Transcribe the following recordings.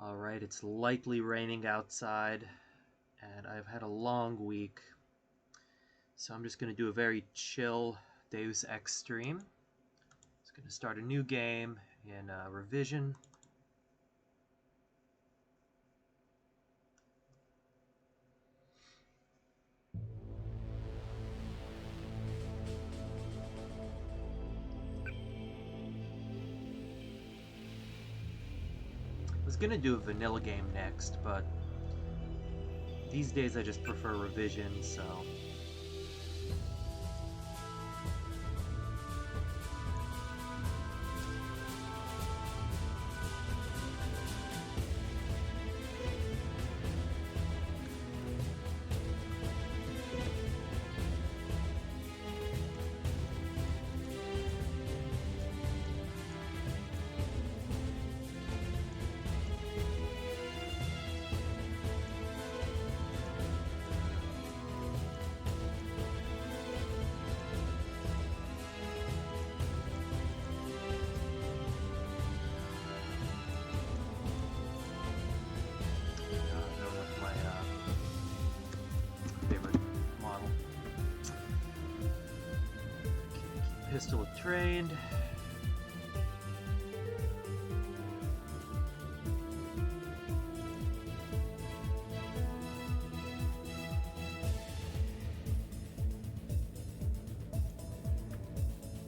Alright, it's lightly raining outside, and I've had a long week, so I'm just going to do a very chill Deus Ex stream. It's going to start a new game in revision. I was gonna do a vanilla game next, but these days I just prefer revision, so... Pistol trained.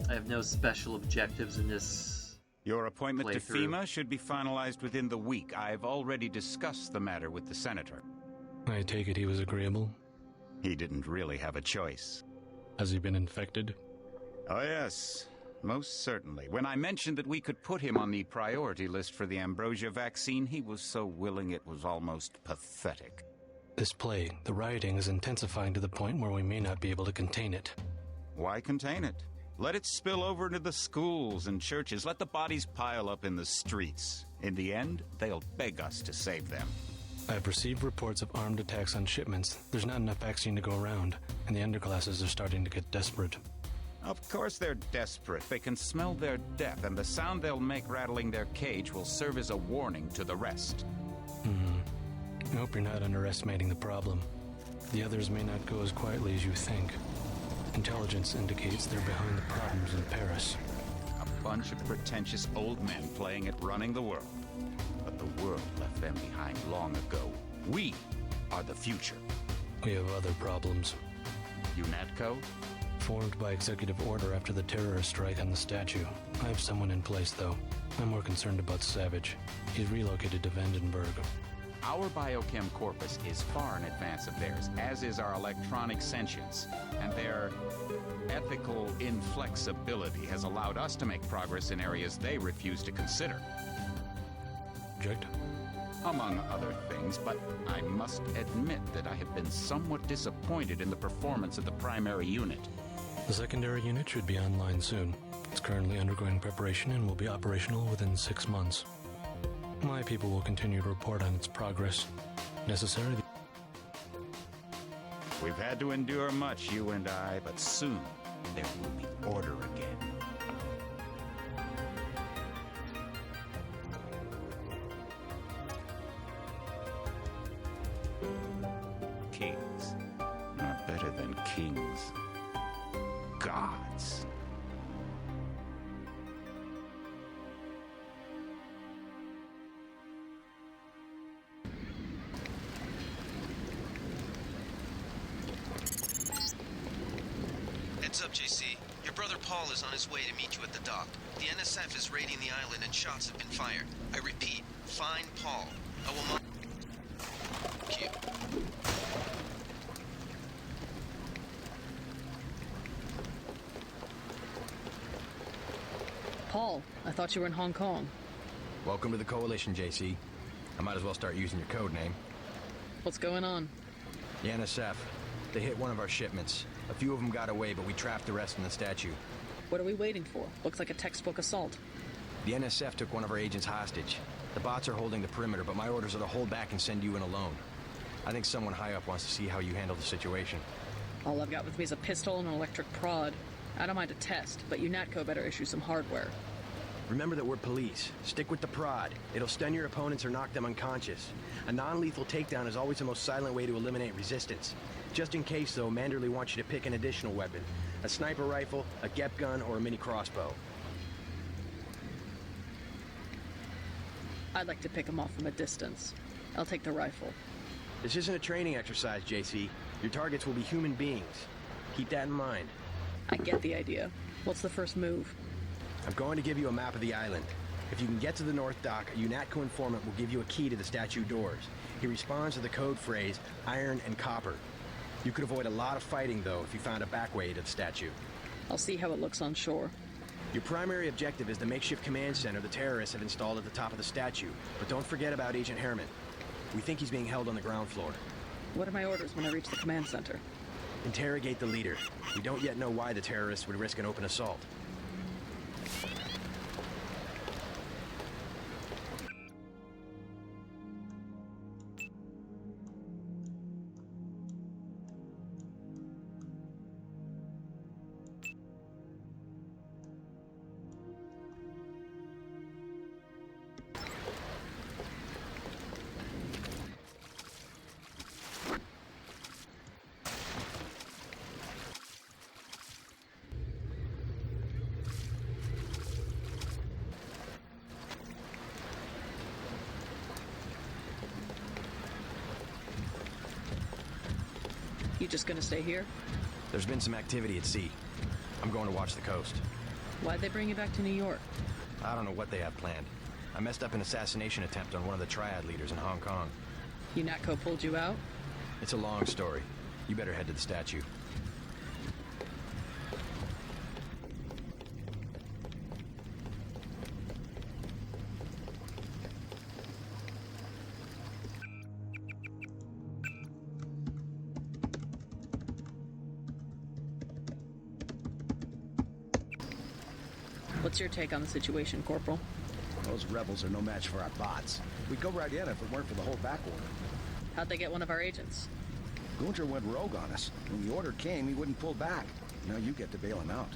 I have no special objectives in this. Your appointment to playthrough. FEMA should be finalized within the week. I've already discussed the matter with the senator. I take it he was agreeable? He didn't really have a choice. Has he been infected? Oh yes, most certainly. When I mentioned that we could put him on the priority list for the ambrosia vaccine, he was so willing it was almost pathetic. This plague, the rioting is intensifying to the point where we may not be able to contain it. Why contain it? Let it spill over into the schools and churches. Let the bodies pile up in the streets. In the end, they'll beg us to save them. I have received reports of armed attacks on shipments. There's not enough vaccine to go around, and the underclasses are starting to get desperate. Of course they're desperate. They can smell their death, and the sound they'll make rattling their cage will serve as a warning to the rest. I hope you're not underestimating the problem. The others may not go as quietly as you think. Intelligence indicates they're behind the problems in Paris. A bunch of pretentious old men playing at running the world. But the world left them behind long ago. We are the future. We have other problems. UNATCO? Formed by executive order after the terrorist strike on the statue. I have someone in place, though. I'm more concerned about Savage. He's relocated to Vandenberg. Our biochem corpus is far in advance of theirs, as is our electronic sentience. And their ethical inflexibility has allowed us to make progress in areas they refuse to consider. Object? Among other things, but I must admit that I have been somewhat disappointed in the performance of the primary unit. The secondary unit should be online soon. It's currently undergoing preparation and will be operational within 6 months. My people will continue to report on its progress. Necessary. We've had to endure much, you and I, but soon there will be order again. Kings. Not better than kings. Gods. Heads up, JC. Your brother Paul is on his way to meet you at the dock. The NSF is raiding the island and shots have been fired. I repeat, find Paul. I will mark you. Paul, I thought you were in Hong Kong. Welcome to the Coalition, JC. I might as well start using your code name. What's going on? The NSF. They hit one of our shipments. A few of them got away, but we trapped the rest in the statue. What are we waiting for? Looks like a textbook assault. The NSF took one of our agents hostage. The bots are holding the perimeter, but my orders are to hold back and send you in alone. I think someone high up wants to see how you handle the situation. All I've got with me is a pistol and an electric prod. I don't mind a test, but UNATCO better issue some hardware. Remember that we're police. Stick with the prod. It'll stun your opponents or knock them unconscious. A non-lethal takedown is always the most silent way to eliminate resistance. Just in case, though, Manderley wants you to pick an additional weapon. A sniper rifle, a GEP gun, or a mini crossbow. I'd like to pick him off from a distance. I'll take the rifle. This isn't a training exercise, JC. Your targets will be human beings. Keep that in mind. I get the idea. What's the first move? I'm going to give you a map of the island. If you can get to the North Dock, a UNATCO informant will give you a key to the statue doors. He responds to the code phrase, iron and copper. You could avoid a lot of fighting, though, if you found a back way to the statue. I'll see how it looks on shore. Your primary objective is the makeshift command center the terrorists have installed at the top of the statue. But don't forget about Agent Herman. We think he's being held on the ground floor. What are my orders when I reach the command center? Interrogate the leader. We don't yet know why the terrorists would risk an open assault. You just gonna stay here? There's been some activity at sea. I'm going to watch the coast. Why'd they bring you back to New York? I don't know what they have planned. I messed up an assassination attempt on one of the triad leaders in Hong Kong. UNATCO pulled you out? It's a long story. You better head to the statue. What's your take on the situation, Corporal? Those rebels are no match for our bots. We'd go right in if it weren't for the whole back order. How'd they get one of our agents? Gunter went rogue on us. When the order came, he wouldn't pull back. Now you get to bail him out.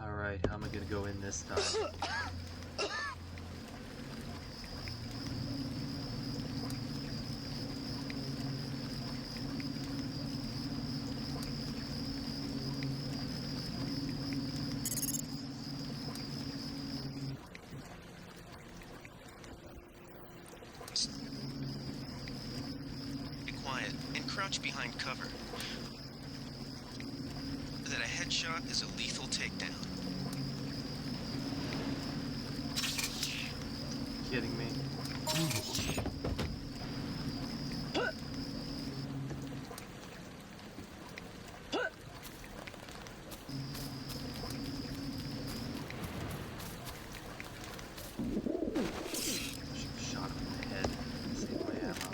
Alright, how am I gonna go in this time? Be quiet and crouch behind cover. That a headshot is a lethal takedown. Kidding me? Should've shot him in the head. Save my ammo.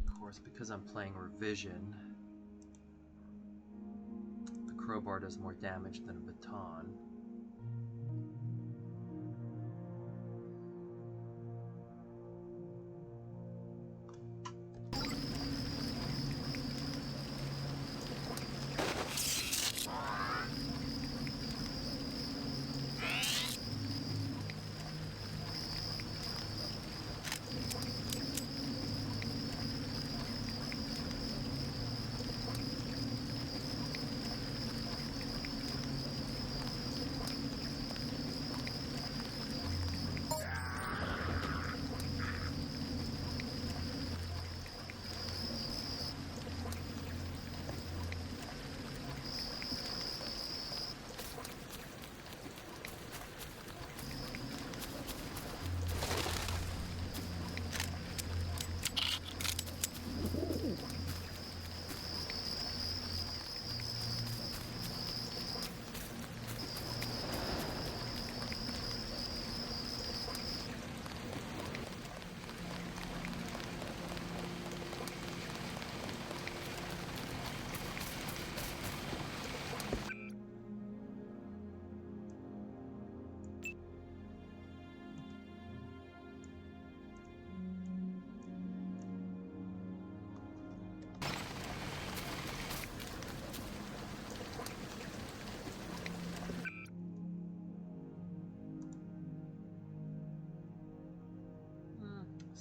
Of course, because I'm playing Revision, the crowbar does more damage than a baton.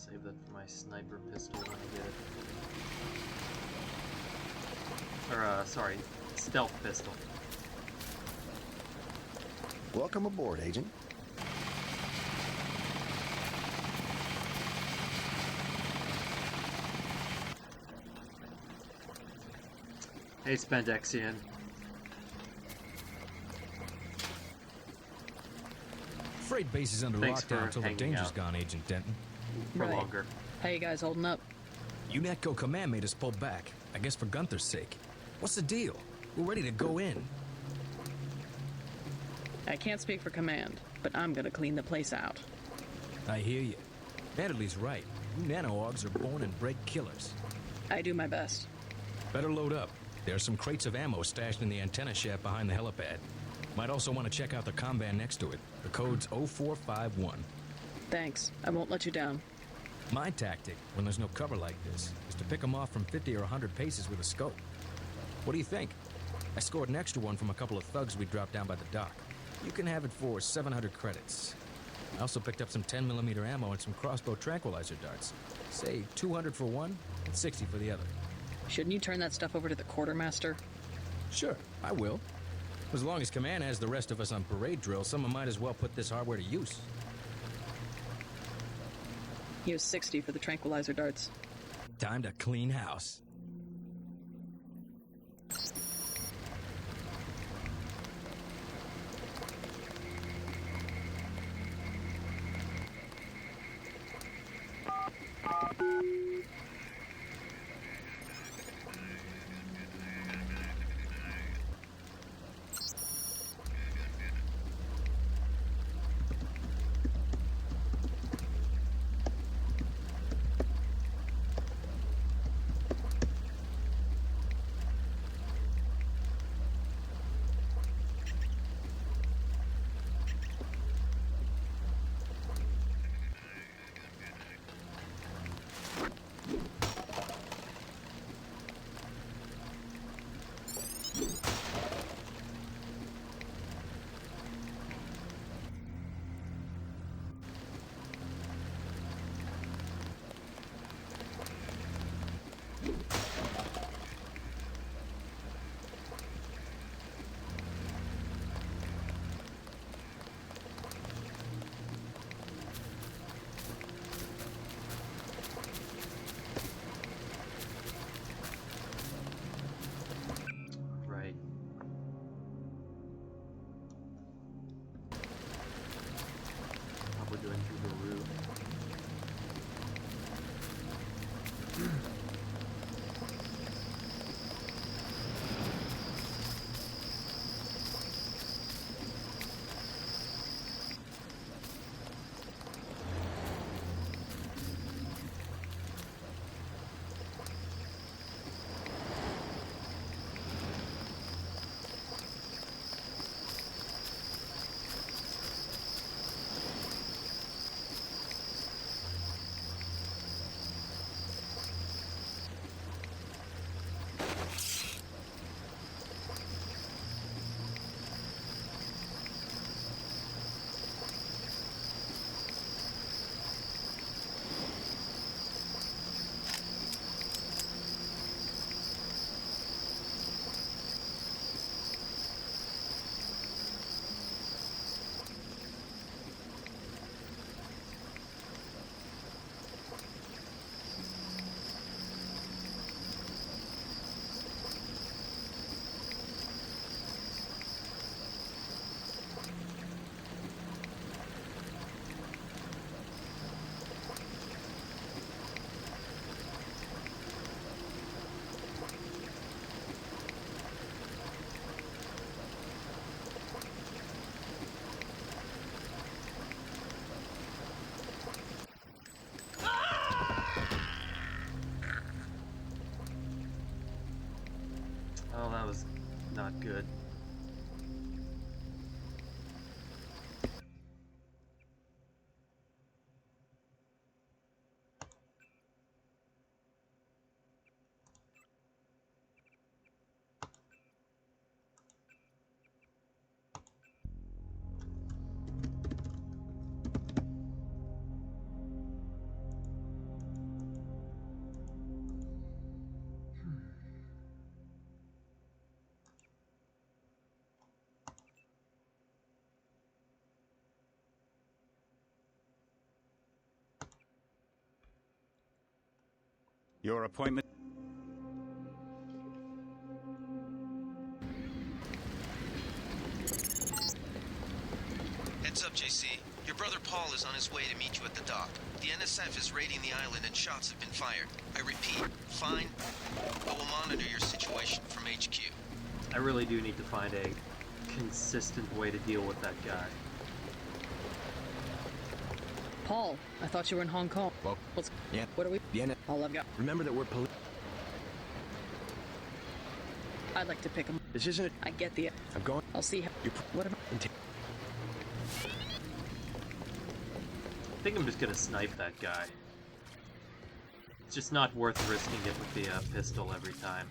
Save that for my sniper pistol when I get it. Or, sorry, stealth pistol. Welcome aboard, Agent. Hey, Spendexian. Freight base is under Thanks for lockdown until the hanging danger's out. gone, Agent Denton. For Right. longer. How you guys holding up? UNETCO Command made us pull back, I guess for Gunther's sake. What's the deal? We're ready to go in. I can't speak for command, but I'm gonna clean the place out. I hear you. Natalie's right. You nano-augs are born and bred killers. I do my best. Better load up. There are some crates of ammo stashed in the antenna shaft behind the helipad. Might also want to check out the comban next to it. The code's 0451. Thanks. I won't let you down. My tactic, when there's no cover like this, is to pick them off from 50 or 100 paces with a scope. What do you think? I scored an extra one from a couple of thugs we dropped down by the dock. You can have it for 700 credits. I also picked up some 10mm ammo and some crossbow tranquilizer darts. Say 200 for one, and 60 for the other. Shouldn't you turn that stuff over to the quartermaster? Sure, I will. As long as Command has the rest of us on parade drill, someone might as well put this hardware to use. Use 60 for the tranquilizer darts. Time to clean house. Right. Probably going through the roof. Oh, that was not good. Your appointment... Heads up, JC. Your brother Paul is on his way to meet you at the dock. The NSF is raiding the island and shots have been fired. I repeat, fine. I will monitor your situation from HQ. I really do need to find a consistent way to deal with that guy. Paul, I thought you were in Hong Kong. Well, What's... yeah. What are we... The N- All I've got. Remember that we're police. I'd like to pick him. This isn't. I get the... I'm going. I'll see how... You're What am I... I think I'm just gonna snipe that guy. It's just not worth risking it with the pistol every time.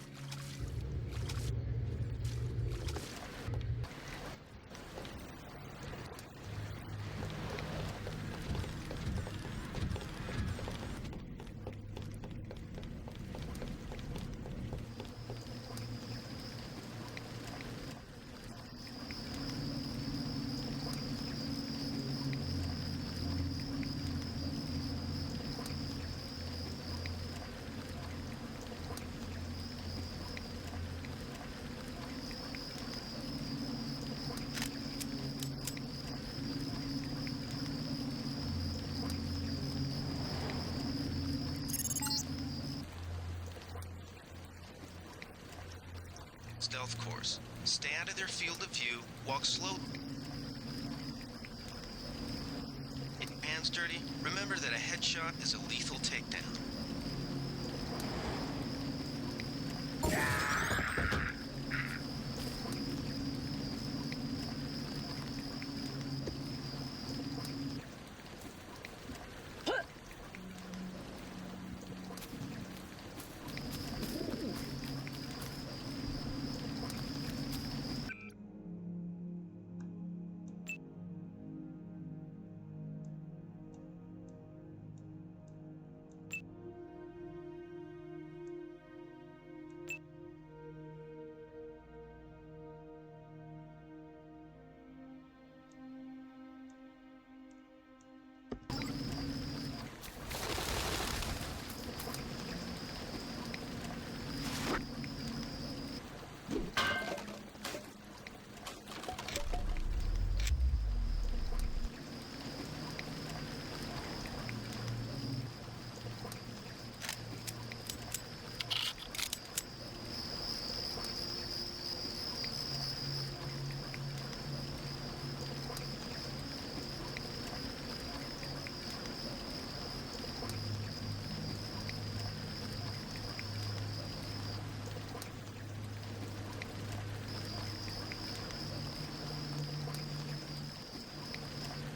Stealth course. Stay out of their field of view, walk slow. Get your hands dirty. Remember that a headshot is a lethal takedown.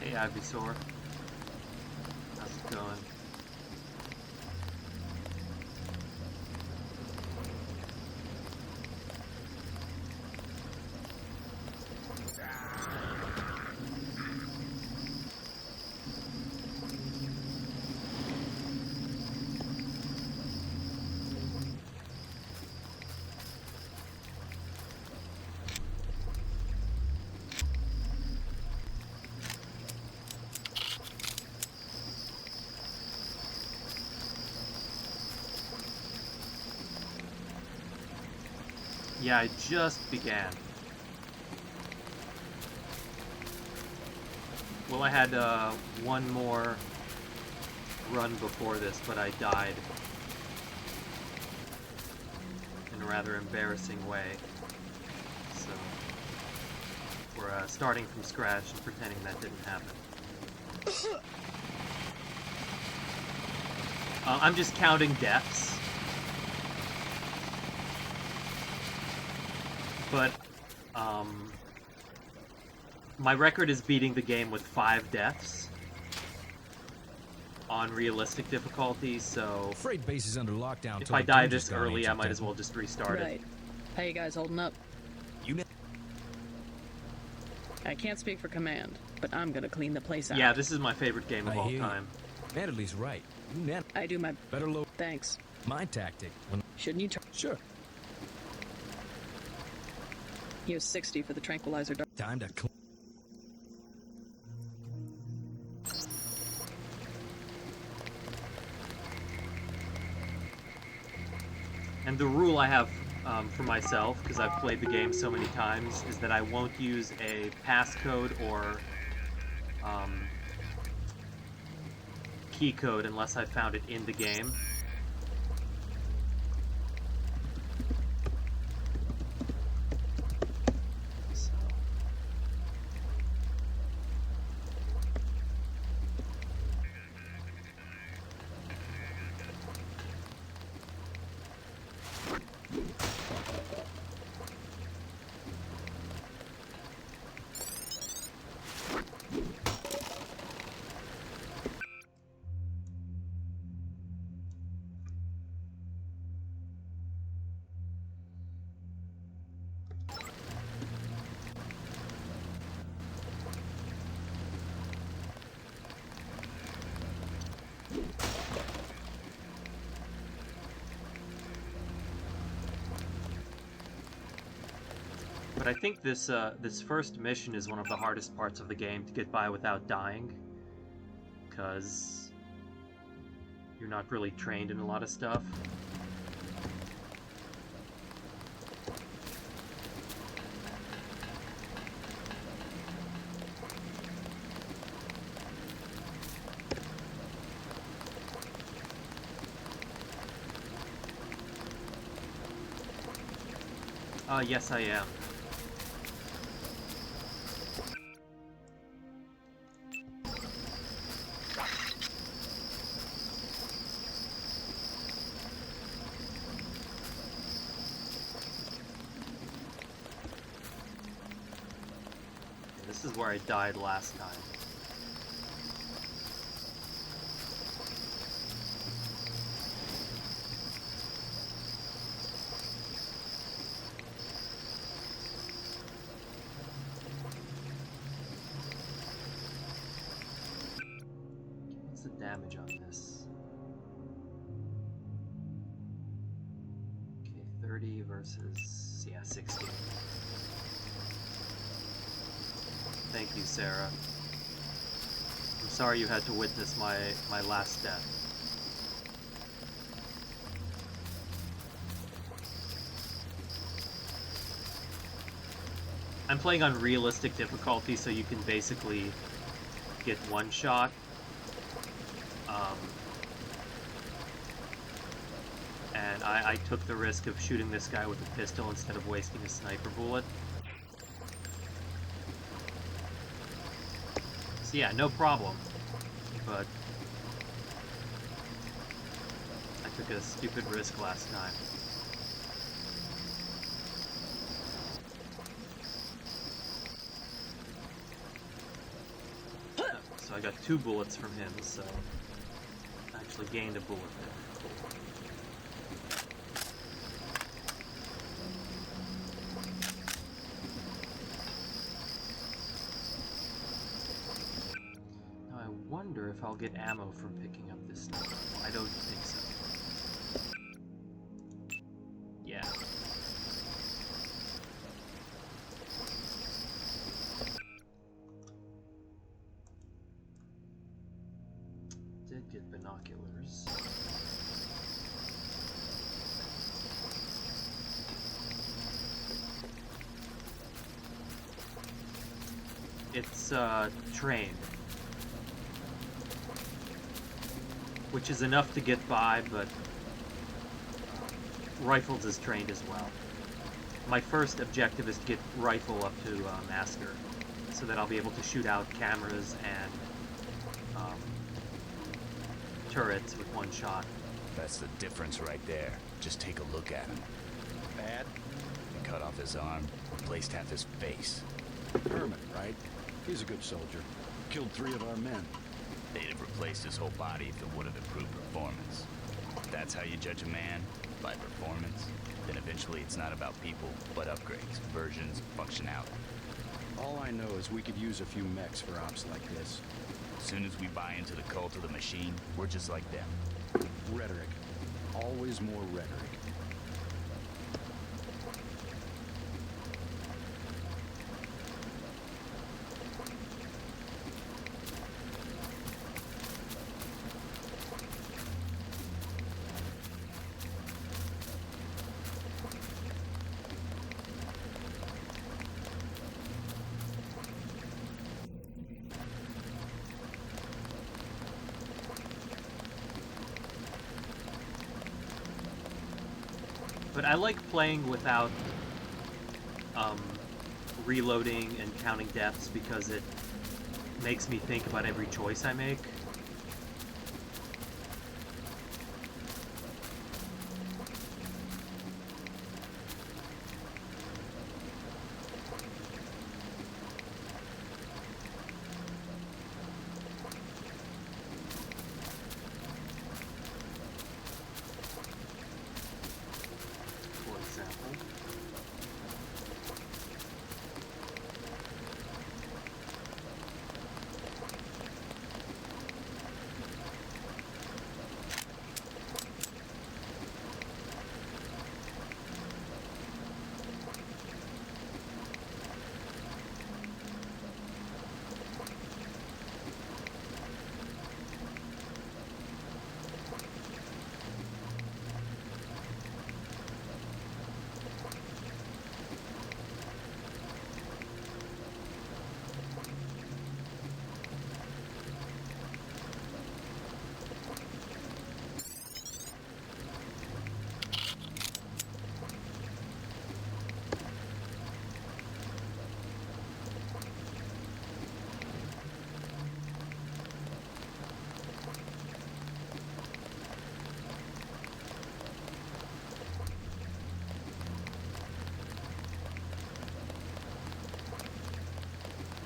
Hey, Ivysaur. How's it going? Yeah, I just began. Well, I had one more run before this, but I died in a rather embarrassing way. So we're starting from scratch and pretending that didn't happen. I'm just counting deaths. But, my record is beating the game with 5 deaths on realistic difficulty, so Freight base is under lockdown. if I die this early, I might as well just restart Right. it. How you guys holding up? You I can't speak for command, but I'm gonna clean the place out. Yeah, this is my favorite game of I all hear you. time. Manderley's right. You net I do my... better low. Thanks. My tactic. When Shouldn't you try... sure. Here's 60 for the tranquilizer dart. Time to clean. the rule I have for myself, because I've played the game so many times, is that I won't use a passcode or key code unless I found it in the game. So. But I think this this first mission is one of the hardest parts of the game to get by without dying, because you're not really trained in a lot of stuff. Yes, I am. This is where I died last time. What's the damage on this? Okay, 30 versus, yeah, 60. Thank you, Sarah. I'm sorry you had to witness my last death. I'm playing on realistic difficulty, so you can basically get one shot. And I took the risk of shooting this guy with a pistol instead of wasting a sniper bullet. So yeah, no problem. But I took a stupid risk last time. So I got 2 bullets from him, so I actually gained a bullet there. Cool. Now I wonder if I'll get ammo from picking up this sniper rifle. I don't think so. Yeah. Did get binoculars. It's trained, which is enough to get by, but rifles is trained as well. My first objective is to get rifle up to master, so that I'll be able to shoot out cameras and turrets with one shot. That's the difference right there. Just take a look at him. Bad? We cut off his arm, replaced half his face. Herman, right? He's a good soldier. Killed 3 of our men. They'd have replaced his whole body if it would have improved performance. If that's how you judge a man, by performance, then eventually it's not about people, but upgrades, versions, functionality. All I know is we could use a few mechs for ops like this. As soon as we buy into the cult of the machine, we're just like them. Rhetoric. Always more rhetoric. I like playing without reloading and counting deaths because it makes me think about every choice I make. For example.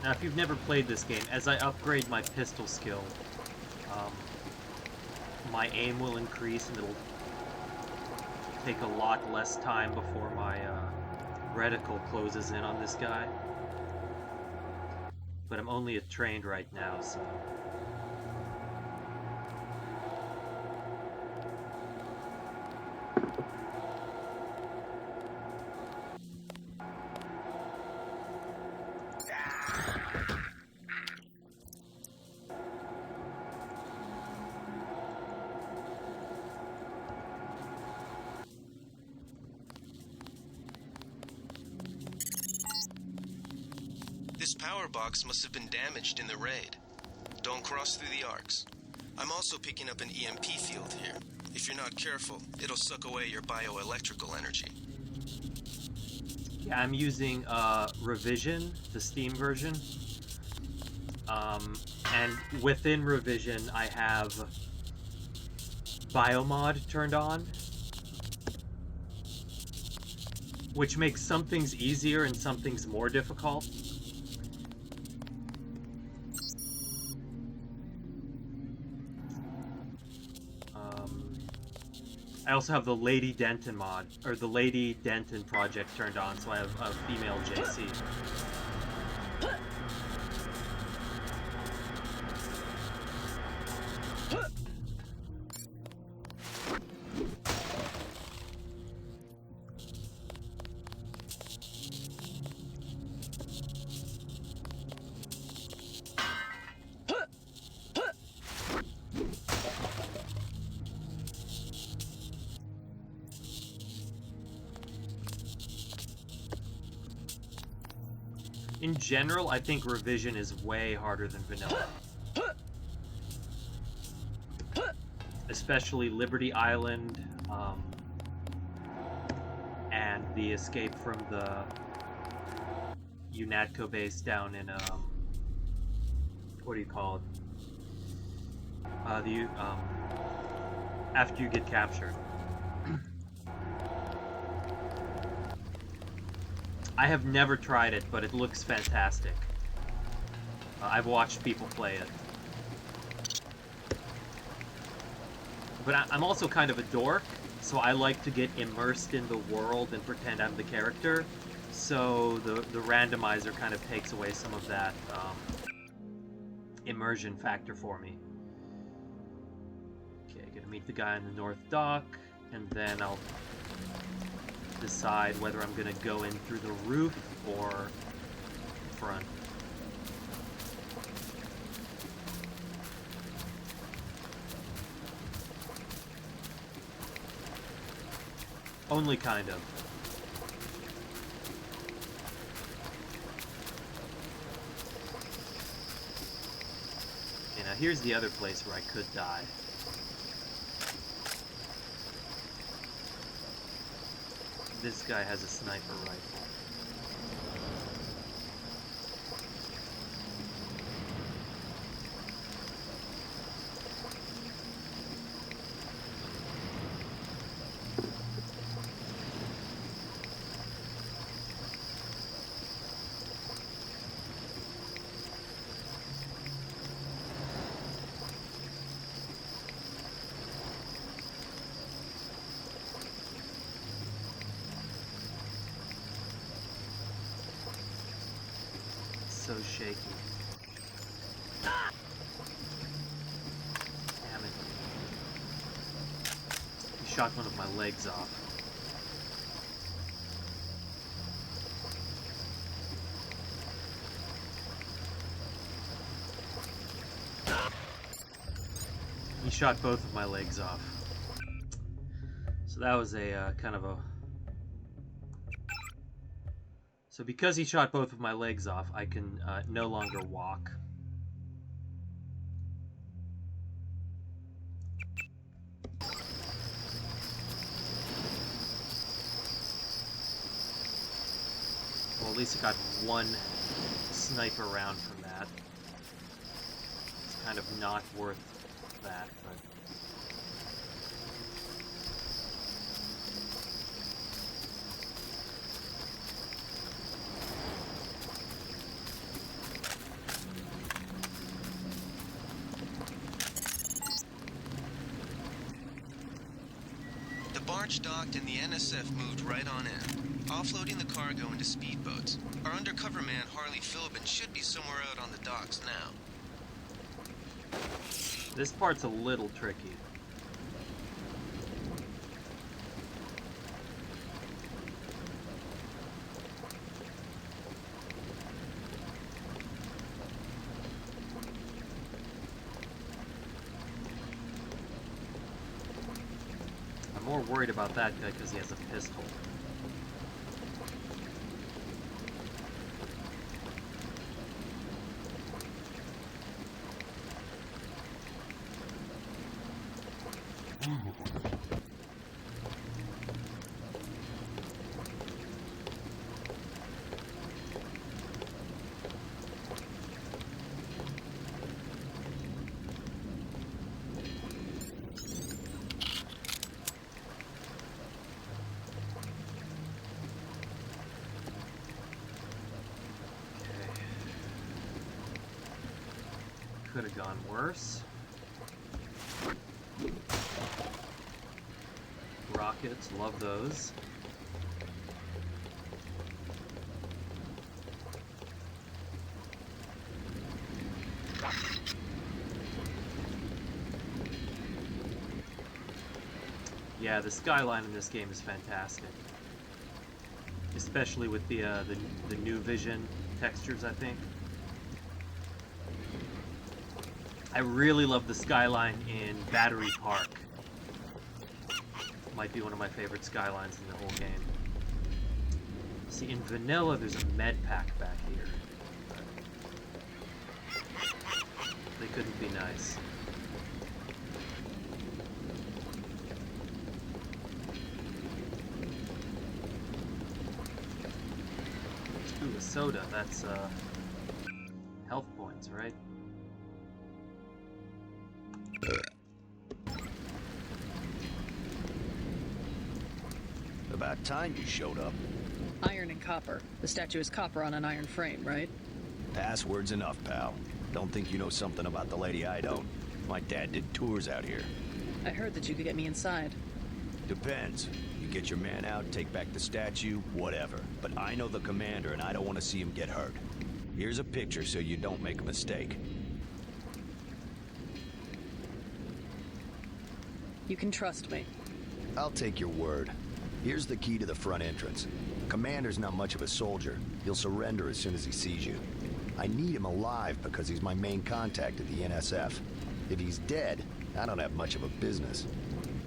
Now, if you've never played this game, as I upgrade my pistol skill, my aim will increase and it'll take a lot less time before my reticle closes in on this guy. But I'm only trained right now, so... This power box must have been damaged in the raid. Don't cross through the arcs. I'm also picking up an EMP field here. If you're not careful, it'll suck away your bioelectrical energy. Yeah, I'm using Revision, the Steam version. And within Revision, I have Biomod turned on, which makes some things easier and some things more difficult. I also have the Lady Denton mod, or the Lady Denton project turned on, so I have a female JC. In general, I think Revision is way harder than vanilla. Especially Liberty Island, and the escape from the UNATCO base down in, what do you call it? After you get captured. I have never tried it, but it looks fantastic. I've watched people play it. But I'm also kind of a dork, so I like to get immersed in the world and pretend I'm the character. So the randomizer kind of takes away some of that immersion factor for me. Okay, gonna meet the guy on the north dock, and then I'll decide whether I'm gonna go in through the roof or front. Only kind of. Okay, now here's the other place where I could die. this guy has a sniper rifle. So shaky. Damn it. He shot one of my legs off. He shot both of my legs off. So that was a kind of a... So because he shot both of my legs off, I can no longer walk. Well, at least I got one sniper round from that. It's kind of not worth that, but... The barge docked and the NSF moved right on in, offloading the cargo into speedboats. Our undercover man, Harley Philbin, should be somewhere out on the docks now. This part's a little tricky. I'm more worried about that guy because he has a pistol. Could have gone worse. Rockets, love those. Yeah, the skyline in this game is fantastic. Especially with the new vision textures, I think. I really love the skyline in Battery Park. Might be one of my favorite skylines in the whole game. See, in vanilla, there's a med pack back here. But they couldn't be nice. Ooh, a soda. That's health points, right? About time you showed up. Iron and copper. The statue is copper on an iron frame, right? Password's enough, pal. Don't think you know something about the lady I don't. My dad did tours out here. I heard that you could get me inside. Depends. You get your man out, take back the statue, whatever. But I know the commander and I don't want to see him get hurt. Here's a picture so you don't make a mistake. You can trust me. I'll take your word. Here's the key to the front entrance. Commander's not much of a soldier. He'll surrender as soon as he sees you. I need him alive because he's my main contact at the NSF. If he's dead, I don't have much of a business.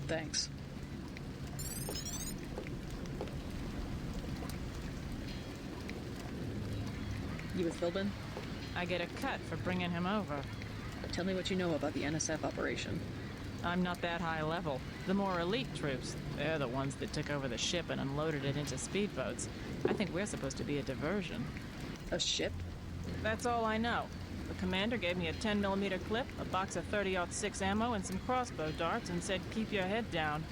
Thanks. You with Philbin? I get a cut for bringing him over. Tell me what you know about the NSF operation. I'm not that high level. The more elite troops, They're the ones that took over the ship and unloaded it into speedboats. I think we're supposed to be a diversion. A ship? That's all I know. The commander gave me a 10mm clip, a box of 30-06 ammo, and some crossbow darts and said keep your head down.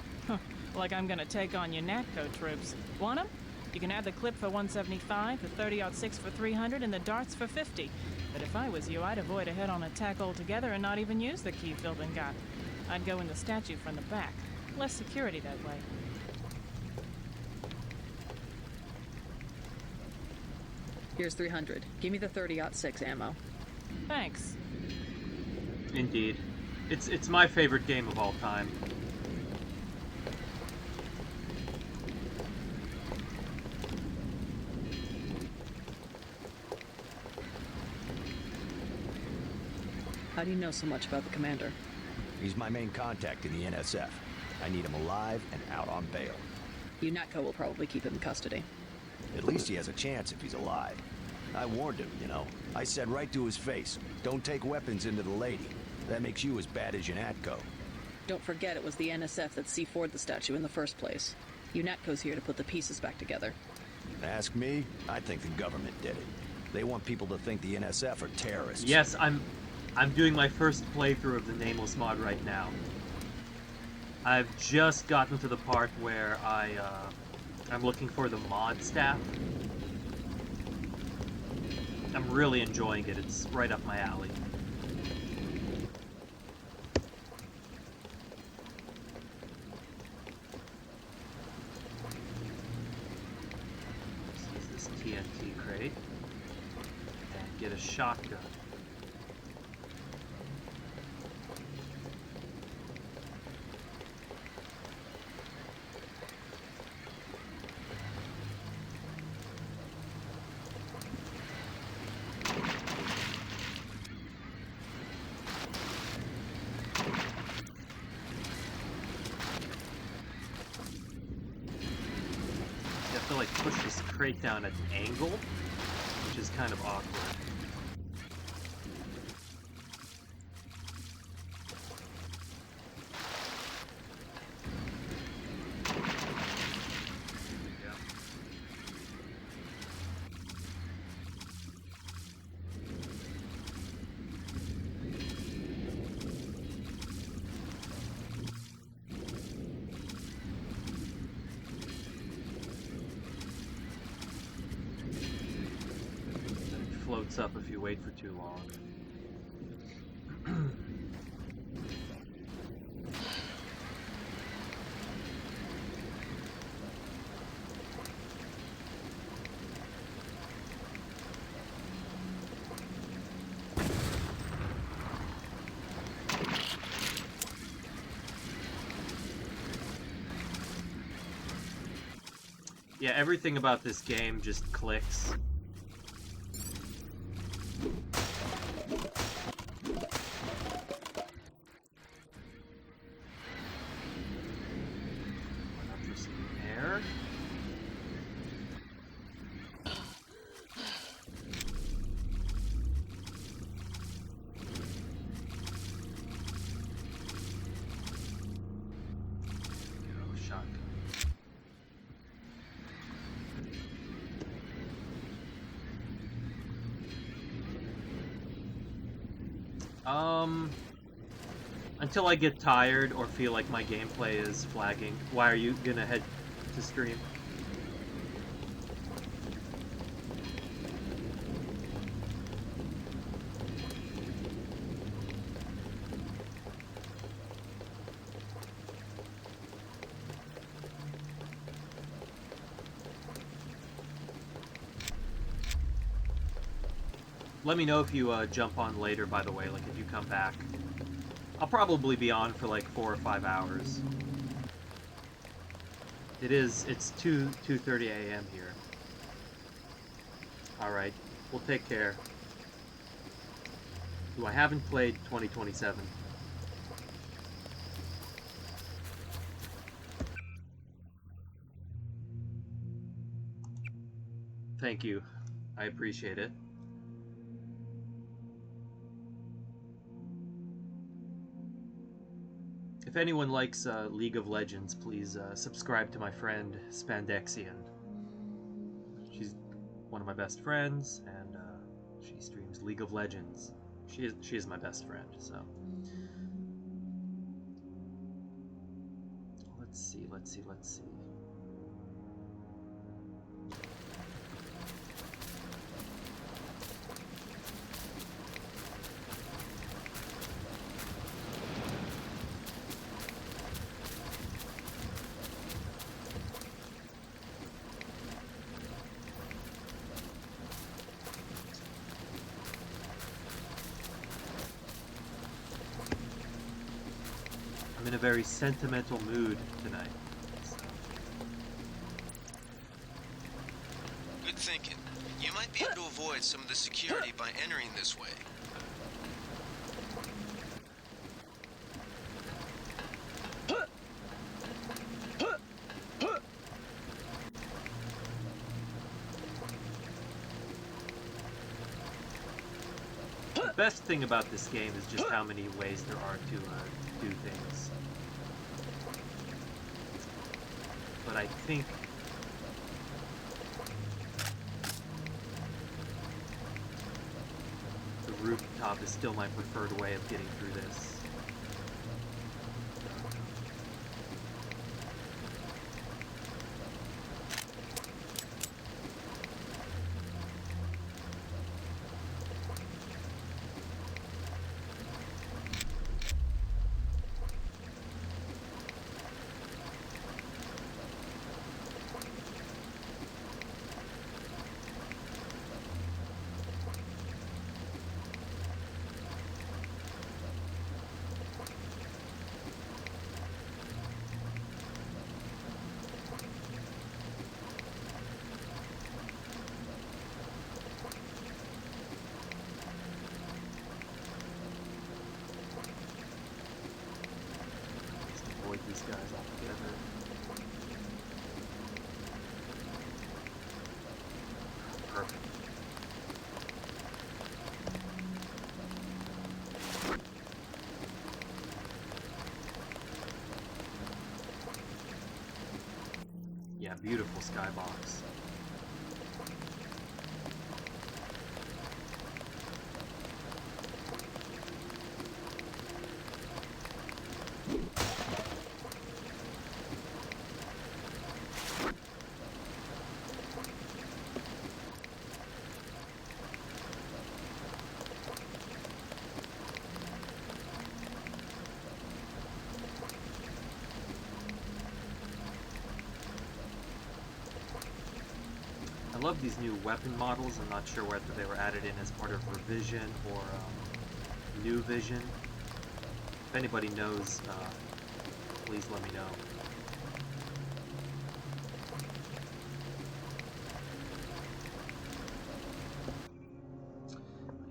Like I'm gonna take on your NATCO troops. Want 'em? You can have the clip for 175, the 30-06 for 300, and the darts for 50. But if I was you, I'd avoid a head-on attack altogether and not even use the key Philbin got. I'd go in the statue from the back. Less security that way. Here's 300. Give me the 30-06 ammo. Thanks. Indeed. It's my favorite game of all time. How do you know so much about the commander? He's my main contact in the NSF. I need him alive and out on bail. UNATCO will probably keep him in custody. At least he has a chance if he's alive. I warned him, you know. I said right to his face, don't take weapons into the lady. That makes you as bad as UNATCO. Don't forget it was the NSF that C4'd the statue in the first place. UNATCO's here to put the pieces back together. Ask me, I think the government did it. They want people to think the NSF are terrorists. Yes, I'm doing my first playthrough of the Nameless mod right now. I've just gotten to the part where I'm looking for the mod staff. I'm really enjoying it. It's right up my alley. Let's use this TNT crate and get a shotgun. I have to like push this crate down at an angle, which is kind of awkward. Floats up if you wait for too long. Yeah, everything about this game just clicks. Until I get tired or feel like my gameplay is flagging. Why are you gonna head to stream? Let me know if you jump on later, by the way, like if you come back. I'll probably be on for like 4 or 5 hours. It's 2:30 a.m. here. Alright, we'll take care. Ooh, I haven't played 2027. Thank you. I appreciate it. If anyone likes League of Legends, please subscribe to my friend Spandexian. She's one of my best friends, and she streams League of Legends. She is my best friend, so... Let's see. I'm in a very sentimental mood tonight. So. Good thinking. You might be able to avoid some of the security by entering this way. The best thing about this game is just how many ways there are to do things. But I think the rooftop is still my preferred way of getting through this. These guys all together. Perfect. Yeah, beautiful skybox. I love these new weapon models. I'm not sure whether they were added in as part of revision or new vision. If anybody knows, please let me know.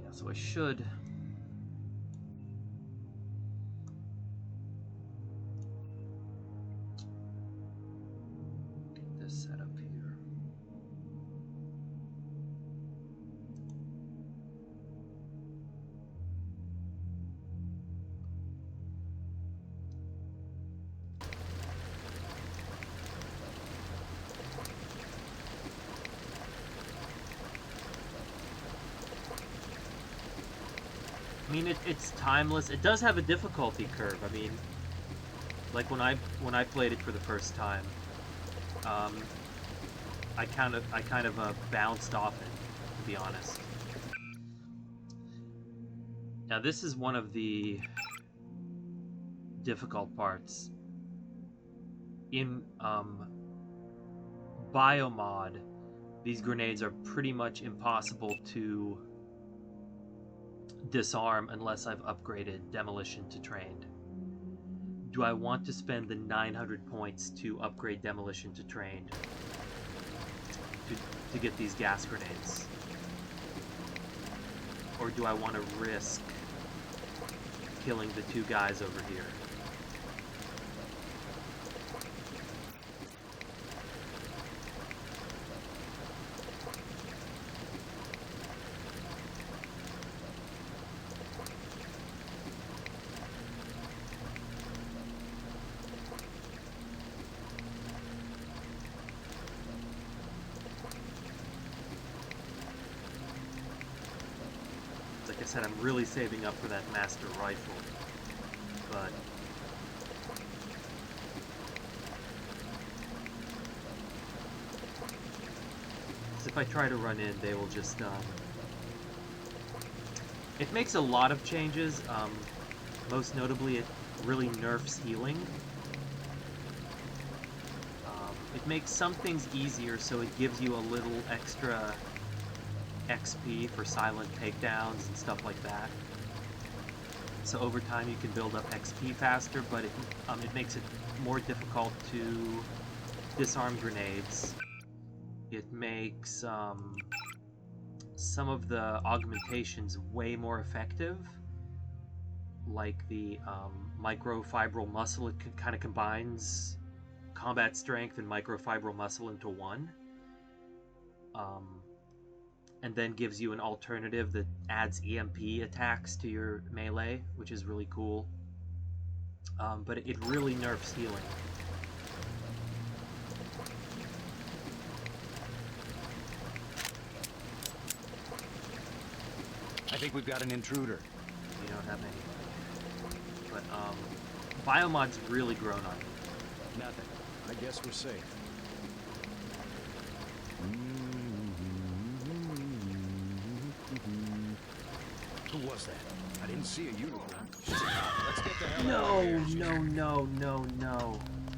Yeah, so I should... get this set up here. I mean, it's timeless. It does have a difficulty curve. I mean, like when I played it for the first time, I kind of bounced off it, to be honest. Now this is one of the difficult parts. In Biomod, these grenades are pretty much impossible to disarm unless I've upgraded Demolition to Trained. Do I want to spend the 900 points to upgrade Demolition to Trained to get these gas grenades? Or do I want to risk killing the two guys over here? I said, I'm really saving up for that master rifle, but if I try to run in, they will just, it makes a lot of changes. Most notably, it really nerfs healing. It makes some things easier, so it gives you a little extra XP for silent takedowns and stuff like that. So over time you can build up XP faster, but it makes it more difficult to disarm grenades. It makes some of the augmentations way more effective, like the microfibril muscle. It kind of combines combat strength and microfibril muscle into one, and then gives you an alternative that adds EMP attacks to your melee, which is really cool. But it really nerfs healing. I think we've got an intruder. You don't have anybody. But Biomod's really grown on me. Nothing. I guess we're safe. Who was that? I didn't see a uniform. Let's get the hell out of here. No.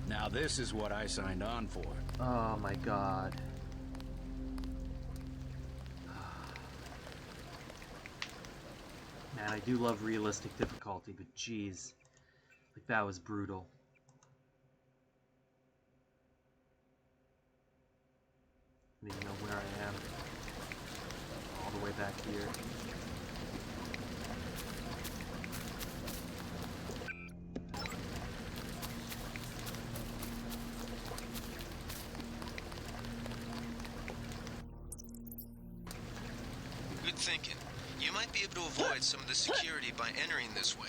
Now this is what I signed on for. Oh my god. Man, I do love realistic difficulty, but jeez. Like, that was brutal. I don't even know where I am. All the way back here. Good thinking. You might be able to avoid some of the security by entering this way.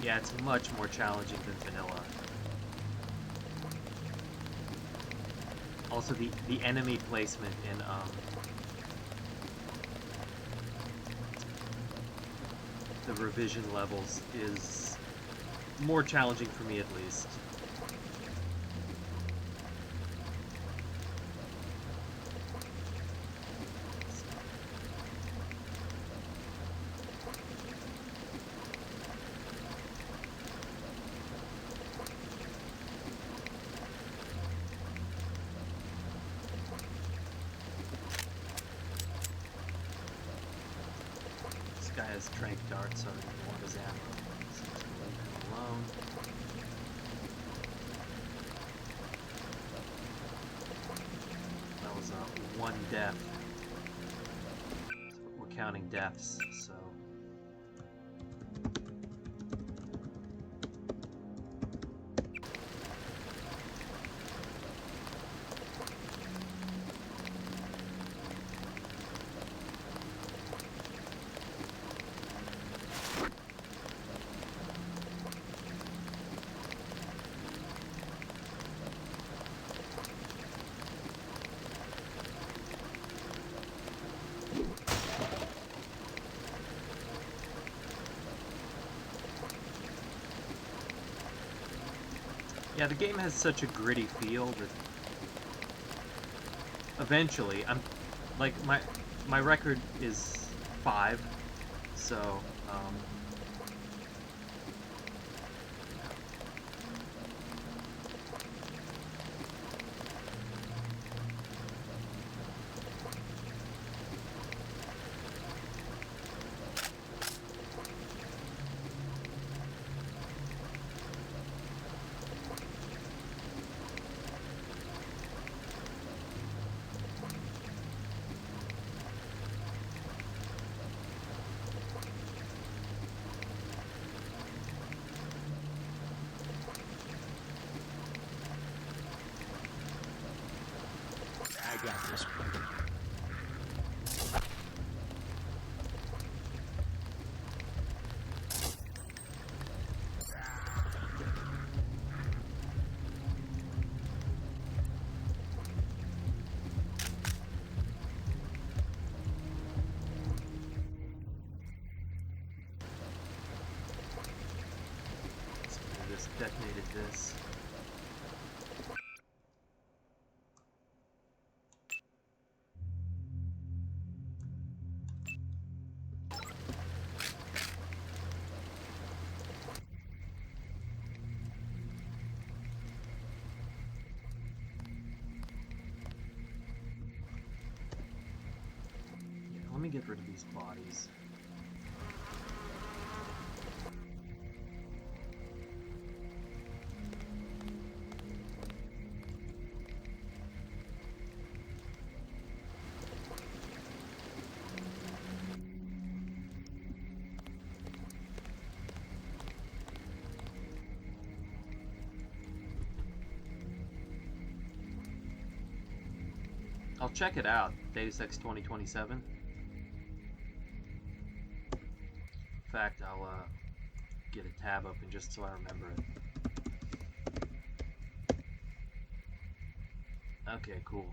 Yeah, it's much more challenging than vanilla. Also, the enemy placement in the revision levels is more challenging for me, at least. This guy has trank darts, so I don't want his ammo. So I'm just gonna leave him alone. That was one death. So we're counting deaths, so. Yeah, the game has such a gritty feel that eventually, I'm like my record is 5, so got this one. So this detonated this. Yeah, let me get rid of these bodies. I'll check it out, Deus Ex 2027. In fact, I'll get a tab open just so I remember it. Okay, cool.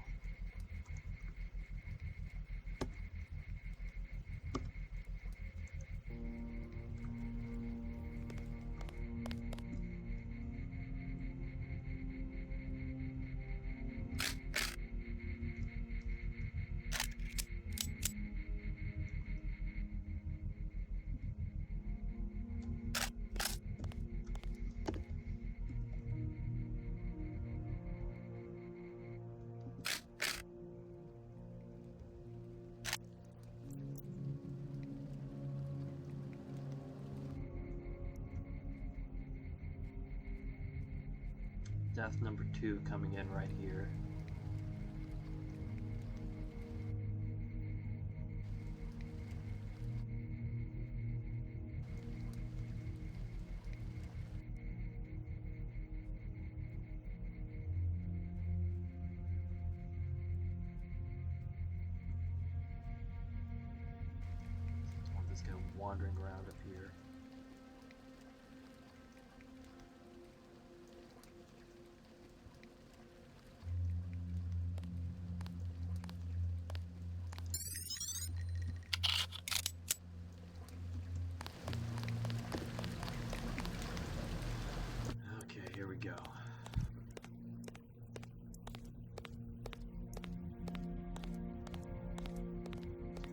Death number 2 coming in right here. Just want this guy wandering around up here. Okay, here we go.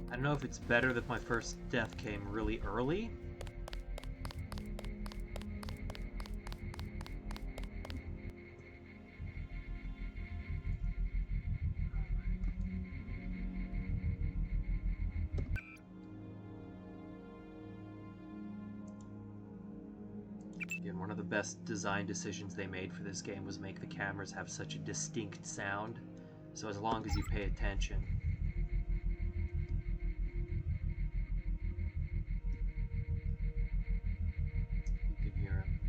I don't know if it's better that my first death came really early. Again, one of the best design decisions they made for this game was make the cameras have such a distinct sound. So as long as you pay attention, you can hear him.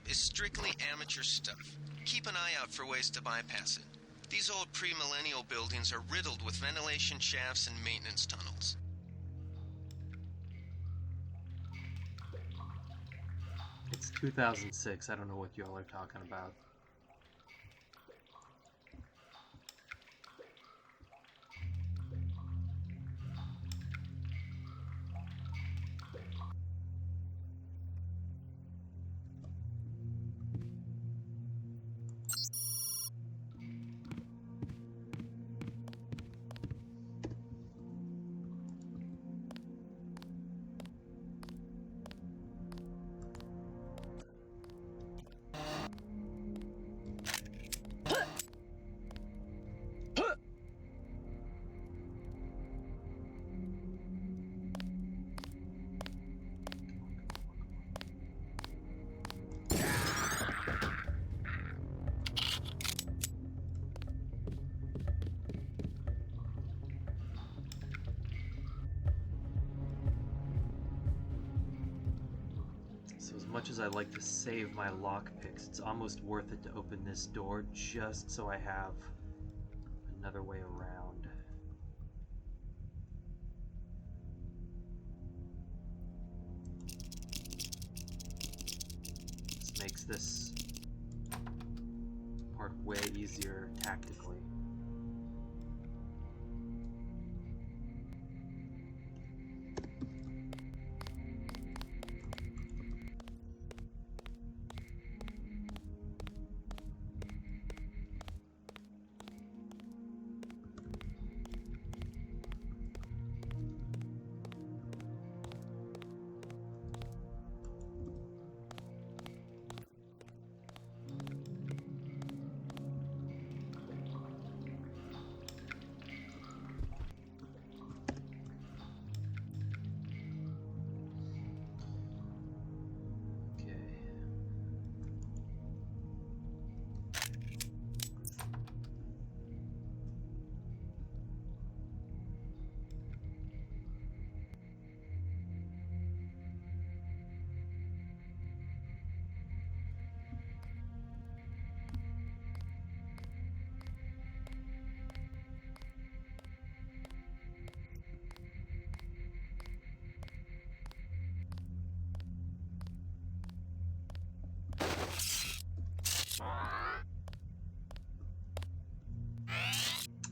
Is strictly amateur stuff. Keep an eye out for ways to bypass it. These old pre-millennial buildings are riddled with ventilation shafts and maintenance tunnels. It's 2006. I don't know what y'all are talking about. So as much as I like to save my lockpicks, it's almost worth it to open this door just so I have another way around. This makes this part way easier tactically.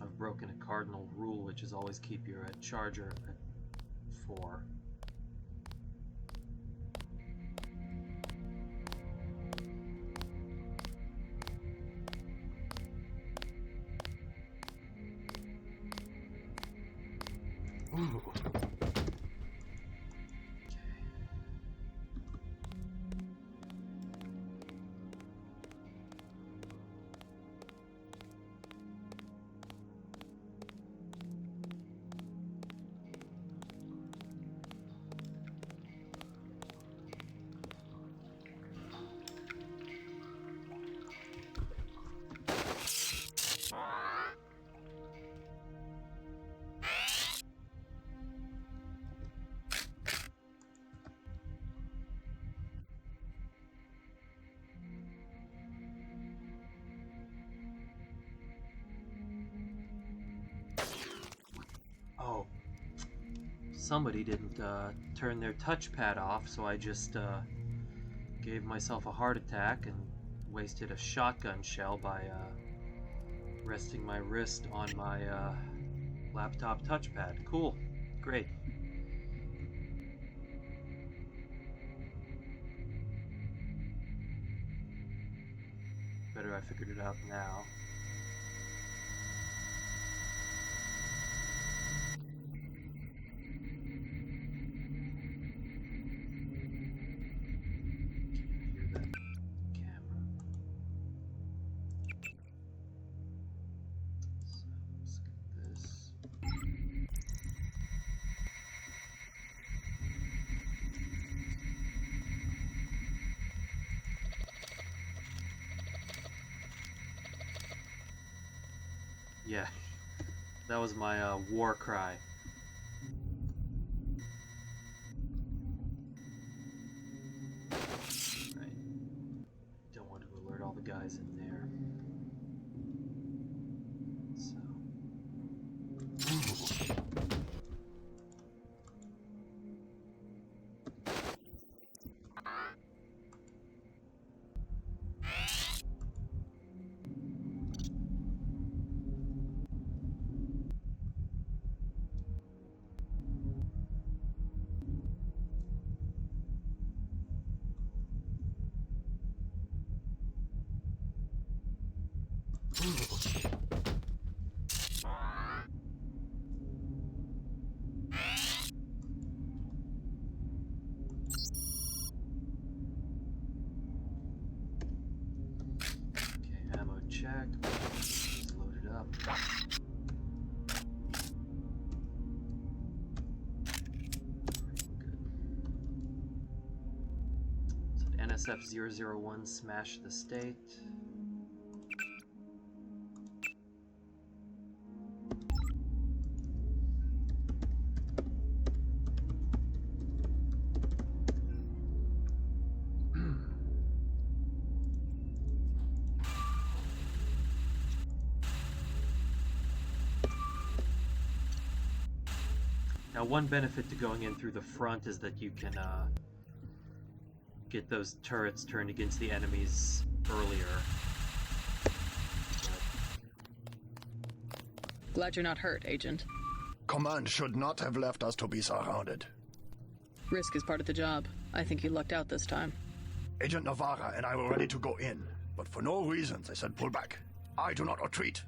I've broken a cardinal rule, which is always keep your charger at 4. Ooh. Oh, somebody didn't turn their touchpad off, so I just gave myself a heart attack and wasted a shotgun shell by resting my wrist on my laptop touchpad. Cool. Great. Better I figured it out now. Yeah, that was my war cry. Right. Don't want to alert all the guys in there. So. Okay, ammo checked. Just loaded up. So NSF-001 smash the state. Now, one benefit to going in through the front is that you can get those turrets turned against the enemies earlier. Glad you're not hurt, Agent. Command should not have left us to be surrounded. Risk is part of the job. I think you lucked out this time. Agent Navarra and I were ready to go in, but for no reason they said pull back. I do not retreat.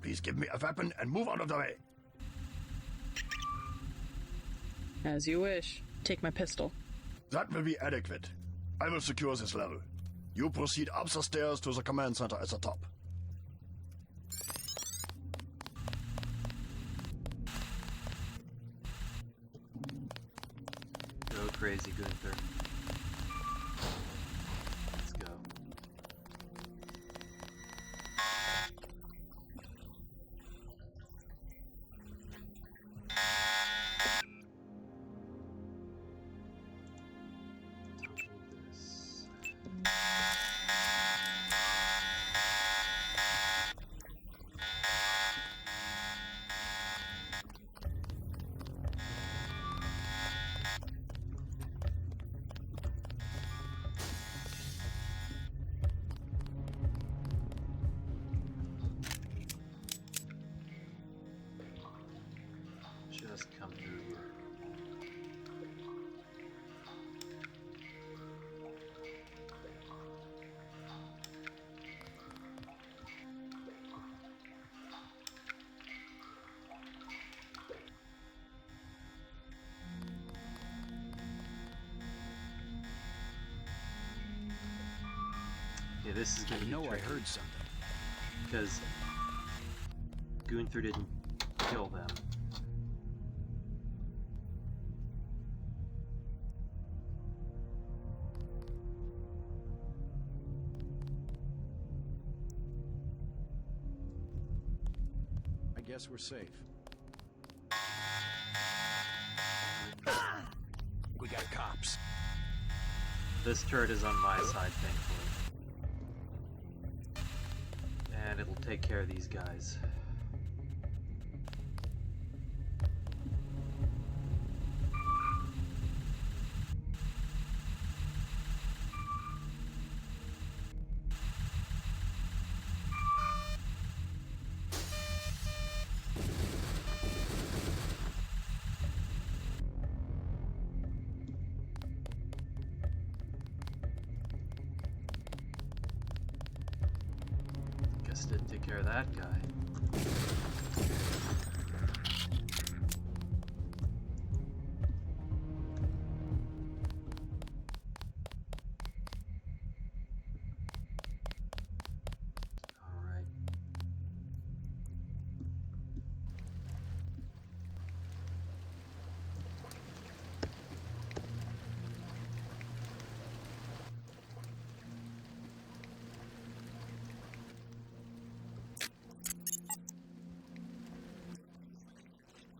Please give me a weapon and move out of the way. As you wish. Take my pistol. That will be adequate. I will secure this level. You proceed up the stairs to the command center at the top. Go crazy, Gunther. Let's go. Just come through here. Yeah, this is gonna be I tricky, heard something. because Gunther didn't kill them. I guess we're safe. We got cops. This turret is on my side, thankfully. And it'll take care of these guys. Guess didn't take care of that guy. All right.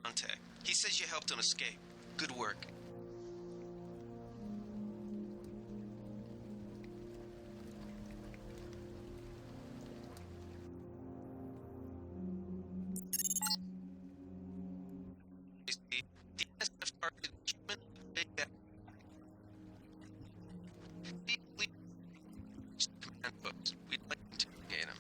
Contact. He says you helped him escape. Good work. The NSF targeted shipment of Big Deck. Command post. We'd like to interrogate him.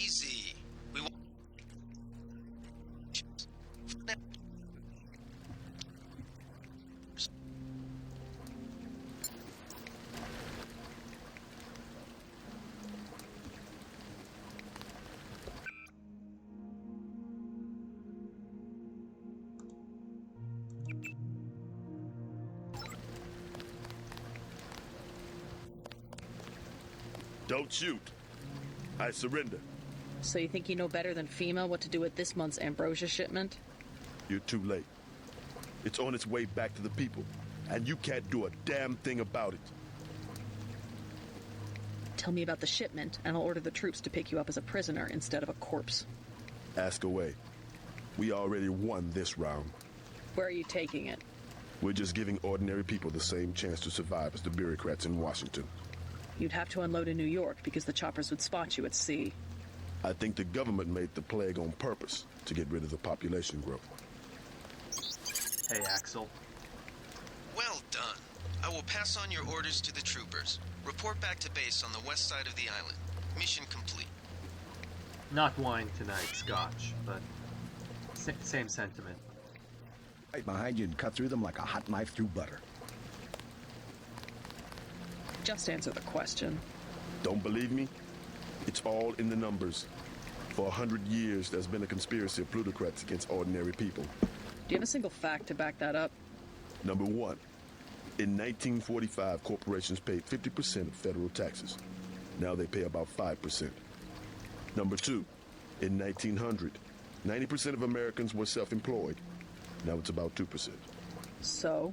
Easy. We want. Don't shoot. I surrender. So you think you know better than FEMA what to do with this month's ambrosia shipment? You're too late. It's on its way back to the people, and you can't do a damn thing about it. Tell me about the shipment, and I'll order the troops to pick you up as a prisoner instead of a corpse. Ask away. We already won this round. Where are you taking it? We're just giving ordinary people the same chance to survive as the bureaucrats in Washington. You'd have to unload in New York because the choppers would spot you at sea. I think the government made the plague on purpose to get rid of the population growth. Hey, Axel. Well done. I will pass on your orders to the troopers. Report back to base on the west side of the island. Mission complete. Not wine tonight, scotch, but same sentiment. Right behind you and cut through them like a hot knife through butter. Just answer the question. Don't believe me? It's all in the numbers. For 100 years, there's been a conspiracy of plutocrats against ordinary people. Do you have a single fact to back that up? Number one, in 1945, corporations paid 50% of federal taxes. Now they pay about 5%. Number two, in 1900, 90% of Americans were self-employed. Now it's about 2%. So?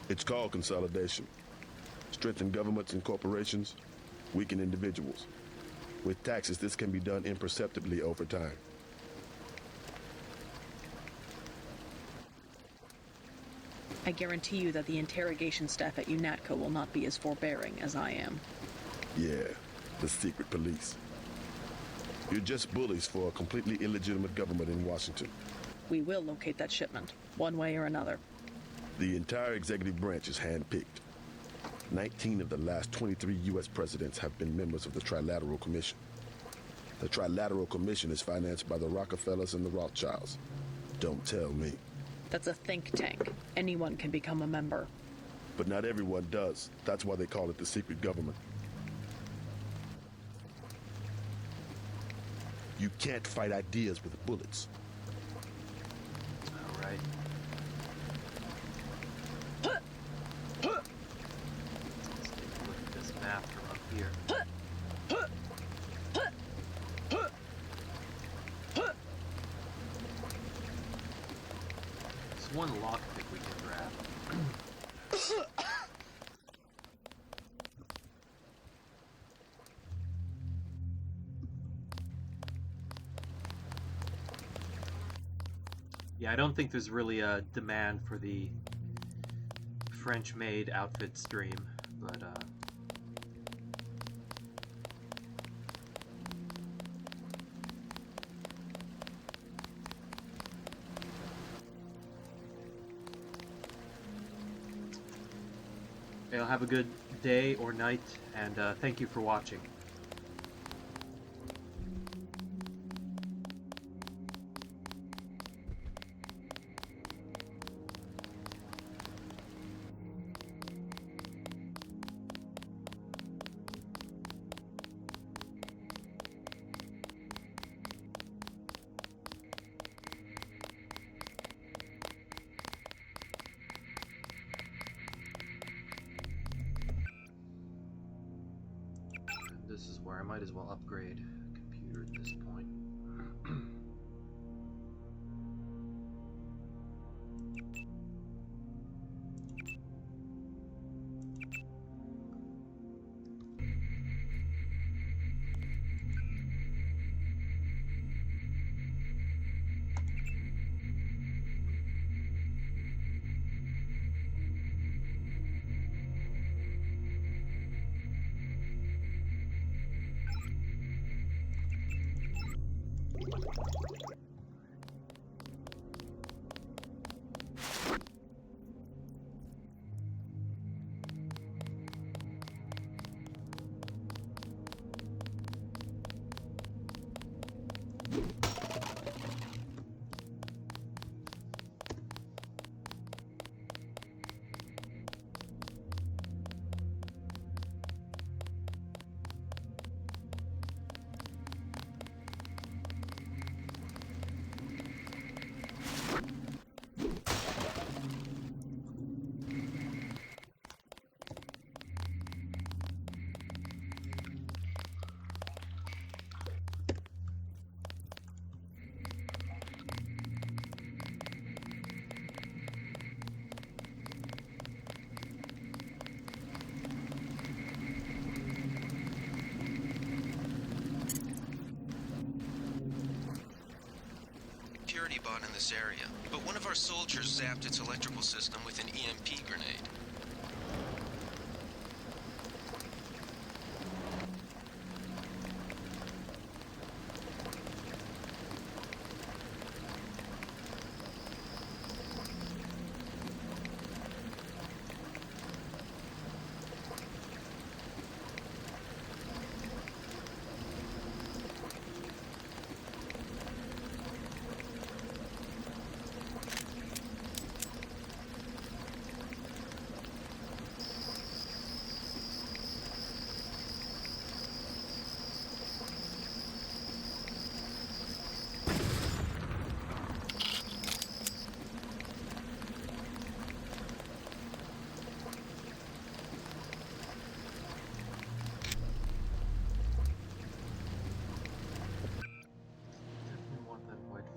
It's called consolidation. Strengthen governments and corporations, weaken individuals. With taxes, this can be done imperceptibly over time. I guarantee you that the interrogation staff at UNATCO will not be as forbearing as I am. Yeah, the secret police. You're just bullies for a completely illegitimate government in Washington. We will locate that shipment, one way or another. The entire executive branch is handpicked. 19 of the last 23 U.S. presidents have been members of the Trilateral Commission. The Trilateral Commission is financed by the Rockefellers and the Rothschilds. Don't tell me. That's a think tank. Anyone can become a member. But not everyone does. That's why they call it the secret government. You can't fight ideas with bullets. All right. Let's take a look at this map from up here. There's one lockpick we can grab. Yeah, I don't think there's really a demand for the French-made outfit stream, but I'll have a good day or night, and thank you for watching. This is where I might as well upgrade a computer at this point. security bot in this area, but one of our soldiers zapped its electrical system with an EMP grenade.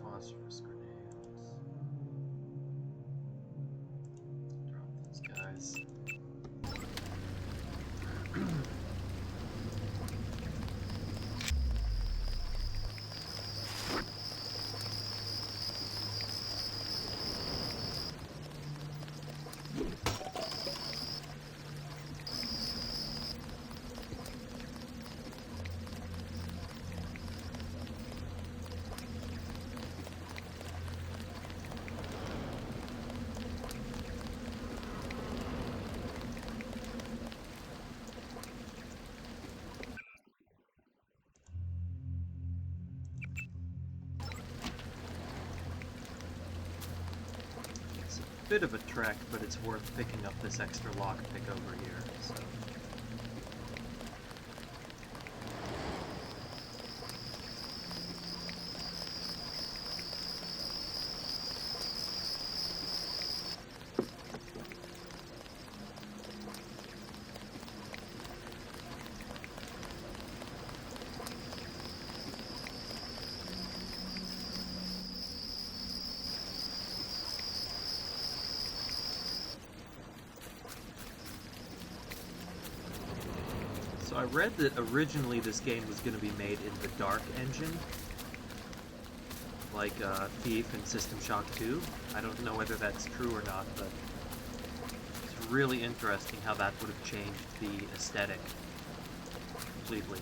Phosphorus grenades. Drop these guys. Bit of a trek, but it's worth picking up this extra lockpick over here, so. So I read that originally this game was going to be made in the Dark engine, like Thief and System Shock 2. I don't know whether that's true or not, but it's really interesting how that would have changed the aesthetic completely.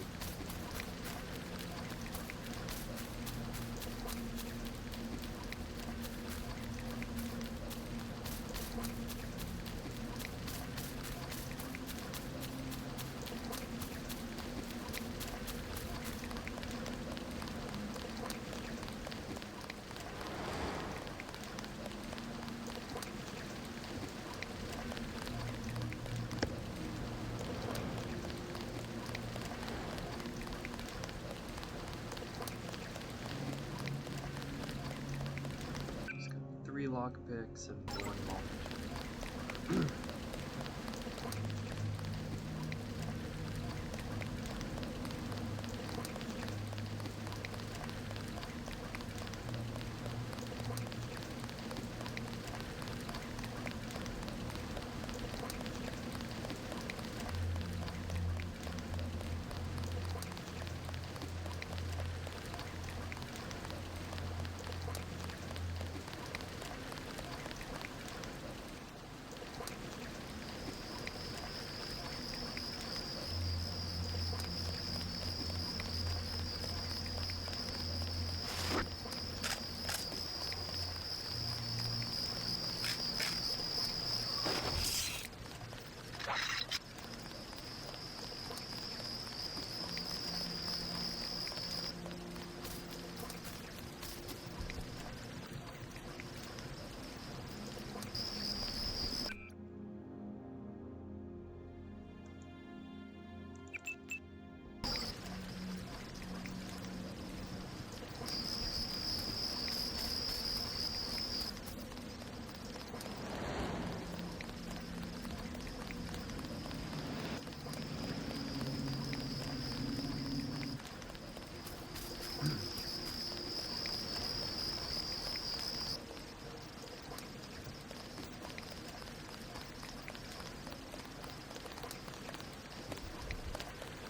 Three lockpicks and one multi.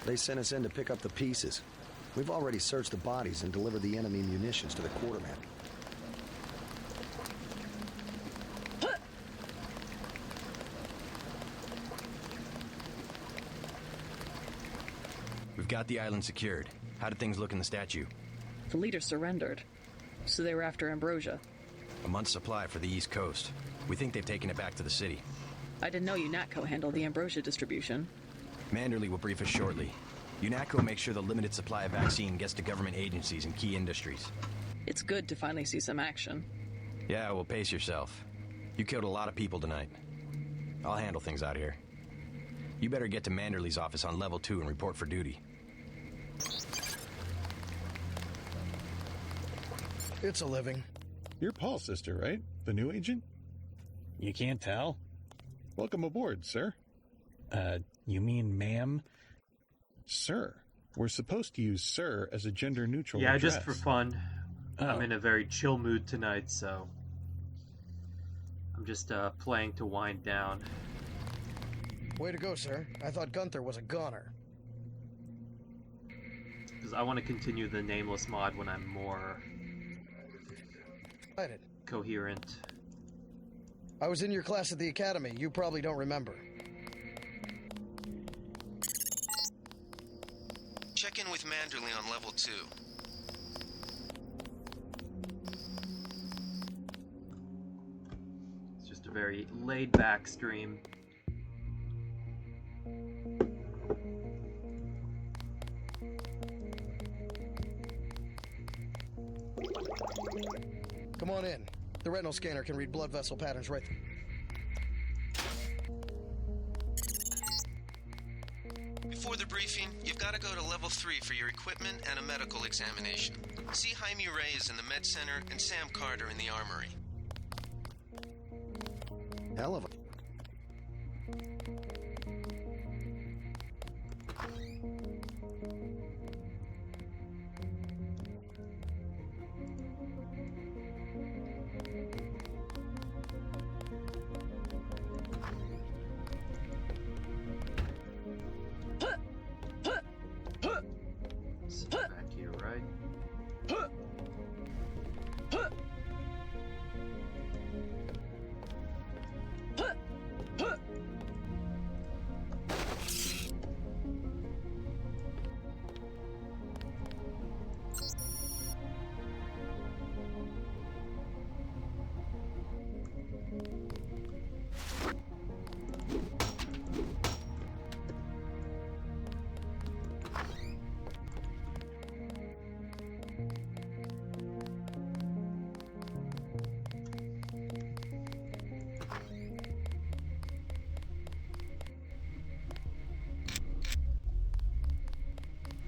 They sent us in to pick up the pieces. We've already searched the bodies and delivered the enemy munitions to the quarterman. got the island secured. How did things look in the statue? The leader surrendered, so they were after Ambrosia. A month's supply for the East Coast. We think they've taken it back to the city. I didn't know UNATCO handled the Ambrosia distribution. Manderley will brief us shortly. UNATCO makes sure the limited supply of vaccine gets to government agencies and key industries. It's good to finally see some action. Yeah, well, pace yourself. You killed a lot of people tonight. I'll handle things out here. You better get to Manderley's office on level 2 and report for duty. It's a living. You're Paul's sister, right? The new agent? You can't tell? Welcome aboard, sir. You mean ma'am? Sir. We're supposed to use sir as a gender-neutral Yeah, address. just for fun. Oh. I'm in a very chill mood tonight, so I'm just playing to wind down. Way to go, sir. I thought Gunther was a goner. Because I want to continue the nameless mod when I'm more coherent. I was in your class at the academy. You probably don't remember. Check in with Manderley on level 2. It's just a very laid-back stream. Come on in. The retinal scanner can read blood vessel patterns right through. Before the briefing, you've got to go to level 3 for your equipment and a medical examination. See Jaime Reyes in the med center and Sam Carter in the armory. Hell of a... Back to your right.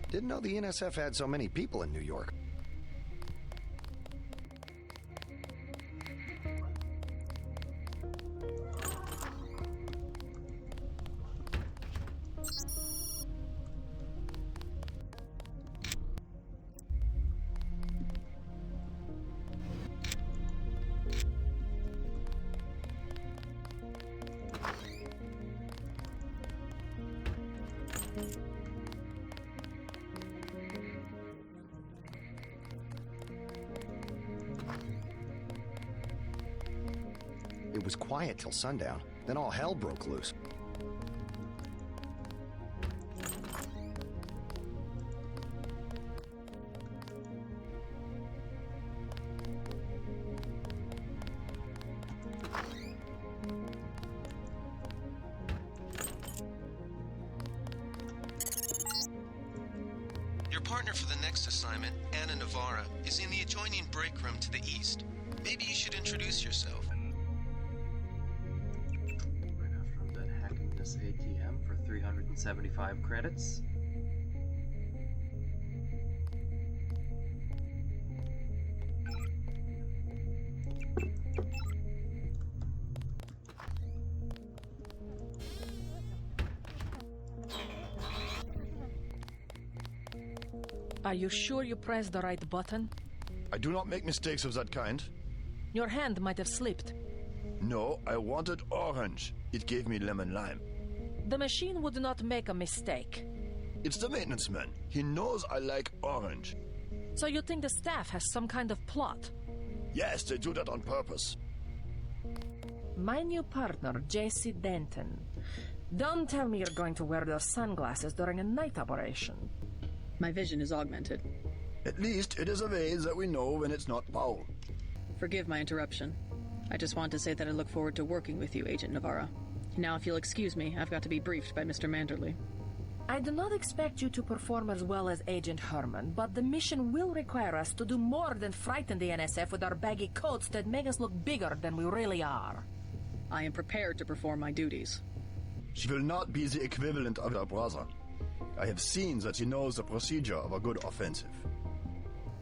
Didn't know the NSF had so many people in New York. It was quiet till sundown, then all hell broke loose. Your partner for the next assignment, Anna Navarra, is in the adjoining break room to the east. Maybe you should introduce yourself. Right after I'm done hacking this ATM for 375 credits. Are you sure you pressed the right button? I do not make mistakes of that kind. Your hand might have slipped. No, I wanted orange. It gave me lemon lime. The machine would not make a mistake. It's the maintenance man. He knows I like orange. So you think the staff has some kind of plot? Yes, they do that on purpose. My new partner, J.C. Denton. Don't tell me you're going to wear those sunglasses during a night operation. My vision is augmented. At least it is a way that we know when it's not Paul. Forgive my interruption. I just want to say that I look forward to working with you, Agent Navarra. Now, if you'll excuse me, I've got to be briefed by Mr. Manderley. I do not expect you to perform as well as Agent Herman, but the mission will require us to do more than frighten the NSF with our baggy coats that make us look bigger than we really are. I am prepared to perform my duties. She will not be the equivalent of her brother. I have seen that she knows the procedure of a good offensive.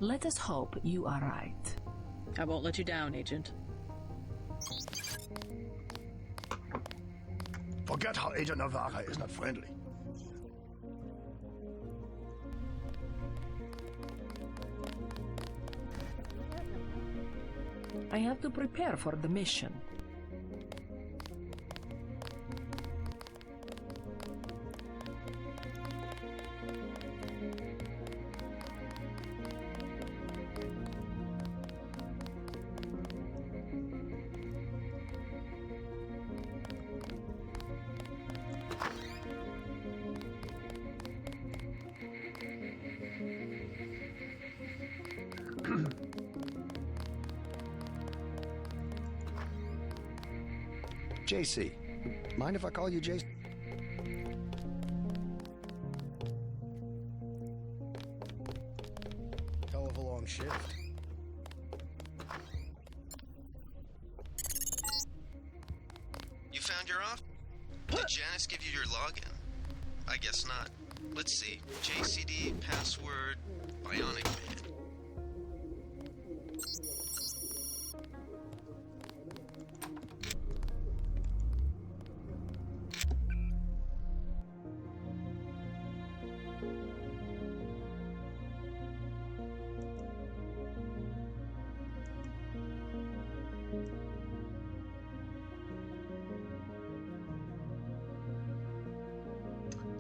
Let us hope you are right. I won't let you down, Agent. Forget how Agent Navarra is not friendly. I have to prepare for the mission. JC. Mind if I call you JC? Hell of a long shift. You found your off? Did Janice give you your login? I guess not. Let's see. JCD, password, Bionic Man.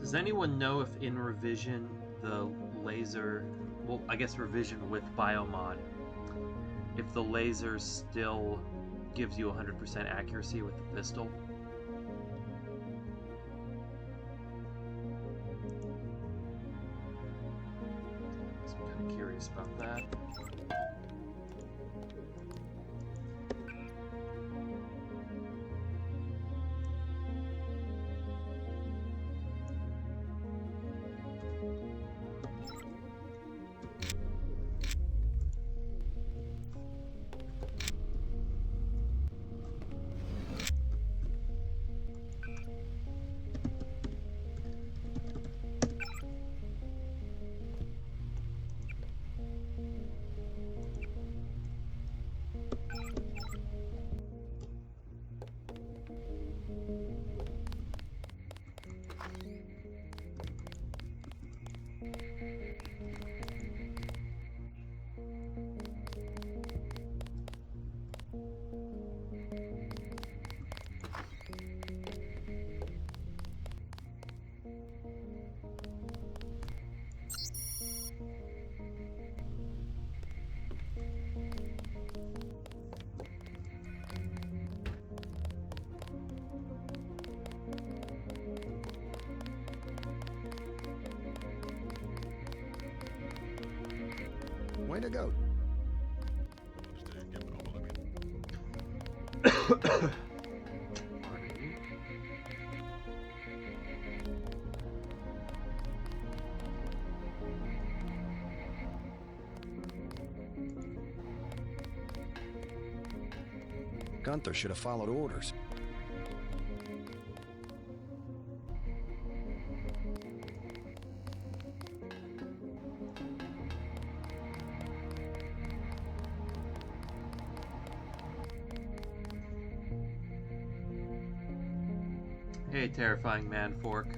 Does anyone know if in revision the laser, well, I guess revision with biomod, if the laser still gives you 100% accuracy with the pistol? So I'm kind of curious about that. Way to go. Gunther should have followed orders. Hey, terrifying man fork.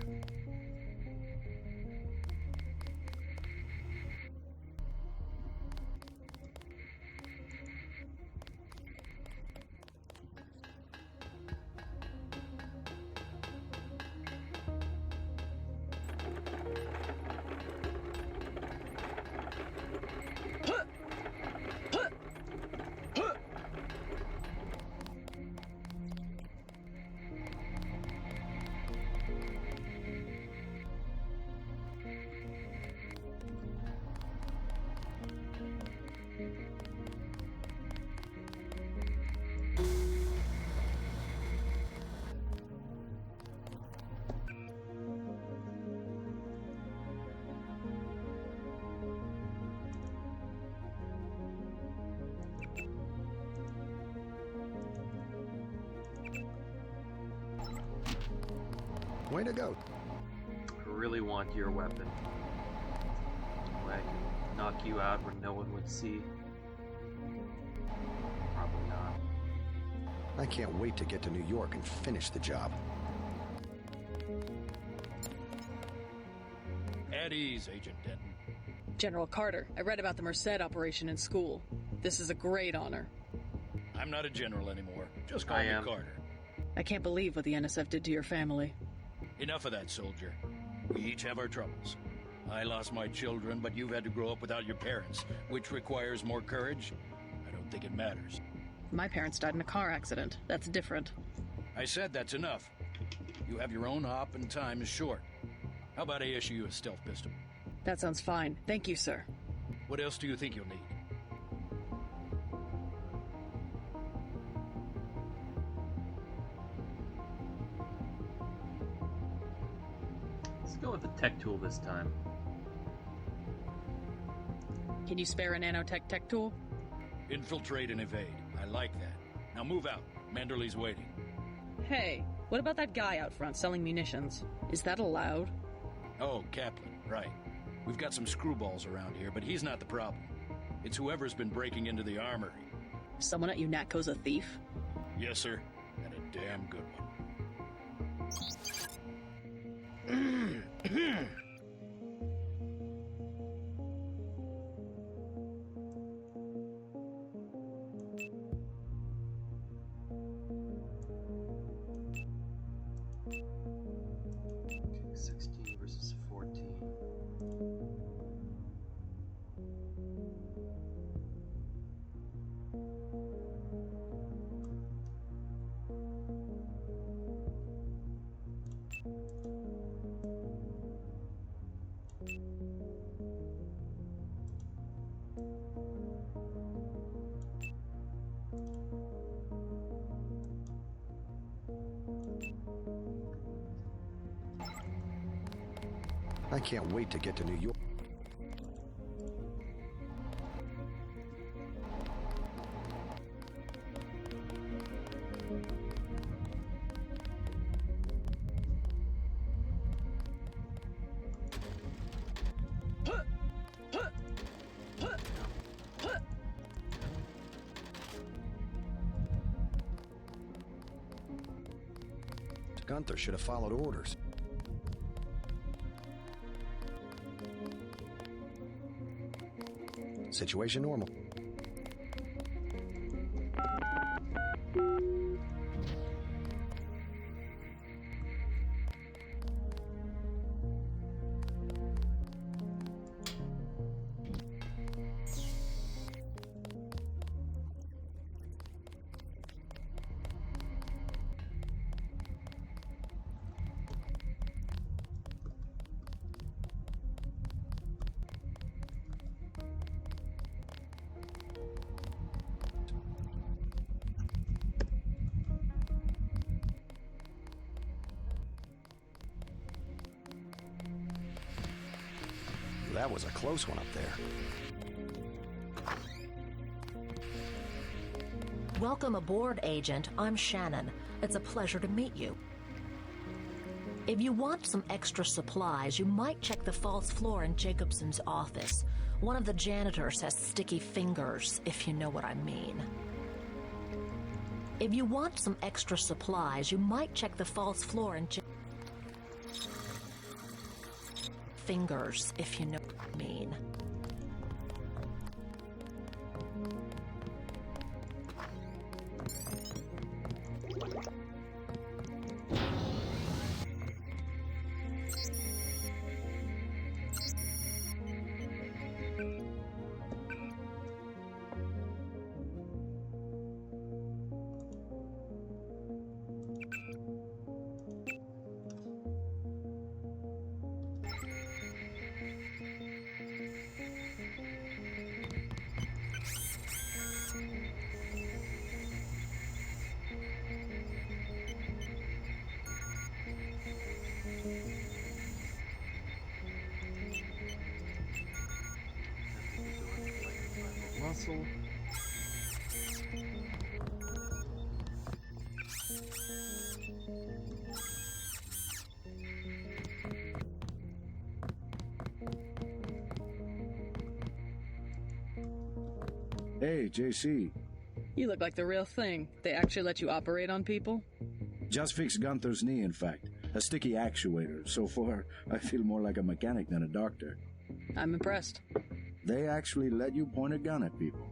Way to go. I really want your weapon. That way I can knock you out when no one would see. Probably not. I can't wait to get to New York and finish the job. At ease, Agent Denton. General Carter, I read about the Merced operation in school. This is a great honor. I'm not a general anymore. Just call me Carter. I can't believe what the NSF did to your family. Enough of that, soldier. We each have our troubles. I lost my children, but you've had to grow up without your parents, which requires more courage. I don't think it matters. My parents died in a car accident. That's different. I said that's enough. You have your own hop and time is short. How about I issue you a stealth pistol? That sounds fine. Thank you, sir. What else do you think you'll need? Let's go with the tech tool this time. Can you spare a nanotech tech tool? Infiltrate and evade. I like that. Now move out. Manderley's waiting. Hey, what about that guy out front selling munitions? Is that allowed? Oh, Kaplan, right. We've got some screwballs around here, but he's not the problem. It's whoever's been breaking into the armory. Someone at UNATCO's a thief? Yes, sir. And a damn good one. I can't wait to get to New York. Gunther should have followed orders. Situation normal. That was a close one up there. Welcome aboard, Agent. I'm Shannon. It's a pleasure to meet you. If you want some extra supplies, you might check the false floor in Jacobson's office. One of the janitors has sticky fingers, if you know what I mean. If you want some extra supplies, you might check the false floor in fingers, if you know what I mean. Muscle. Hey, JC. You look like the real thing. They actually let you operate on people? Just fixed Gunther's knee, in fact. A sticky actuator. So far, I feel more like a mechanic than a doctor. I'm impressed. They actually let you point a gun at people.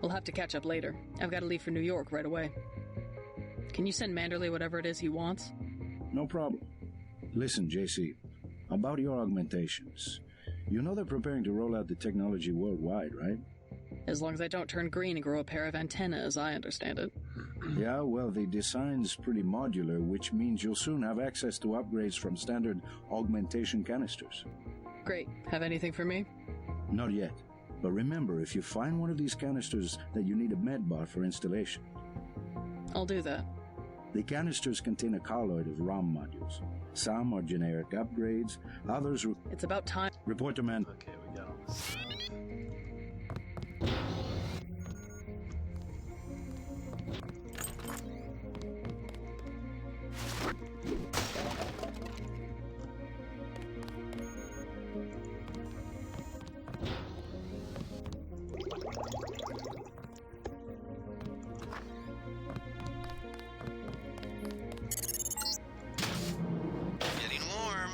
We'll have to catch up later. I've got to leave for New York right away. Can you send Manderley whatever it is he wants? No problem. Listen, JC, about your augmentations. You know they're preparing to roll out the technology worldwide, right? As long as I don't turn green and grow a pair of antennas, I understand it. Yeah, well, the design's pretty modular, which means you'll soon have access to upgrades from standard augmentation canisters. Great. Have anything for me? Not yet. But remember, if you find one of these canisters, that you need a medbot for installation. I'll do that. The canisters contain a colloid of ROM modules. Some are generic upgrades, others... It's about time. Report to man. Okay, we got all this stuff. Getting warm.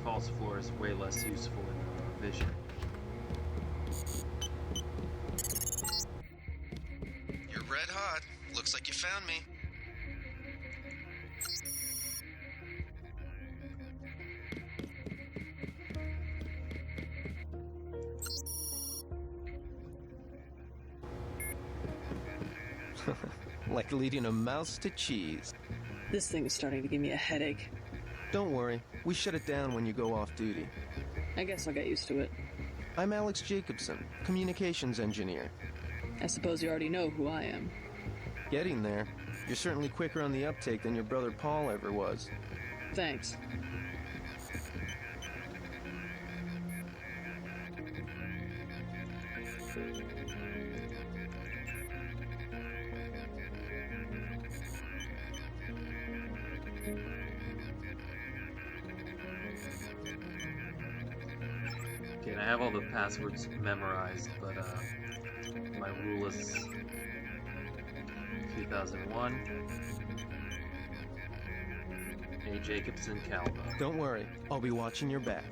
False floor is way less useful in vision. You're red hot. Looks like you found me. Like leading a mouse to cheese. This thing is starting to give me a headache. Don't worry, we shut it down when you go off duty. I guess I'll get used to it. I'm Alex Jacobson, communications engineer. I suppose you already know who I am. Getting there. You're certainly quicker on the uptake than your brother Paul ever was. Thanks. Okay, and I have all the passwords memorized, but my rule is 2001. A. Jacobson Calvo. Don't worry, I'll be watching your back.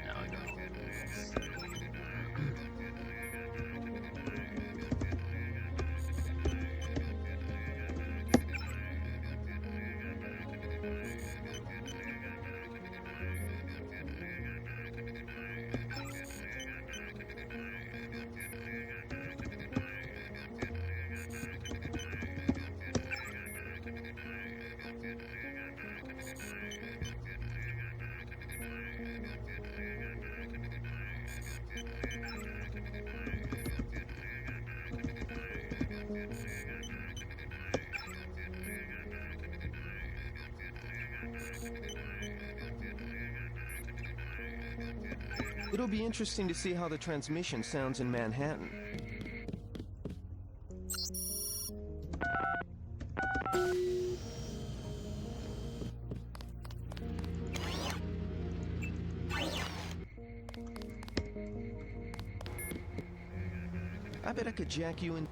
Now I got all this. It'll be interesting to see how the transmission sounds in Manhattan. I bet I could jack you in.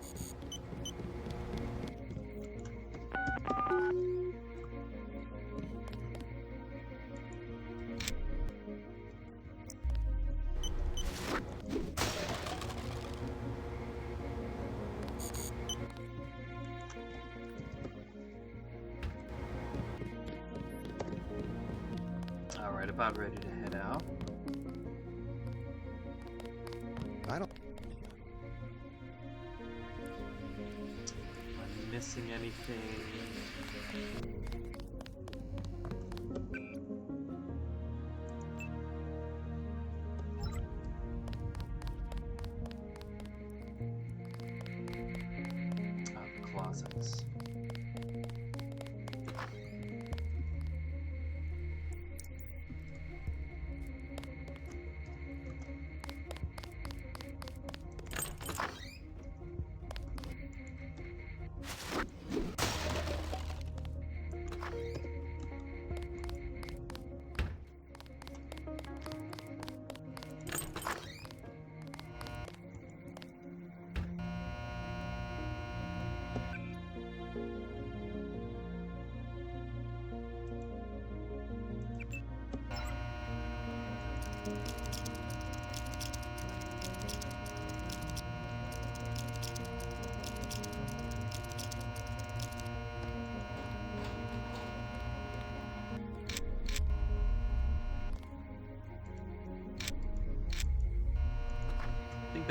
Alright, about ready to head out. I don't... Am I missing anything?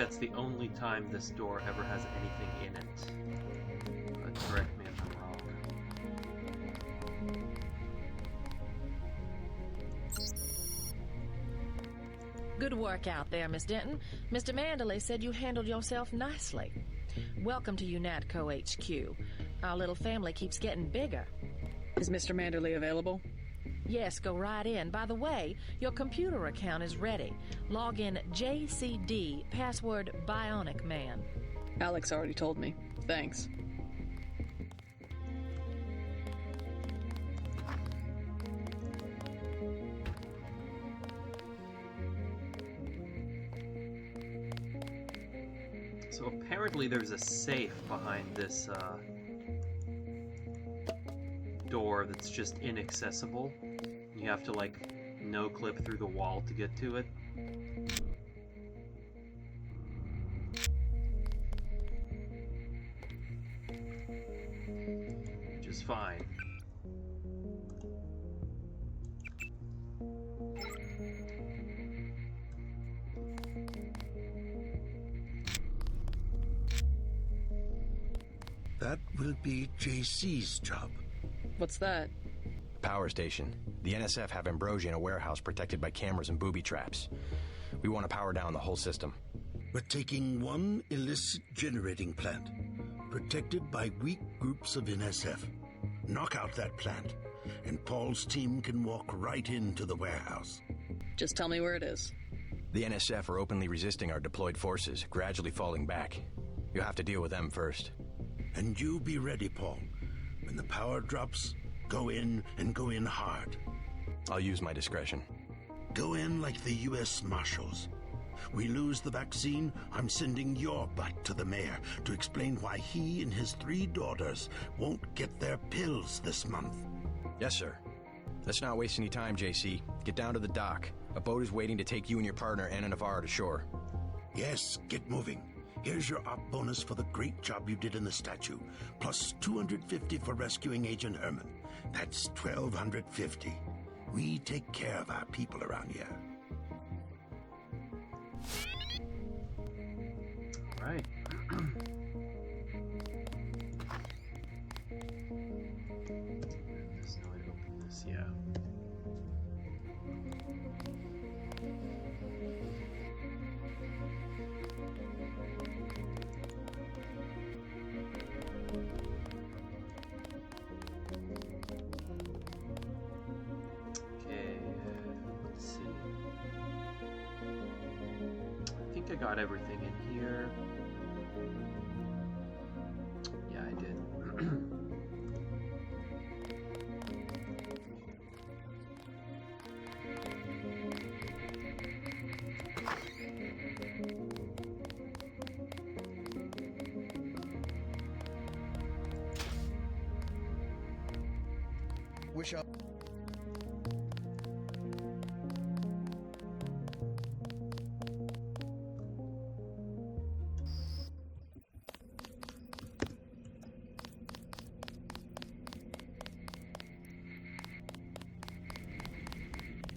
that's the only time this door ever has anything in it. But correct me if I'm wrong. Good work out there, Miss Denton. Mr. Mandalay said you handled yourself nicely. Welcome to UNATCO HQ. Our little family keeps getting bigger. Is Mr. Manderley available? Yes, go right in. By the way, your computer account is ready. Log in JCD, password Bionic Man. Alex already told me. Thanks. So apparently there's a safe behind this door that's just inaccessible. You have to like no-clip through the wall to get to it. Which is fine. That will be JC's job. What's that? Power station. The NSF have Ambrosia in a warehouse protected by cameras and booby traps. We want to power down the whole system. We're taking one illicit generating plant, protected by weak groups of NSF. Knock out that plant, and Paul's team can walk right into the warehouse. Just tell me where it is. The NSF are openly resisting our deployed forces, gradually falling back. You'll have to deal with them first. And you be ready, Paul. When the power drops, go in and go in hard. I'll use my discretion. Go in like the U.S. Marshals. We lose the vaccine, I'm sending your butt to the mayor to explain why he and his 3 daughters won't get their pills this month. Yes, sir. Let's not waste any time, JC. Get down to the dock. A boat is waiting to take you and your partner, Anna Navarro, to shore. Yes, get moving. Here's your op bonus for the great job you did in the statue, plus 250 for rescuing Agent Herman. That's 1,250. We take care of our people around here. Right. There's no way to open this, yeah. Okay, let's see. I think I got everything in here. Yeah, I did. Wish I...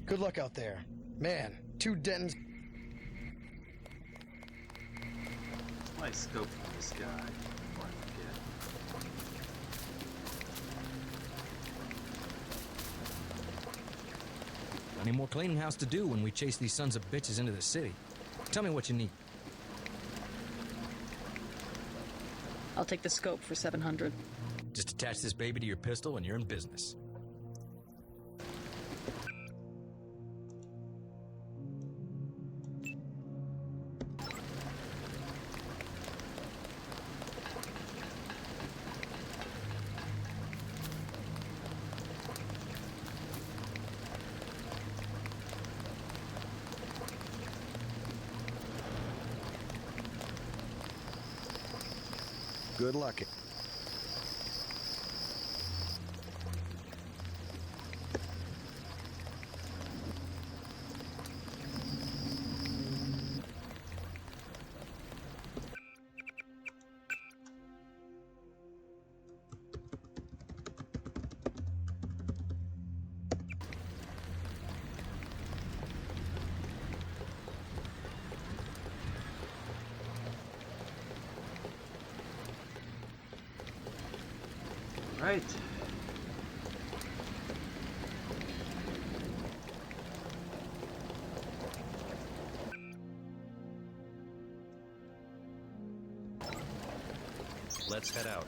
Good luck out there. Man, 2 Dentons... My scope from this guy. Before I forget. Plenty more cleaning house to do when we chase these sons of bitches into the city. Tell me what you need. I'll take the scope for 700. Just attach this baby to your pistol and you're in business. Good luck. Right. Let's head out.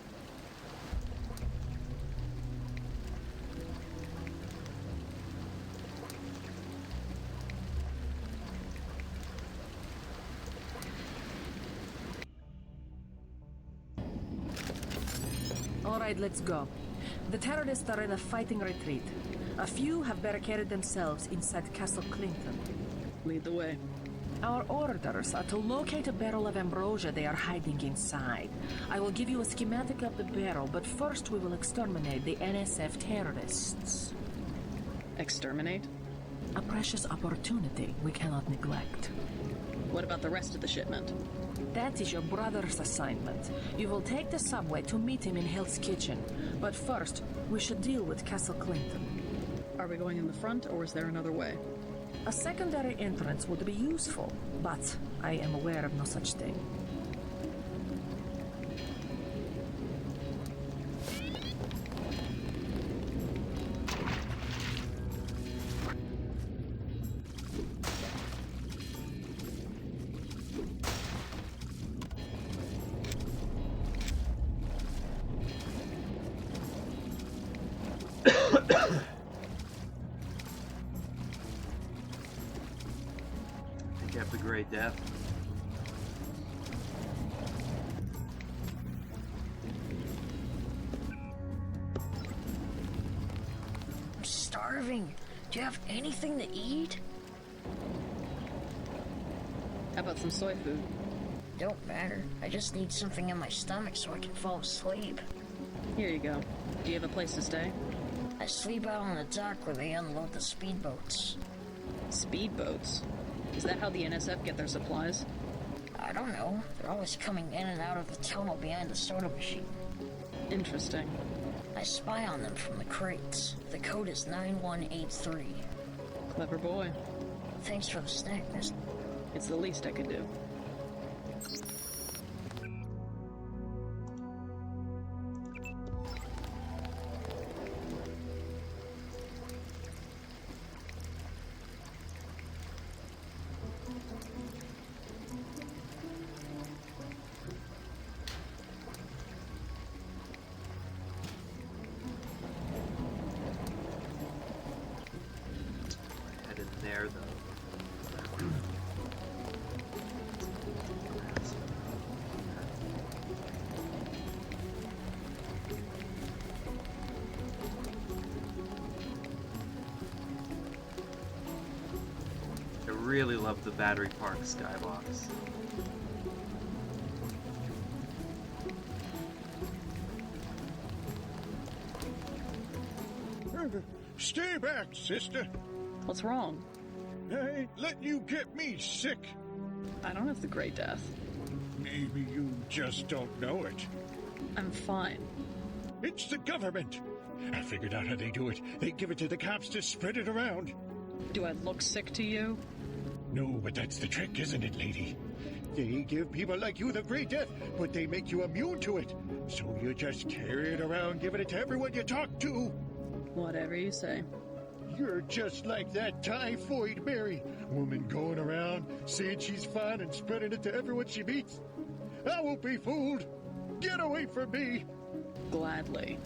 All right, let's go. The terrorists are in a fighting retreat. A few have barricaded themselves inside Castle Clinton. Lead the way. Our orders are to locate a barrel of ambrosia they are hiding inside. I will give you a schematic of the barrel, but first we will exterminate the NSF terrorists. Exterminate? A precious opportunity we cannot neglect. What about the rest of the shipment? That is your brother's assignment. You will take the subway to meet him in Hell's Kitchen. But first, we should deal with Castle Clinton. Are we going in the front, or is there another way? A secondary entrance would be useful, but I am aware of no such thing. The Great Death. I'm starving. Do you have anything to eat? How about some soy food? Don't matter. I just need something in my stomach so I can fall asleep. Here you go. Do you have a place to stay? I sleep out on the dock where they unload the speedboats. Speedboats? Is that how the NSF get their supplies? I don't know. They're always coming in and out of the tunnel behind the soda machine. Interesting. I spy on them from the crates. The code is 9183. Clever boy. Thanks for the snack, miss. It's the least I could do. There, though. I really love the Battery Park skybox. Stay back, sister. What's wrong? I ain't letting you get me sick. I don't have the Great Death. Maybe you just don't know it. I'm fine. It's the government. I figured out how they do it. They give it to the cops to spread it around. Do I look sick to you? No, but that's the trick, isn't it, lady? They give people like you the Great Death, but they make you immune to it. So you just carry it around, giving it to everyone you talk to. Whatever you say. You're just like that typhoid Mary, woman going around saying she's fine and spreading it to everyone she meets. I won't be fooled. Get away from me. Gladly.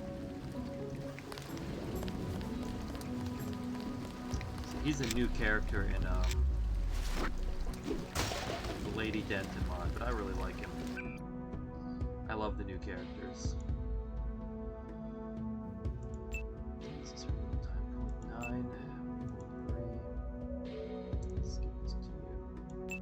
He's a new character in the Lady Denton mod, but I really like him. I love the new characters. This is really time code 9. Skip this to you.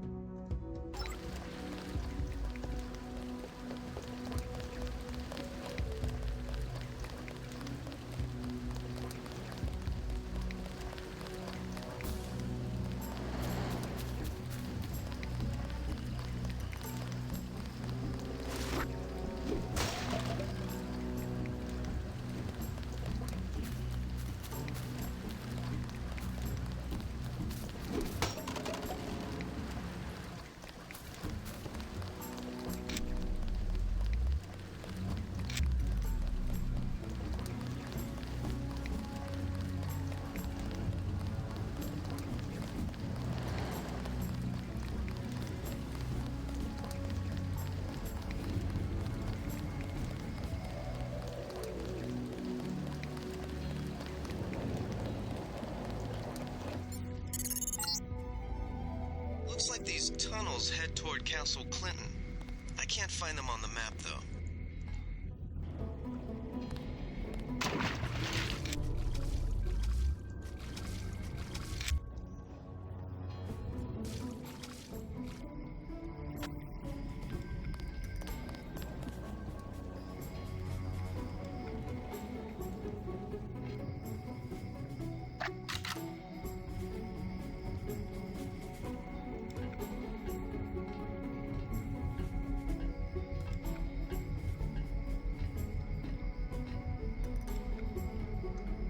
tunnels head toward Castle Clinton. I can't find them on the map, though.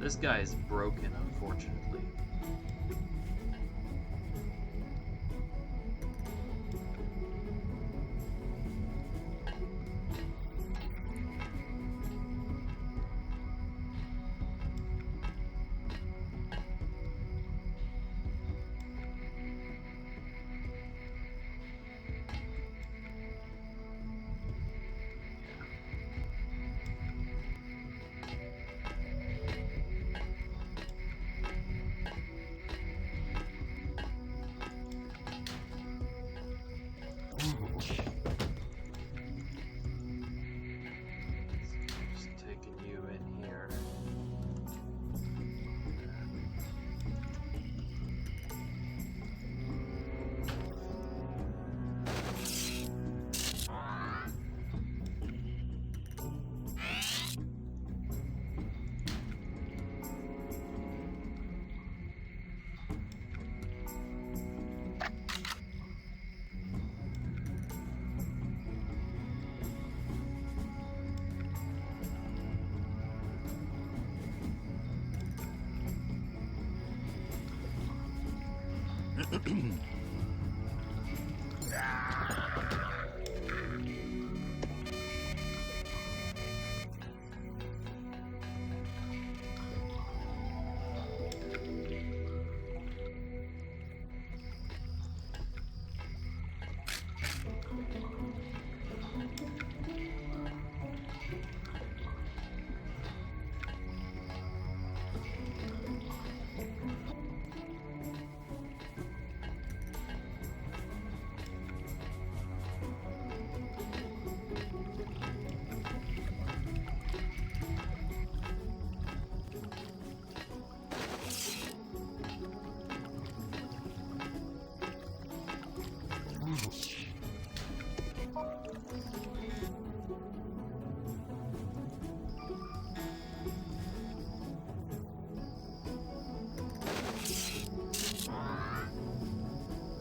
This guy is broken, unfortunately. Just taking you in here.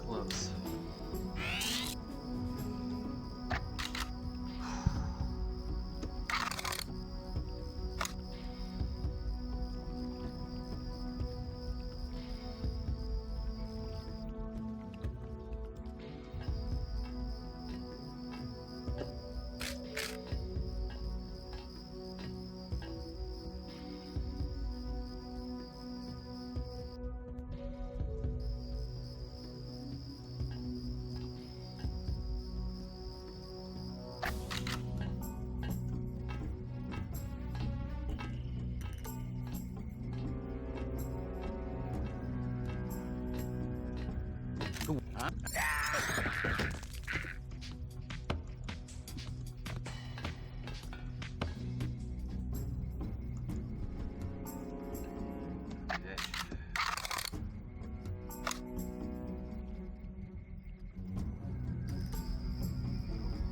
Close.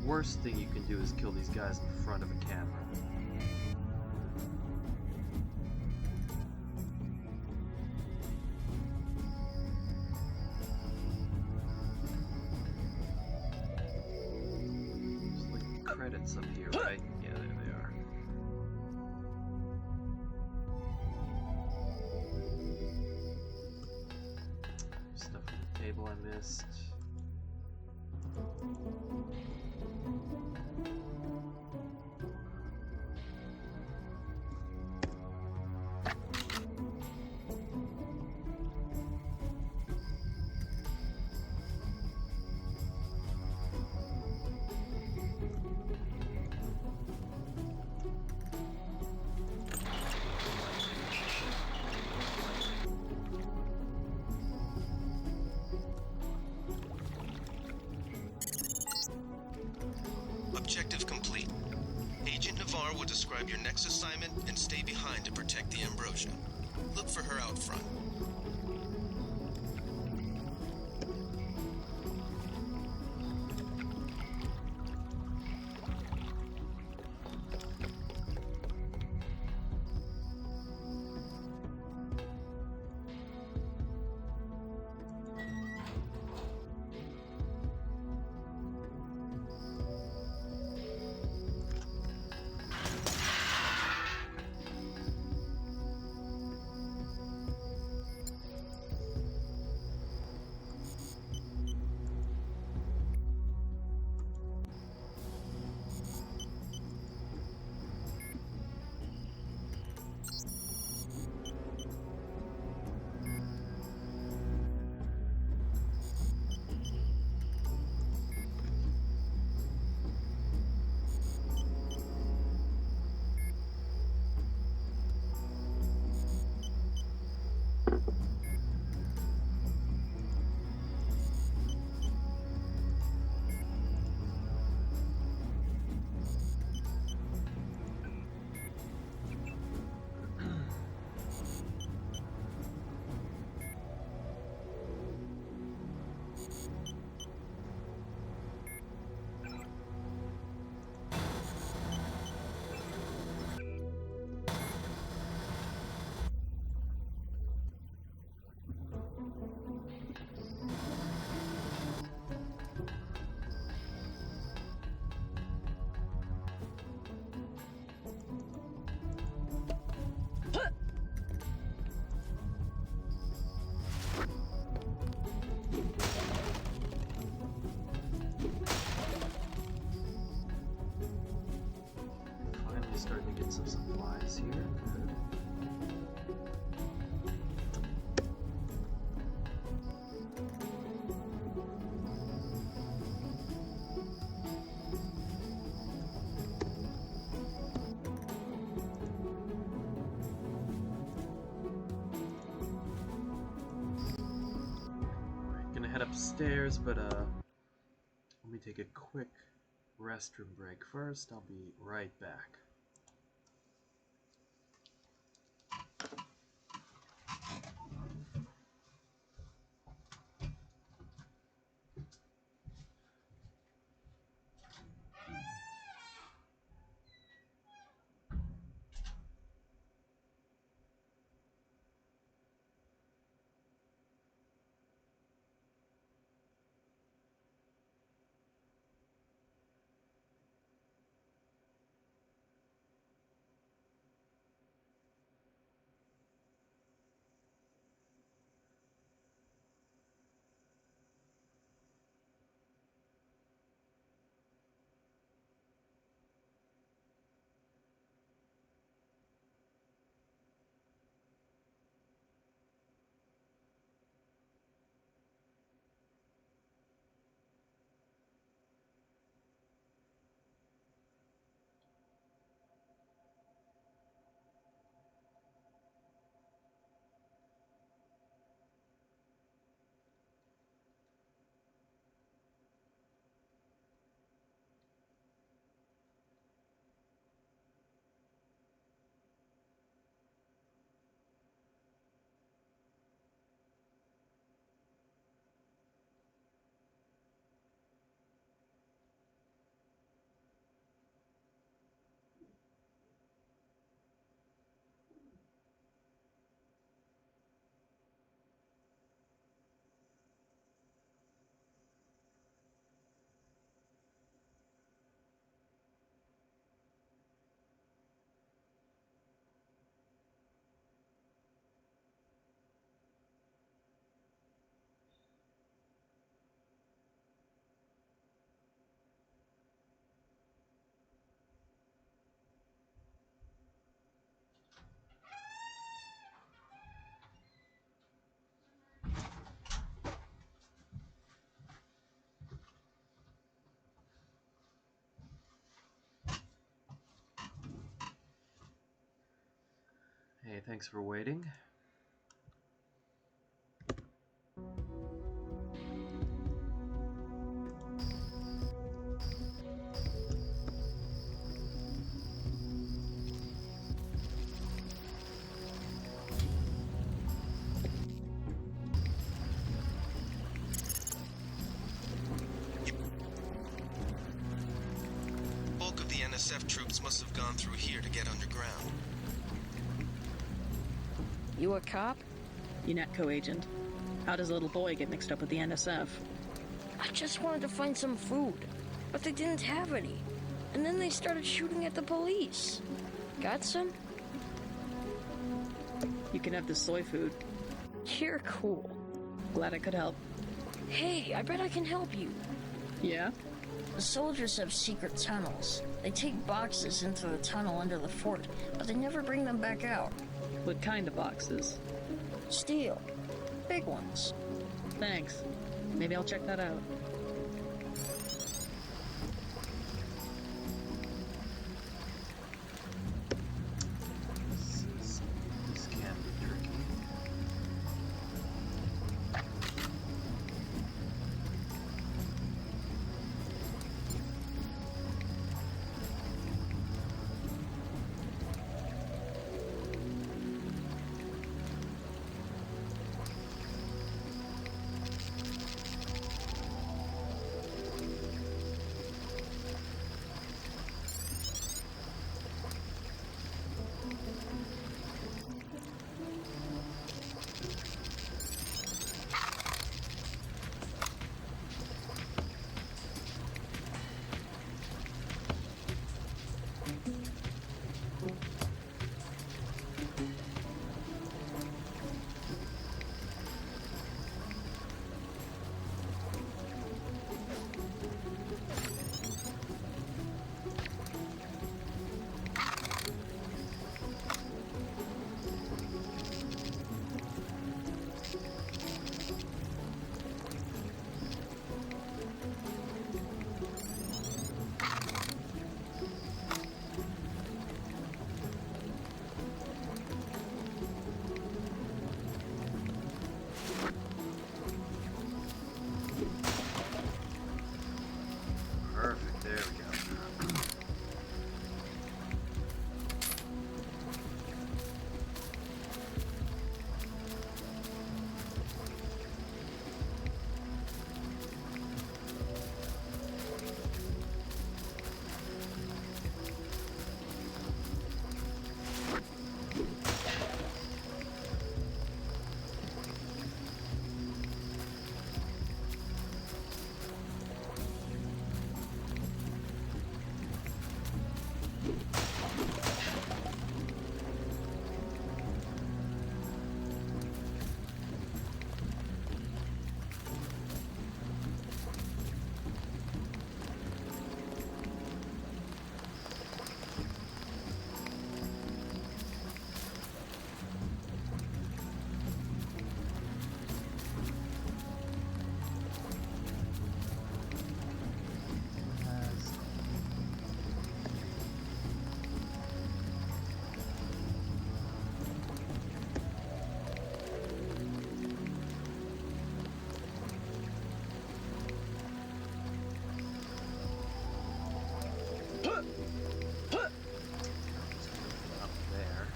Worst thing you can do is kill these guys in front of a camera. There's like credits up here, right? Yeah, there they are. Stuff on the table I missed. describe your next assignment and stay behind to protect the Ambrosia. Look for her out front. Finally starting to get some supplies here. Good. Gonna head upstairs, but let me take a quick restroom break first. I'll be right back. Hey, thanks for waiting. NSF troops must have gone through here to get underground. You a cop? UNATCO agent. How does a little boy get mixed up with the NSF? I just wanted to find some food, but they didn't have any. And then they started shooting at the police. Got some? You can have the soy food. You're cool. Glad I could help. Hey, I bet I can help you. Yeah? The soldiers have secret tunnels. They take boxes into the tunnel under the fort, but they never bring them back out. What kind of boxes? Steel. Big ones. Thanks. Maybe I'll check that out. This can be tricky. Perfect, there we go. Up there.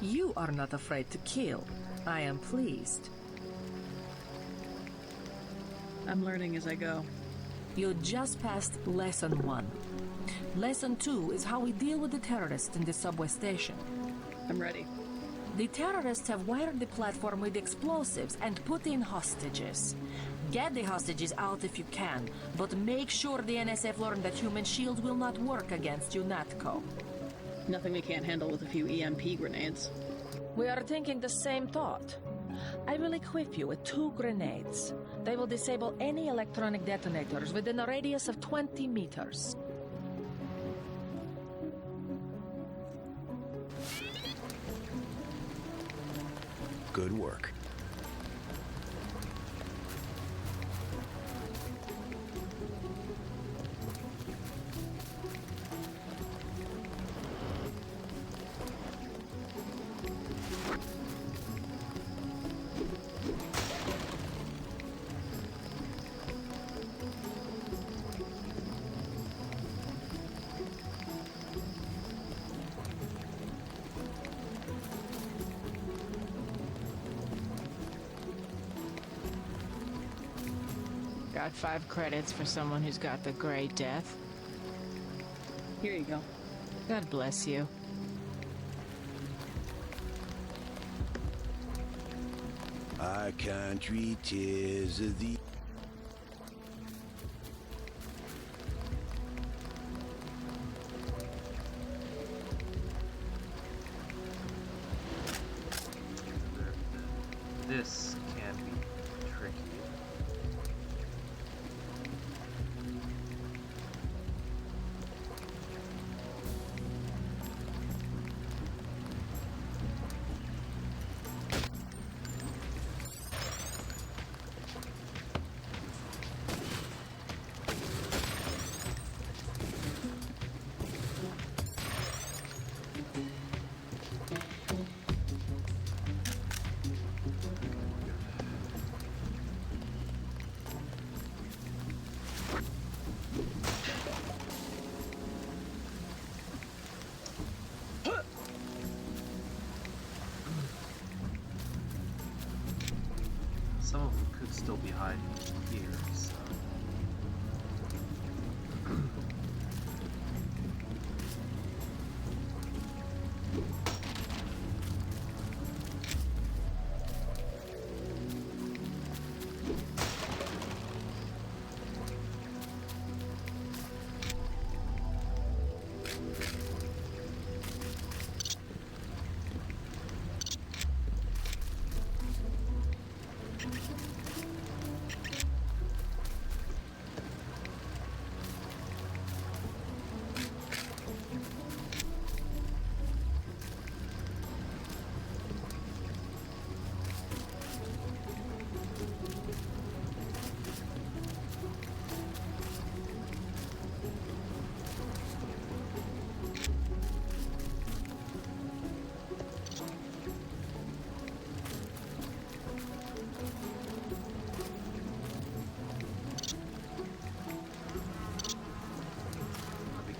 You are not afraid to kill. I am pleased. I'm learning as I go. You just passed Lesson 1. Lesson 2 is how we deal with the terrorists in the subway station. I'm ready. The terrorists have wired the platform with explosives and put in hostages. Get the hostages out if you can, but make sure the NSF learn that human shields will not work against UNATCO. Nothing we can't handle with a few EMP grenades. We are thinking the same thought. I will equip you with 2 grenades. They will disable any electronic detonators within a radius of 20 meters. Good work. Got 5 credits for someone who's got the Gray Death. Here you go. God bless you. Our country, 'tis of thee. This can be tricky. Some of them could still be hiding here, so...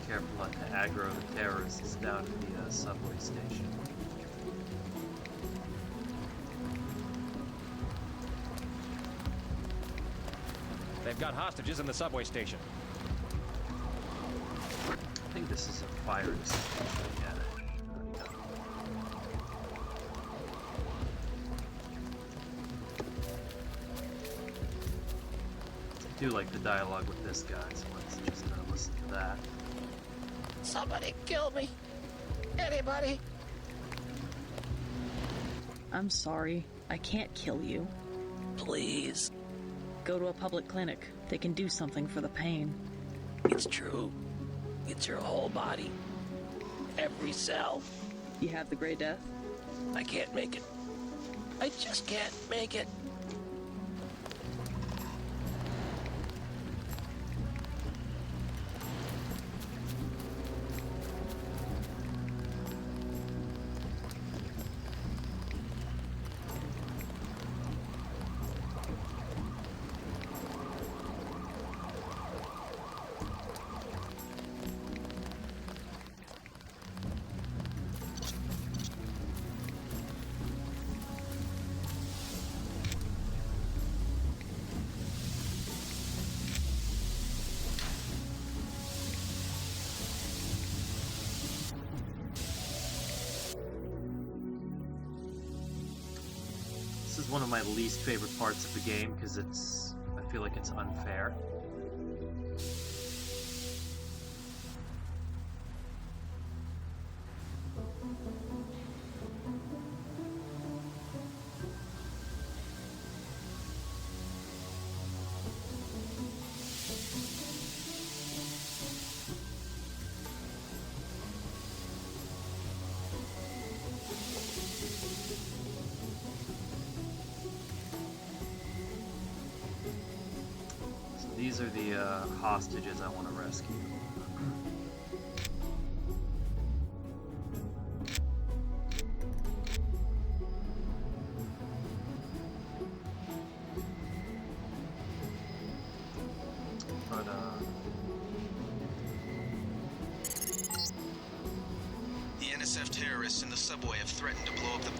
Careful not to aggro the terrorists down at the subway station. They've got hostages in the subway station. I think this is a fire extinguisher, yeah. I do like the dialogue with this guy, so let's just listen to that. Somebody kill me. Anybody? I'm sorry. I can't kill you. Please. Go to a public clinic. They can do something for the pain. It's true. It's your whole body. Every cell. You have the Gray Death? I can't make it. I just can't make it. This is one of my least favorite parts of the game because I feel like it's unfair. These are the hostages I want to rescue. But, The NSF terrorists in the subway have threatened to blow up the...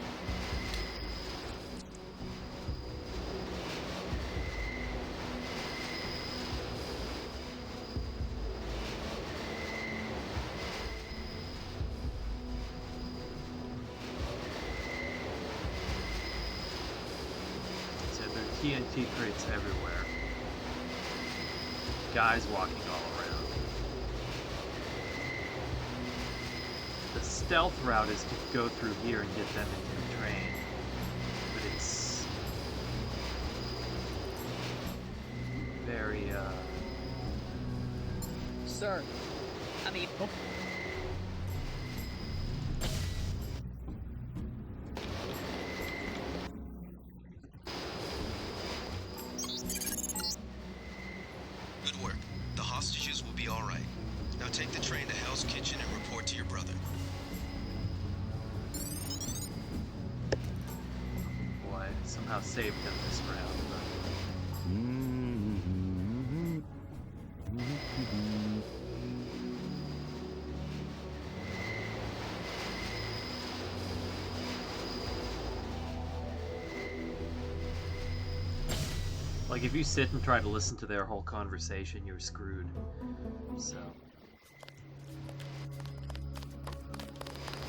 TNT crates everywhere. Guys walking all around. The stealth route is to go through here and get them into the train. But it's very, Sir, I mean... Oh. Good work. The hostages will be all right. Now take the train to Hell's Kitchen and report to your brother. Boy, I somehow saved them this round, but... Like, if you sit and try to listen to their whole conversation, you're screwed. So...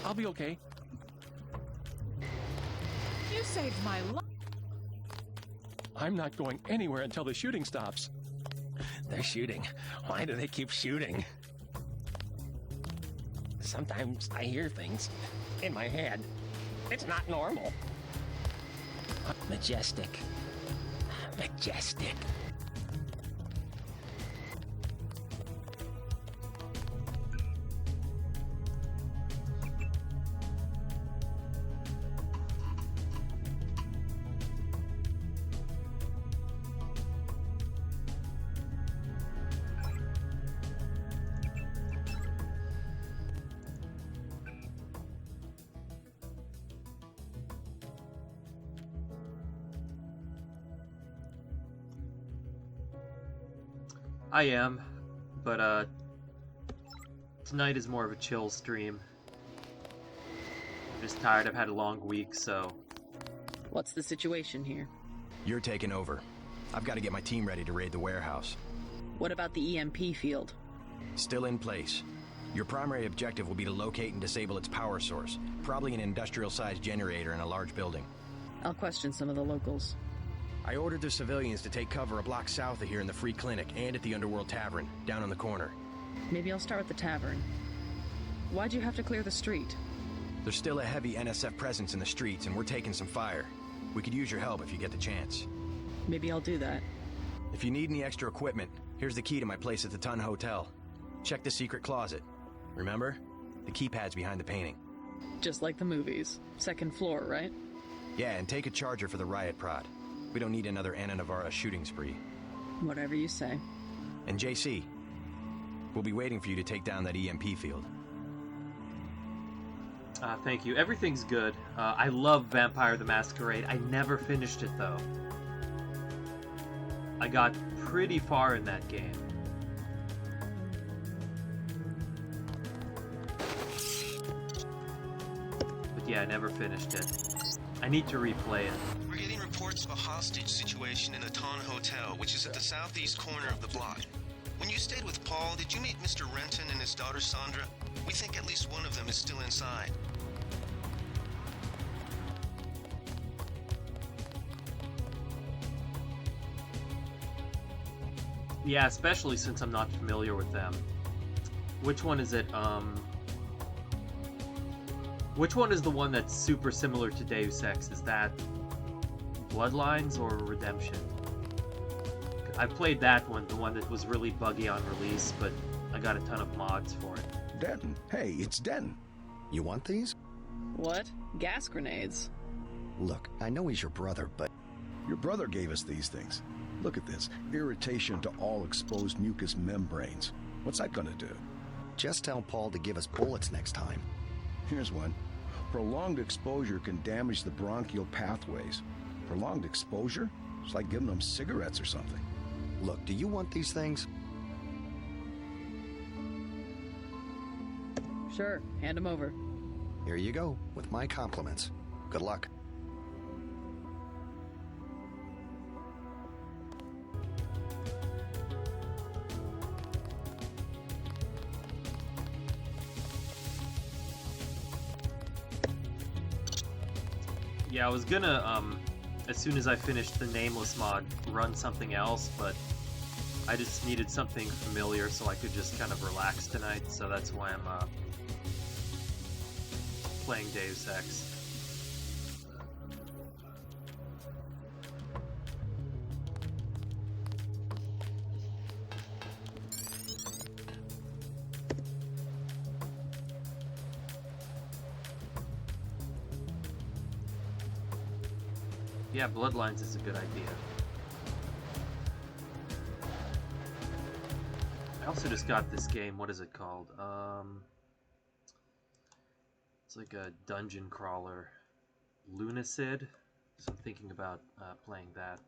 I'll be okay. You saved my life. I'm not going anywhere until the shooting stops. They're shooting. Why do they keep shooting? Sometimes I hear things in my head. It's not normal. Majestic. Majestic. I am, but tonight is more of a chill stream. I'm just tired, I've had a long week, so... What's the situation here? You're taking over. I've got to get my team ready to raid the warehouse. What about the EMP field? Still in place. Your primary objective will be to locate and disable its power source, probably an industrial-sized generator in a large building. I'll question some of the locals. I ordered the civilians to take cover a block south of here in the Free Clinic and at the Underworld Tavern, down on the corner. Maybe I'll start with the tavern. Why'd you have to clear the street? There's still a heavy NSF presence in the streets, and we're taking some fire. We could use your help if you get the chance. Maybe I'll do that. If you need any extra equipment, here's the key to my place at the Tun Hotel. Check the secret closet. Remember? The keypad's behind the painting. Just like the movies. Second floor, right? Yeah, and take a charger for the riot prod. We don't need another Anna Navarra shooting spree. Whatever you say. And JC, we'll be waiting for you to take down that EMP field. Thank you. Everything's good. I love Vampire the Masquerade. I never finished it, though. I got pretty far in that game. But yeah, I never finished it. I need to replay it. We're getting reports of a hostage situation in the Ton Hotel, which is at the southeast corner of the block. When you stayed with Paul, did you meet Mr. Renton and his daughter Sandra? We think at least one of them is still inside. Yeah, especially since I'm not familiar with them. Which one is it? Which one is the one that's super similar to Deus Ex? Is that Bloodlines or Redemption? I played that one, the one that was really buggy on release, but I got a ton of mods for it. Denton. Hey, it's Denton. You want these? What? Gas grenades? Look, I know he's your brother, but... Your brother gave us these things. Look at this. Irritation to all exposed mucous membranes. What's that gonna do? Just tell Paul to give us bullets next time. Here's one. Prolonged exposure can damage the bronchial pathways. Prolonged exposure? It's like giving them cigarettes or something. Look, do you want these things? Sure, hand them over. Here you go, with my compliments. Good luck. Yeah, I was gonna as soon as I finished the Nameless mod, run something else, but I just needed something familiar so I could just kind of relax tonight, so that's why I'm playing Deus Ex. Yeah, Bloodlines is a good idea. I also just got this game, what is it called? It's like a dungeon crawler. Lunacid? So I'm thinking about playing that.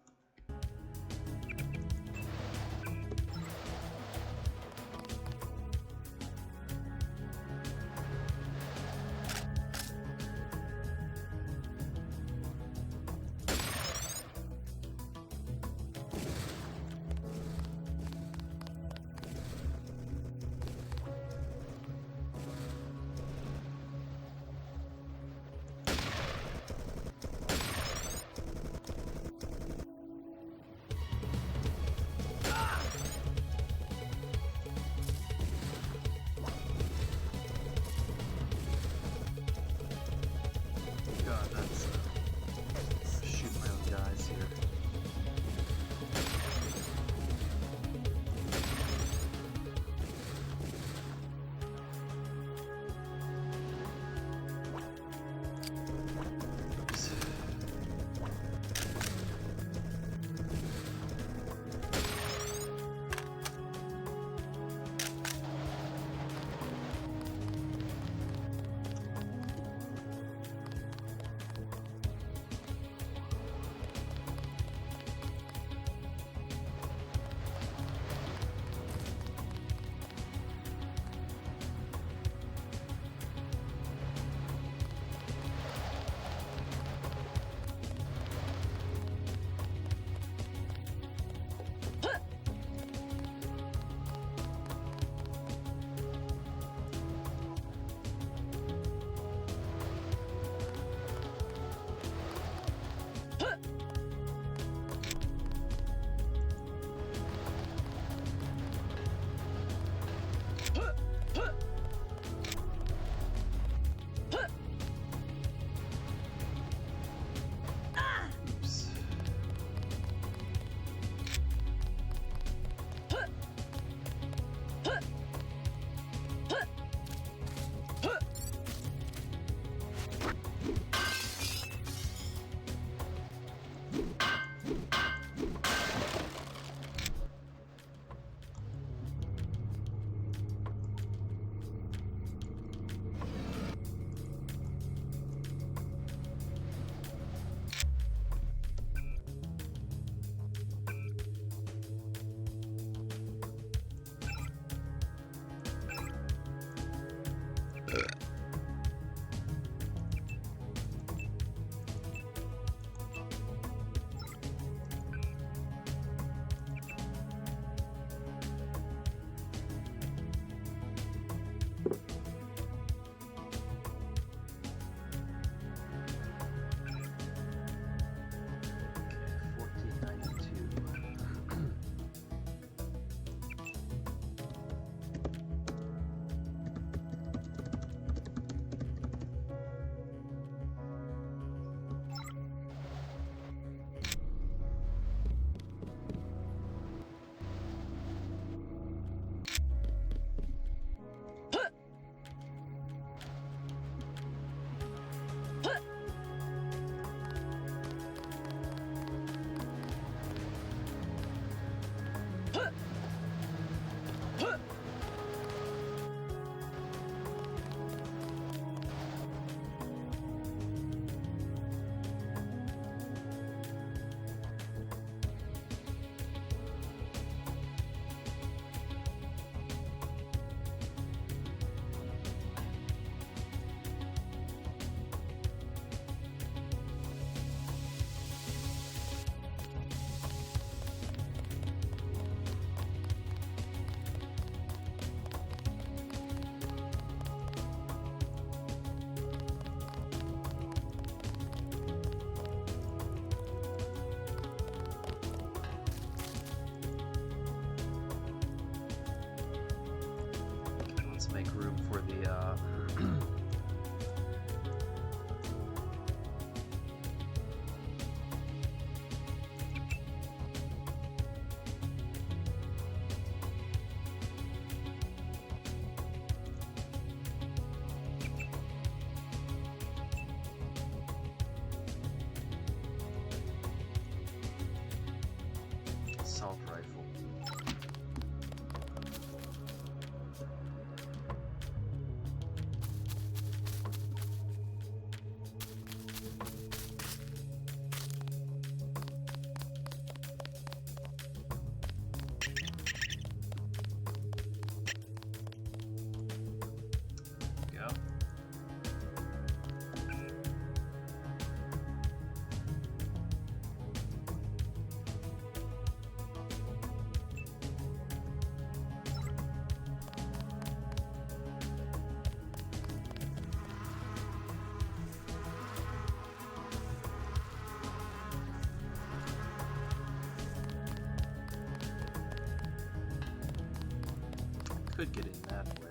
Could get in that way.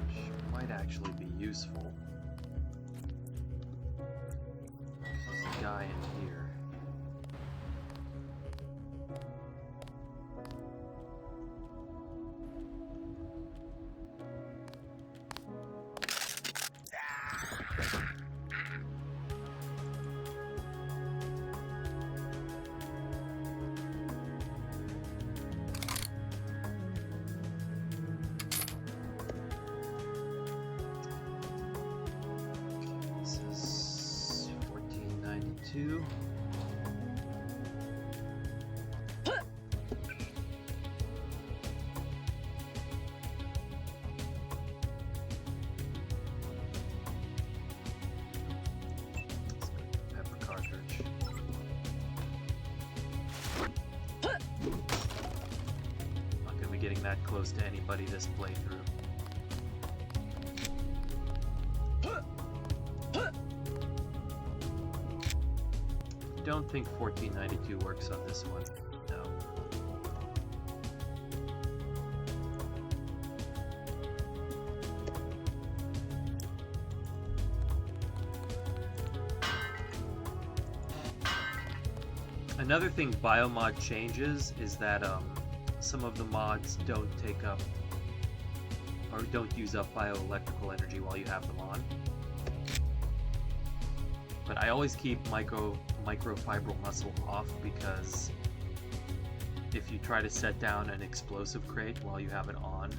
Which might actually be useful. There's a guy in here. This is 1492. Pepper cartridge. Not gonna be getting that close to anybody this playthrough. Don't think 1492 works on this one. No. Another thing Biomod changes is that some of the mods don't take up or don't use up bioelectrical energy while you have them on. But I always keep microfibril muscle off because if you try to set down an explosive crate while you have it on,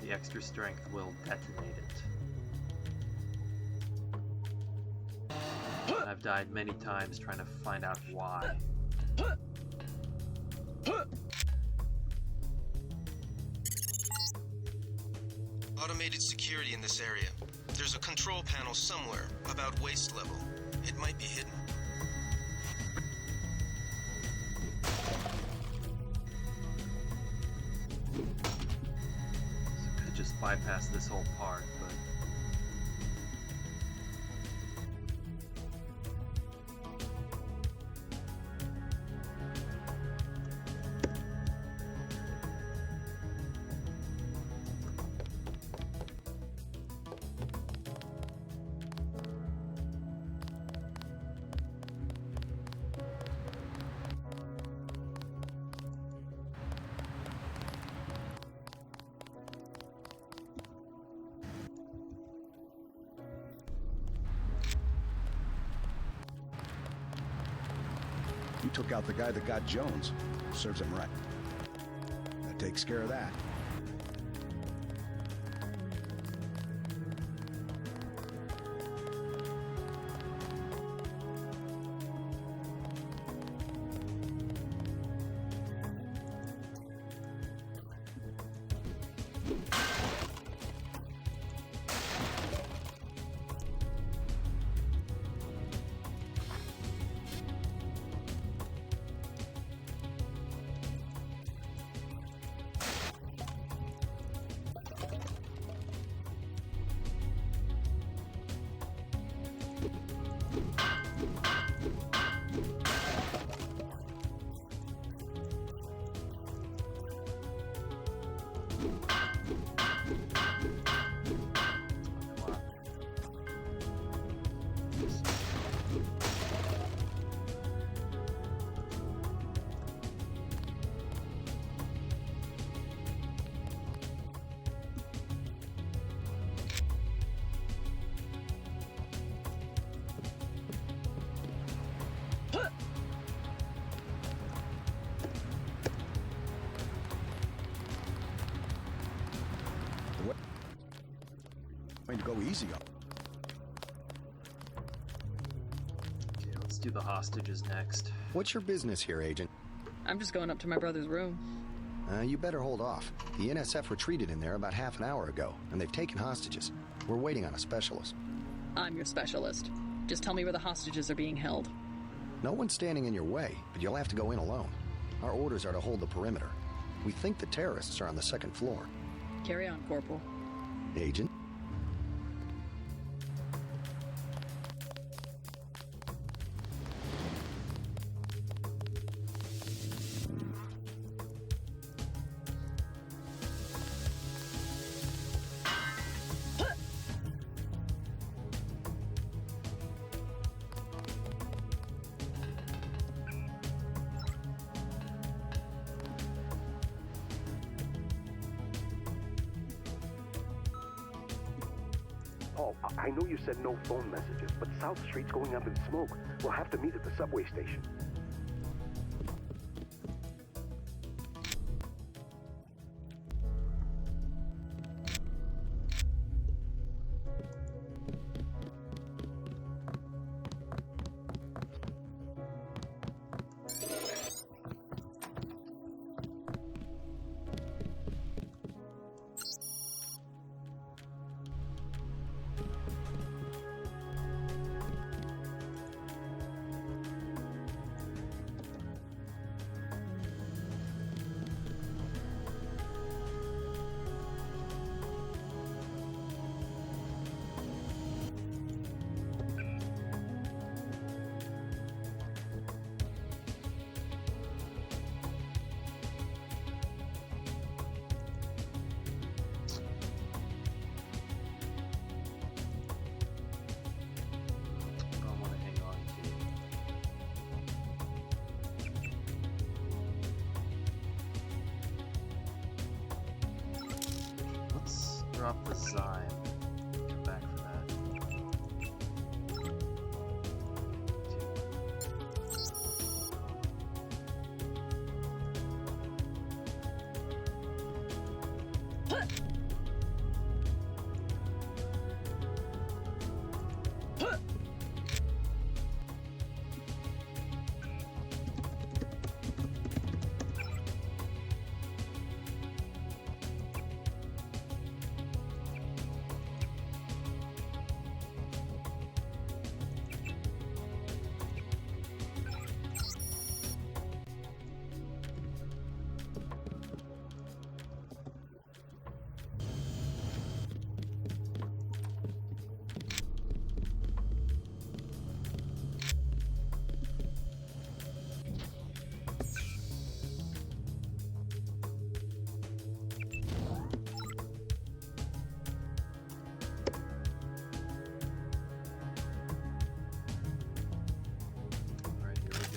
the extra strength will detonate it. And I've died many times trying to find out why. Automated security in this area. There's a control panel somewhere about waist level. It might be hidden. So I could just bypass this whole part, but You took out the guy that got Jones. Serves him right. That takes care of that. Going to go easy on. okay, let's do the hostages next. What's your business here, Agent? I'm just going up to my brother's room. You better hold off. The NSF retreated in there about half an hour ago, and they've taken hostages. We're waiting on a specialist. I'm your specialist. Just tell me where the hostages are being held. No one's standing in your way, but you'll have to go in alone. Our orders are to hold the perimeter. We think the terrorists are on the second floor. Carry on, Corporal. Agent? Paul, I know you said no phone messages, but South Street's going up in smoke. We'll have to meet at the subway station. Drop the Zyme. Come back for that.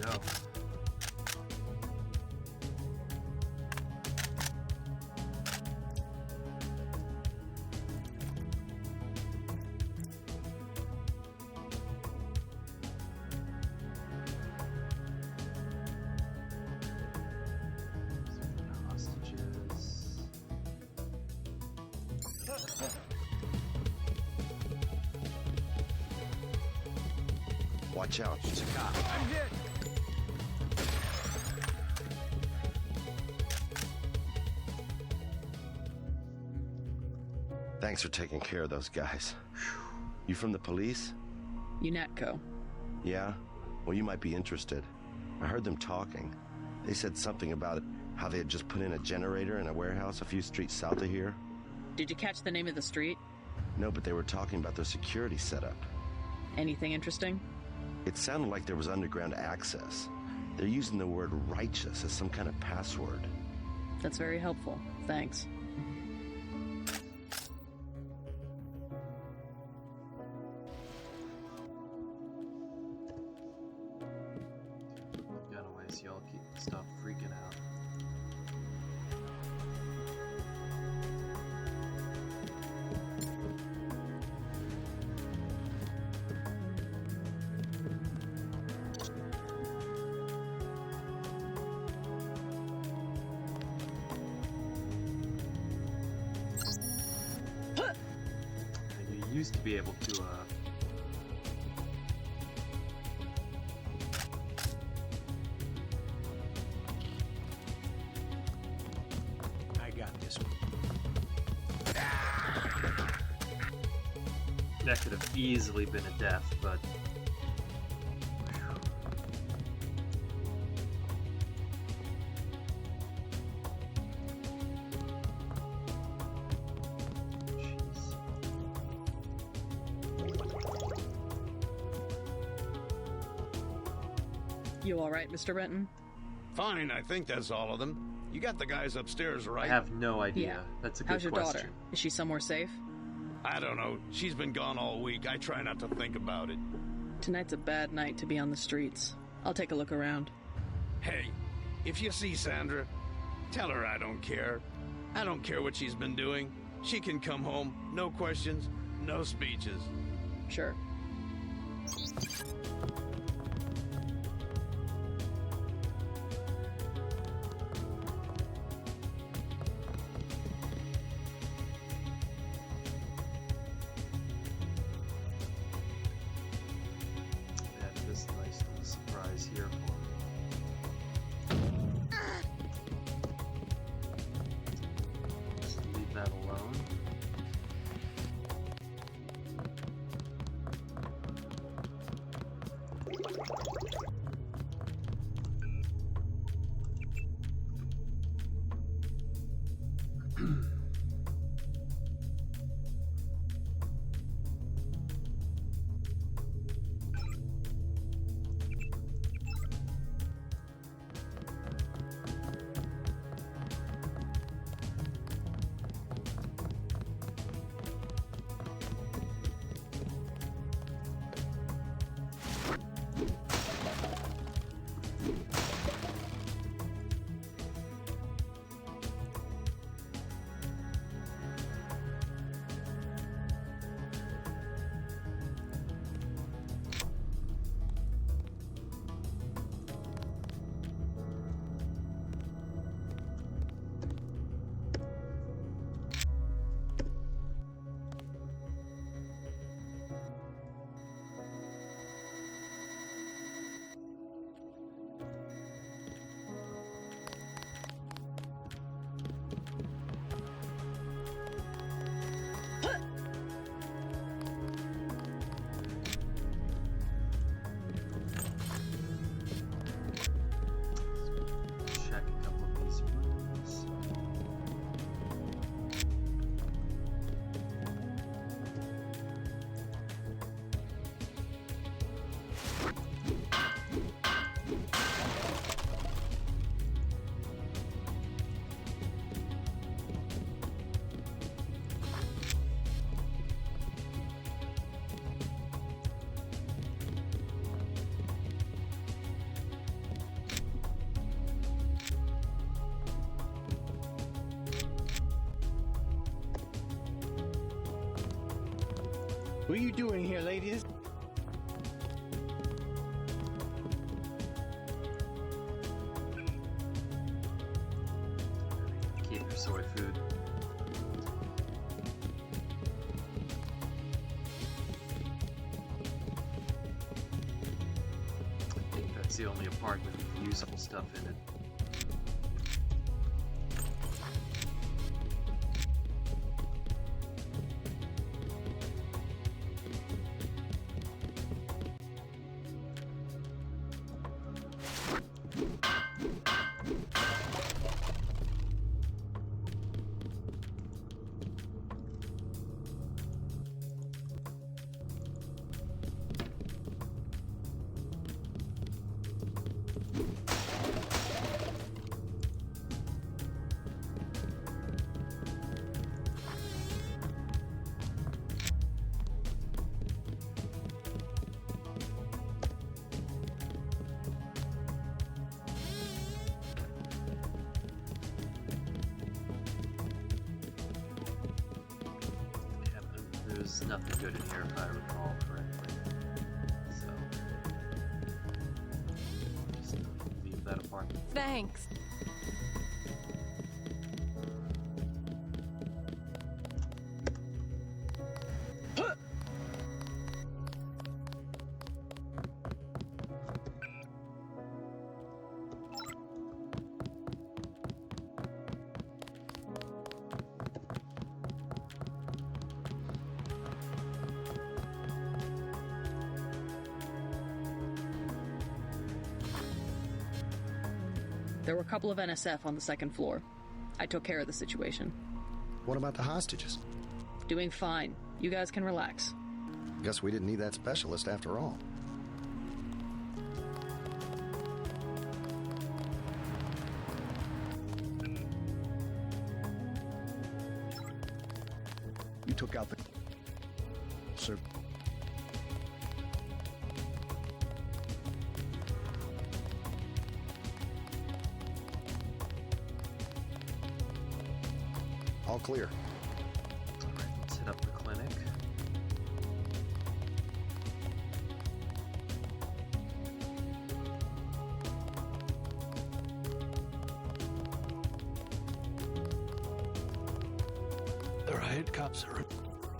Go. Hostages. Watch out. It's a cop. I'm hit. Thanks for taking care of those guys. You from the police? UNATCO. Yeah? Well, you might be interested. I heard them talking. They said something about how they had just put in a generator in a warehouse a few streets south of here. Did you catch the name of the street? No, but they were talking about their security setup. Anything interesting? It sounded like there was underground access. They're using the word righteous as some kind of password. That's very helpful. Thanks. Got away, so y'all stop freaking out. Used to be able to I got this one. that could have easily been a death, but You all right, Mr. Renton? Fine, I think that's all of them. You got the guys upstairs, right? I have no idea. Yeah. That's a good How's your question. daughter? Is she somewhere safe? I don't know. She's been gone all week. I try not to think about it. Tonight's a bad night to be on the streets. I'll take a look around. Hey, if you see Sandra, tell her I don't care. I don't care what she's been doing. She can come home. No questions, No speeches. Sure. This nice little surprise here for me. Just leave that alone. Check a couple of these rooms. What are you doing here, ladies? Keep your soy food. I think that's the only apartment with usable stuff in it. There's nothing good in here if I recall correctly. So, just leave that apartment. Thanks. There were a couple of NSF on the second floor. I took care of the situation. What about the hostages? Doing fine. You guys can relax. Guess we didn't need that specialist after all. You took out the... Sir. All clear. Alright, let's hit up the clinic. Riot cops are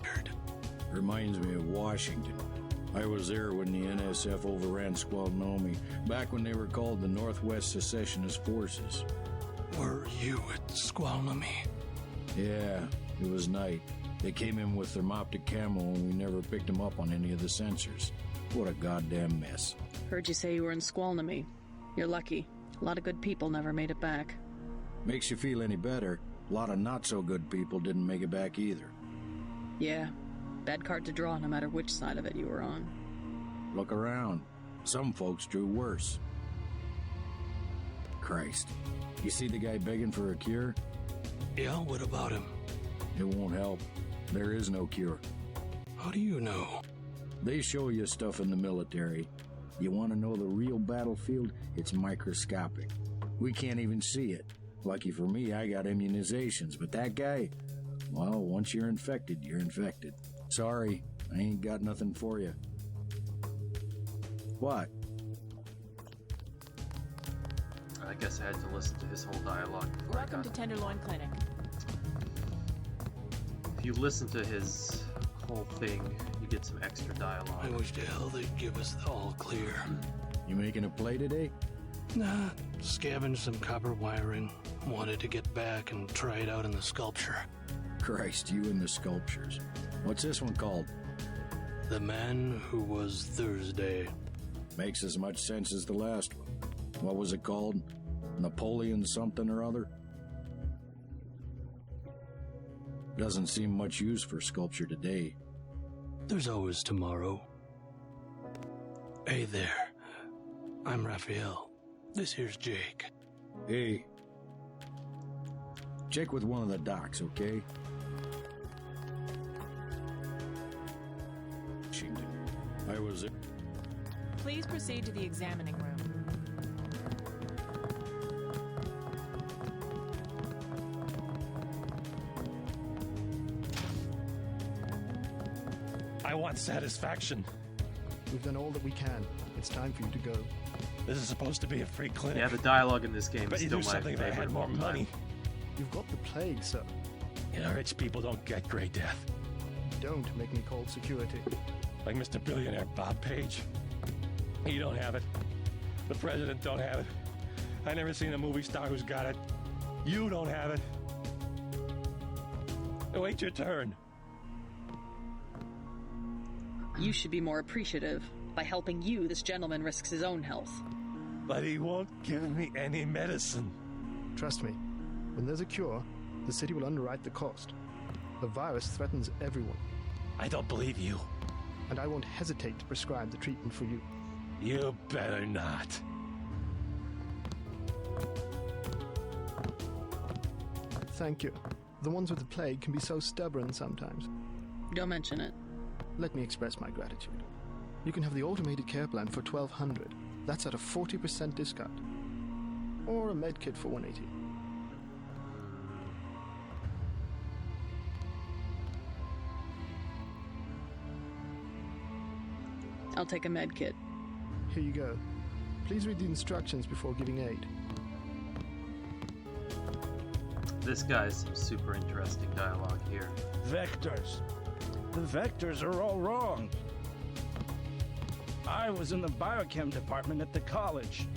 weird. Reminds me of Washington. I was there when the NSF overran Squalnomi, back when they were called the Northwest Secessionist Forces. Were you at Squalnomi? Yeah, it was night. They came in with thermoptic camo and we never picked them up on any of the sensors. What a goddamn mess. Heard you say you were in Squalnomi. You're lucky. A lot of good people never made it back. Makes you feel any better, a lot of not-so-good people didn't make it back either. Yeah. Bad card to draw no matter which side of it you were on. Look around. Some folks drew worse. Christ. You see the guy begging for a cure? Yeah, what about him? It won't help. There is no cure. How do you know? They show you stuff in the military. You want to know the real battlefield? It's microscopic. We can't even see it. Lucky for me, I got immunizations, but that guy, well, once you're infected, you're infected. Sorry, I ain't got nothing for you. What? I guess I had to listen to his whole dialogue. Welcome to Tenderloin Clinic. If you listen to his whole thing, you get some extra dialogue. I wish to hell they'd give us the all clear. You making a play today? Nah, scavenged some copper wiring. Wanted to get back and try it out in the sculpture. Christ, you and the sculptures. What's this one called? The Man Who Was Thursday. Makes as much sense as the last one. What was it called? Napoleon something or other? Doesn't seem much use for sculpture today. There's always tomorrow. Hey there. I'm Raphael. This here's Jake. Hey. Check with one of the docs, okay? Washington. I was there. Please proceed to the examining room. I want satisfaction. We've done all that we can. It's time for you to go. This is supposed to be a free clinic. Yeah, the dialogue in this game But is you still do my something if I favorite had more of all time. money. You've got the plague, sir. You know, rich people don't get gray death. Don't make me call security. Like Mr. Billionaire Bob Page. You don't have it. The president don't have it. I never seen a movie star who's got it. You don't have it. Wait your turn. You should be more appreciative. By helping you, this gentleman risks his own health. But he won't give me any medicine. Trust me, when there's a cure, the city will underwrite the cost. The virus threatens everyone. I don't believe you. And I won't hesitate to prescribe the treatment for you. You better not. Thank you. The ones with the plague can be so stubborn sometimes. Don't mention it. Let me express my gratitude. You can have the automated care plan for $1,200. That's at a 40% discount. Or a med kit for $180. I'll take a med kit. Here you go. Please read the instructions before giving aid. This guy's some super interesting dialogue here. Vectors. The vectors are all wrong. I was in the biochem department at the college.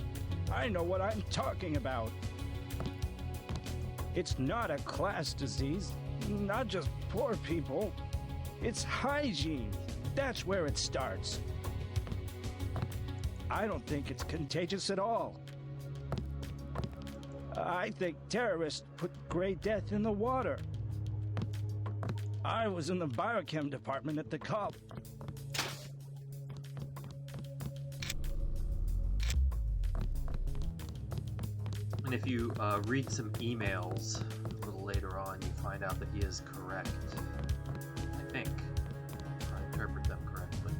I know what I'm talking about. It's not a class disease, not just poor people. It's hygiene. That's where it starts. I don't think it's contagious at all. I think terrorists put gray death in the water. I was in the biochem department at the college. And if you read some emails a little later on, you find out that he is correct. I think. If I interpret them correctly.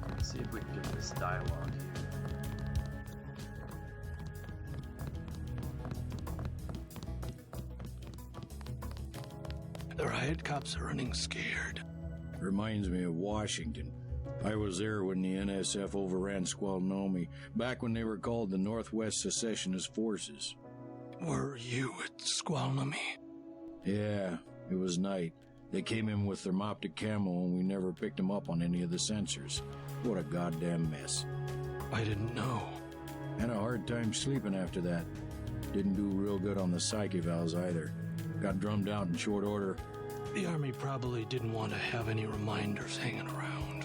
Let's see if we can get this dialogue here. The riot cops are running scared. Reminds me of Washington. I was there when the NSF overran Squalnomi, back when they were called the Northwest Secessionist Forces. Were you at Squalnomi? Yeah, it was night. They came in with thermoptic camo and we never picked them up on any of the sensors. What a goddamn mess. I didn't know. Had a hard time sleeping after that. Didn't do real good on the psych evals either. Got drummed out in short order. The Army probably didn't want to have any reminders hanging around.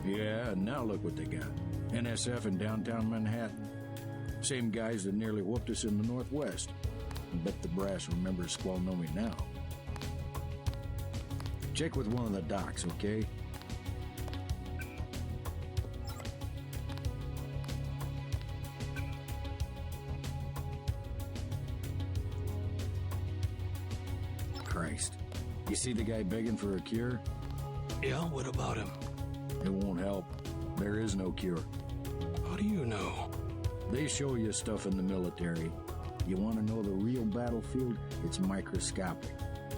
Yeah, and now look what they got. NSF in downtown Manhattan. Same guys that nearly whooped us in the Northwest. I bet the brass remembers Squalnomi now. Check with one of the docs, okay? Christ. You see the guy begging for a cure? Yeah, what about him? It won't help. There is no cure. How do you know? They show you stuff in the military. You want to know the real battlefield? It's microscopic.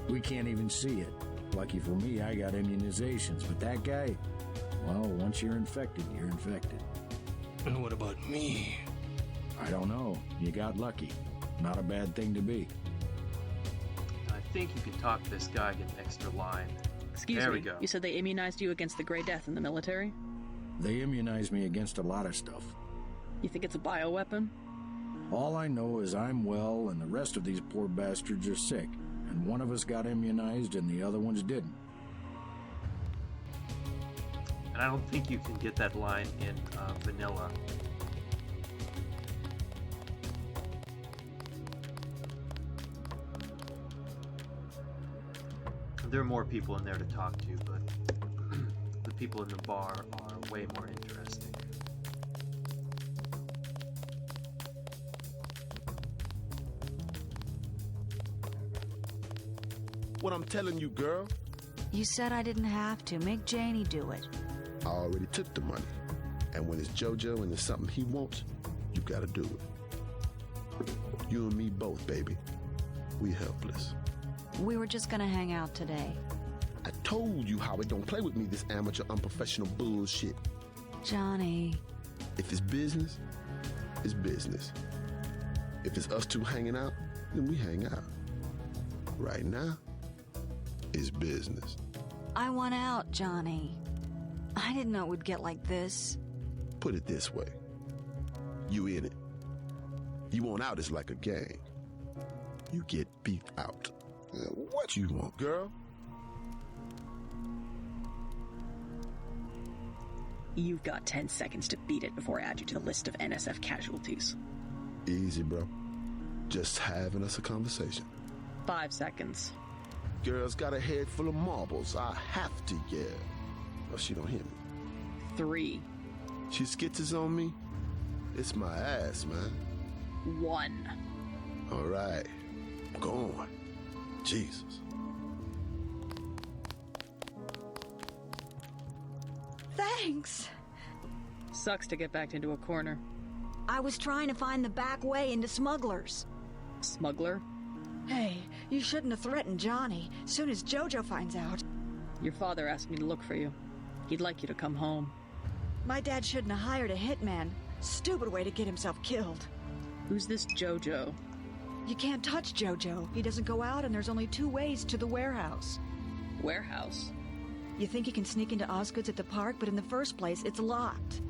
We can't even see it. Lucky for me, I got immunizations, but that guy, well, once you're infected, you're infected. And what about me? I don't know. You got lucky. Not a bad thing to be. I think you can talk this guy, get an extra line. Excuse there me, we go. You said they immunized you against the Grey Death in the military? They immunized me against a lot of stuff. You think it's a bioweapon? All I know is I'm well and the rest of these poor bastards are sick. And one of us got immunized and the other ones didn't. And I don't think you can get that line in vanilla. There are more people in there to talk to, but the people in the bar are way more interesting. What I'm telling you, girl. You said I didn't have to. Make Janie do it. I already took the money. And when it's JoJo and it's something he wants, you gotta do it. You and me both, baby. We helpless. We were just gonna hang out today. I told you how it don't play with me, this amateur, unprofessional bullshit. Johnny. If it's business, it's business. If it's us two hanging out, then we hang out. Right now, it's business. I want out, Johnny. I didn't know it would get like this. Put it this way. You in it. You want out is like a gang. You get beat out. What you want, girl? You've got 10 seconds to beat it before I add you to the list of NSF casualties. Easy, bro. Just having us a conversation. 5 seconds. Girl's got a head full of marbles. I have to yell. Or she don't hear me. 3. She skitzes on me. It's my ass, man. 1. All right. Go on. Jesus. Thanks. Sucks to get backed into a corner. I was trying to find the back way into Smugglers. Smuggler? Hey, you shouldn't have threatened Johnny. Soon as JoJo finds out. Your father asked me to look for you. He'd like you to come home. My dad shouldn't have hired a hitman. Stupid way to get himself killed. Who's this JoJo? You can't touch JoJo. He doesn't go out, and there's only 2 ways to the warehouse. Warehouse? You think you can sneak into Osgood's at the park, but in the first place, it's locked.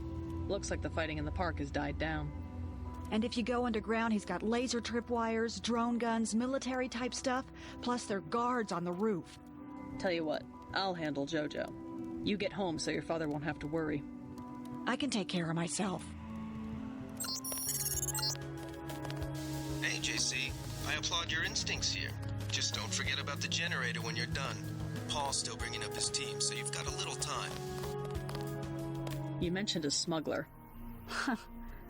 Looks like the fighting in the park has died down. And if you go underground, he's got laser tripwires, drone guns, military-type stuff, plus there are guards on the roof. Tell you what, I'll handle JoJo. You get home so your father won't have to worry. I can take care of myself. Hey, JC. I applaud your instincts here. Just don't forget about the generator when you're done. Paul's still bringing up his team, so you've got a little time. You mentioned a smuggler.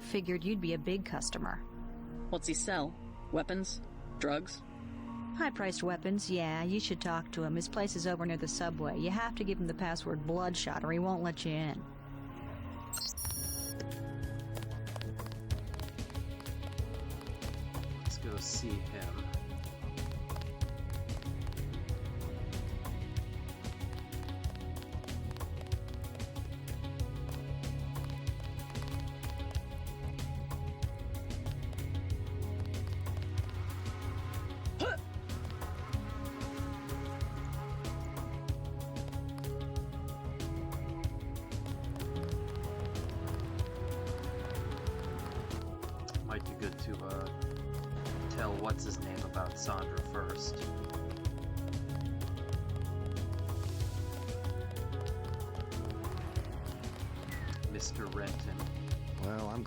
Figured you'd be a big customer. What's he sell? Weapons? Drugs? High-priced weapons, yeah, you should talk to him. His place is over near the subway. You have to give him the password Bloodshot or he won't let you in. Let's go see him. Be good to tell what's his name about Sandra first. Mr. Renton. Well,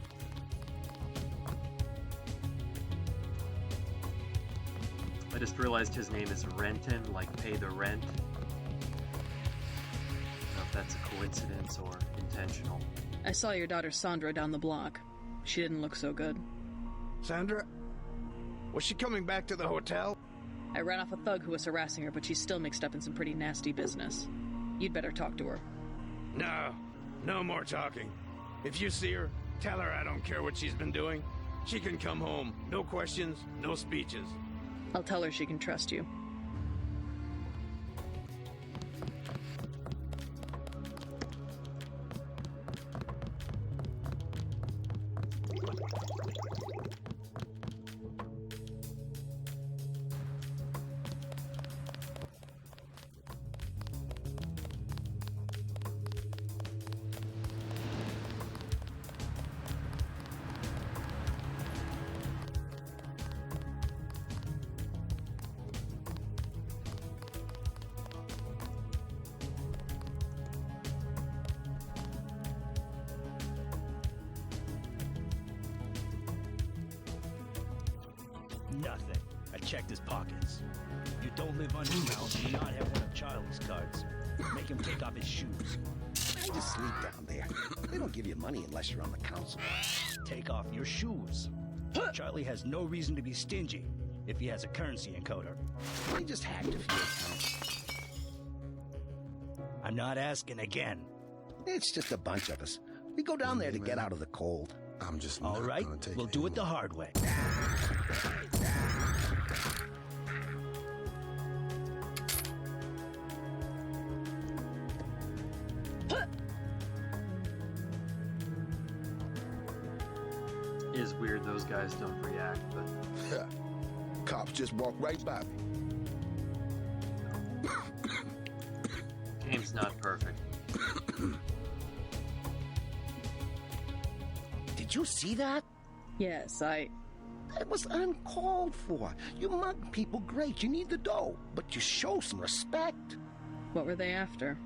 I just realized his name is Renton, like pay the rent. I don't know if that's a coincidence or intentional. I saw your daughter Sandra down the block. She didn't look so good. Sandra? Was she coming back to the hotel? I ran off a thug who was harassing her, but she's still mixed up in some pretty nasty business. You'd better talk to her. No more talking. If you see her, tell her I don't care what she's been doing. She can come home. No questions, no speeches. I'll tell her she can trust you. Nothing. I checked his pockets. You don't live underground and not have one of Charlie's cards. Make him take off his shoes. I just sleep down there. They don't give you money unless you're on the council. Take off your shoes. Charlie has no reason to be stingy if he has a currency encoder. They just hacked a few accounts. I'm not asking again. It's just a bunch of us. We go down there to get out of the cold. I'm just all right. We'll do it the hard way. It is weird those guys don't react, but cops just walk right by me. Game's not perfect. Did you see that? Yes, That was uncalled for. You mug people, great. You need the dough. But you show some respect. What were they after?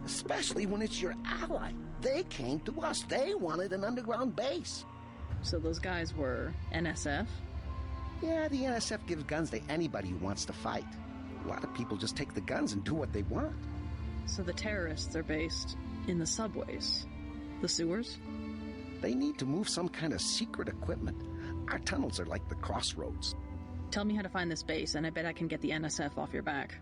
Especially when it's your ally. They came to us. They wanted an underground base. So those guys were NSF? Yeah, the NSF gives guns to anybody who wants to fight. A lot of people just take the guns and do what they want. So the terrorists are based in the subways? The sewers? They need to move some kind of secret equipment. Our tunnels are like the crossroads. Tell me how to find this base, and I bet I can get the NSF off your back.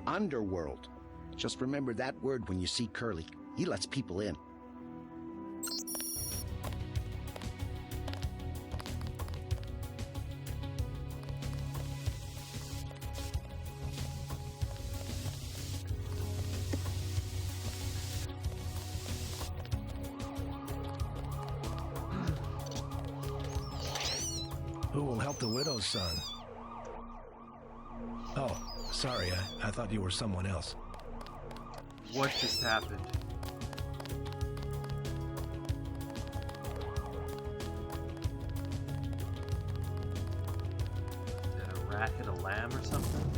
Underworld. Just remember that word when you see Curly. He lets people in. Who will help the widow's son? Oh, sorry, I thought you were someone else. What just happened? Did a rat hit a lamb or something?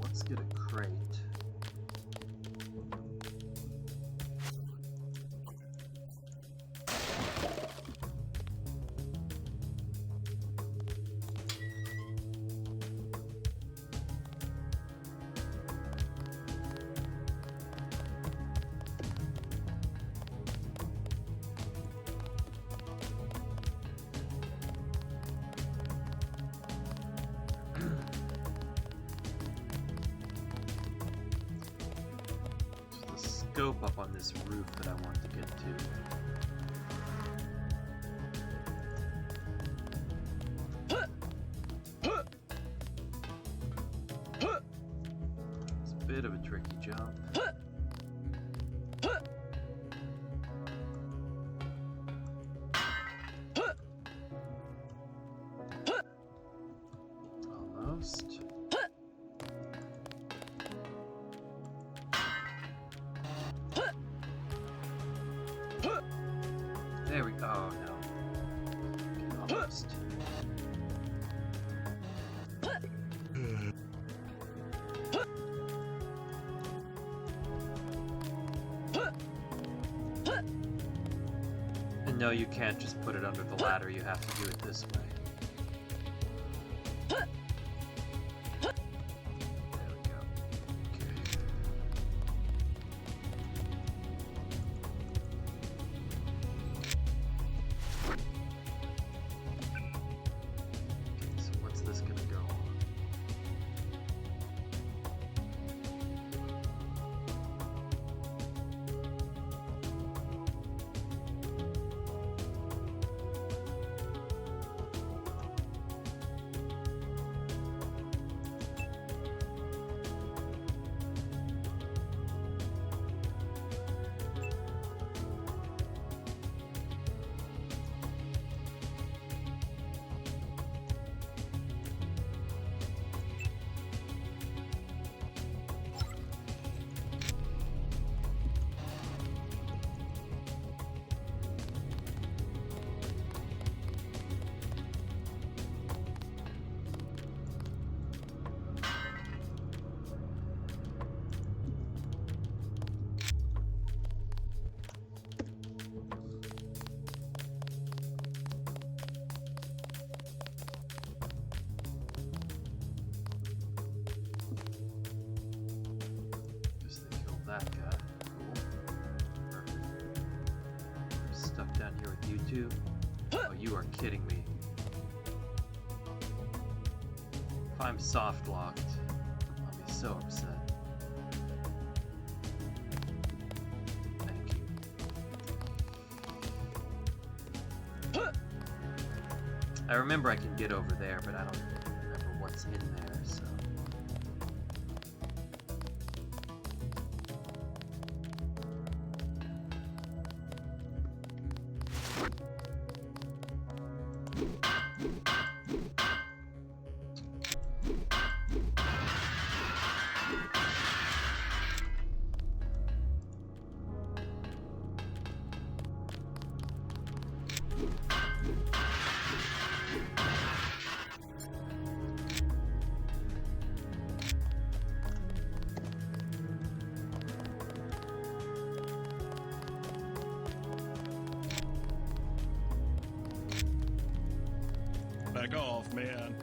Let's get a crate. Scope up on this roof that I want to get to. There we go. Oh no. Almost. And no, you can't just put it under the ladder, you have to do it this way. There we go. Okay. So what's this gonna go on? That guy. Cool. Perfect. Stuck down here with you two. Oh, you are kidding me. If I'm soft locked, I'll be so upset. Thank you. I remember I can get over there, but I don't remember what's in there, so. Back off, man.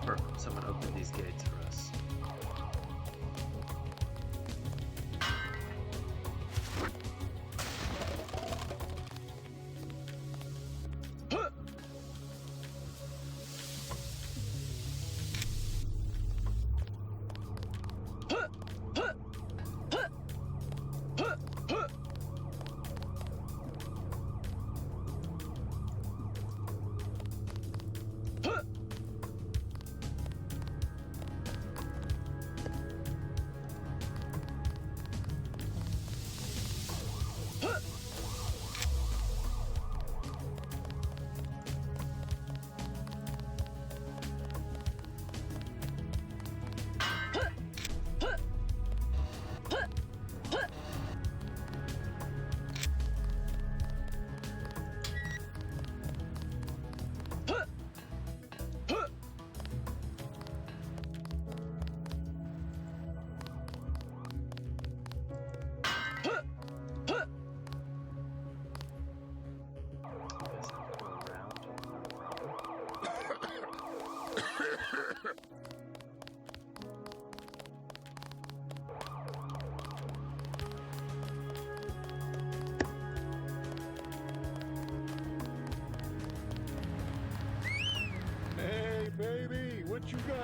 Perfect. Someone opened these gates for us.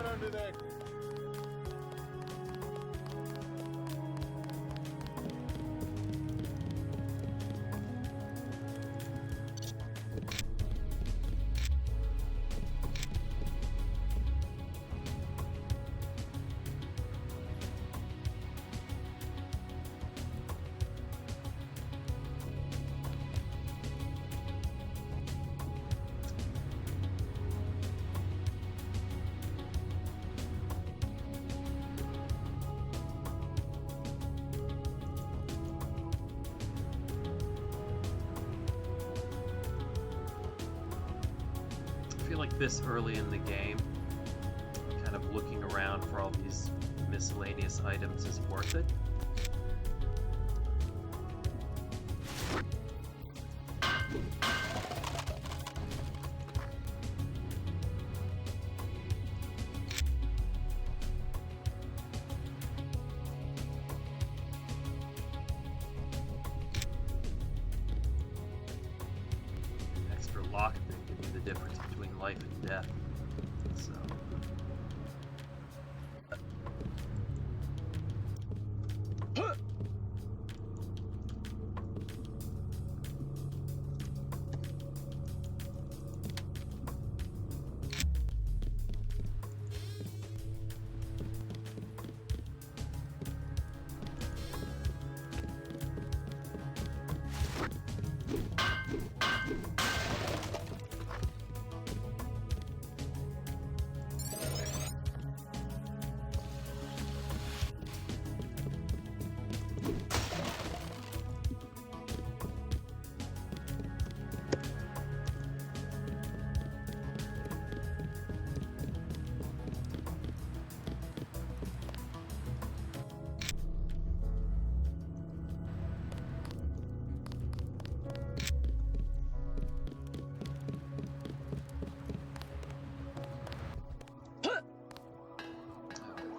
Return to that. I feel like this early in the game, kind of looking around for all these miscellaneous items is worth it. Extra lockpick can be the difference between life and death. So.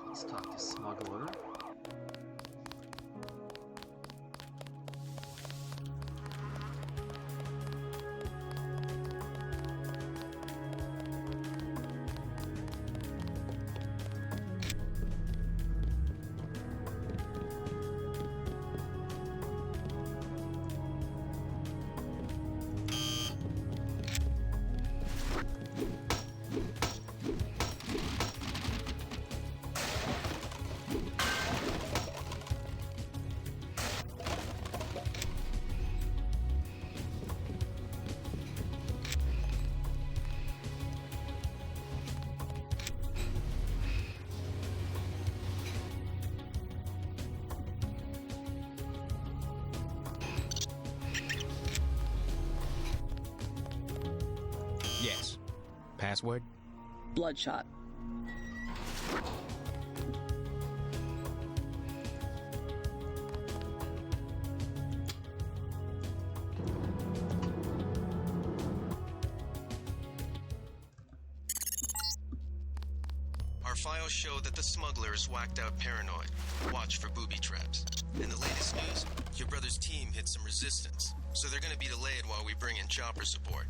Let's talk to Smuggler. Yes. Password? Bloodshot. Our files show that the smuggler is whacked out paranoid. Watch for booby traps. And the latest news, your brother's team hit some resistance, so they're gonna be delayed while we bring in chopper support.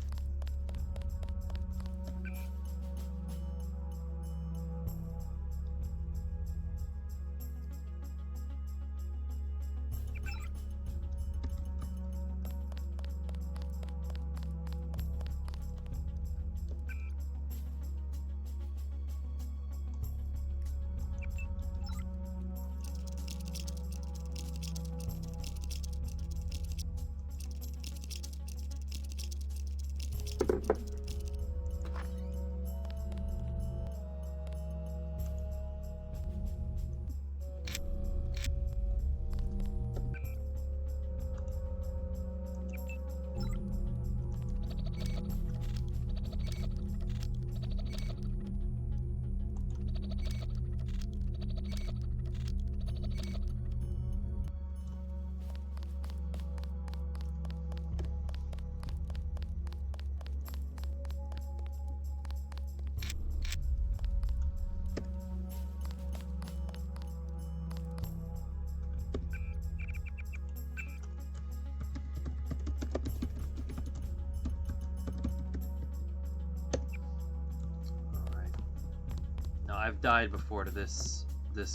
I've died before to this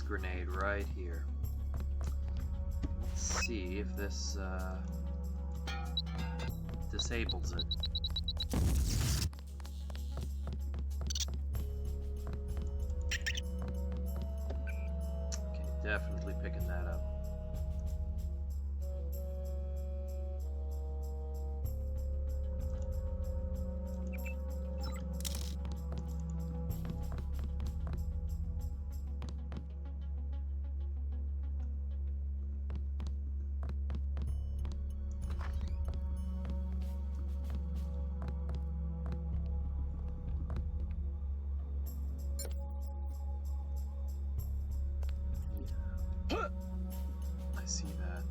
grenade right here. Let's see if this disables it. Okay, definitely picking that up. I see that.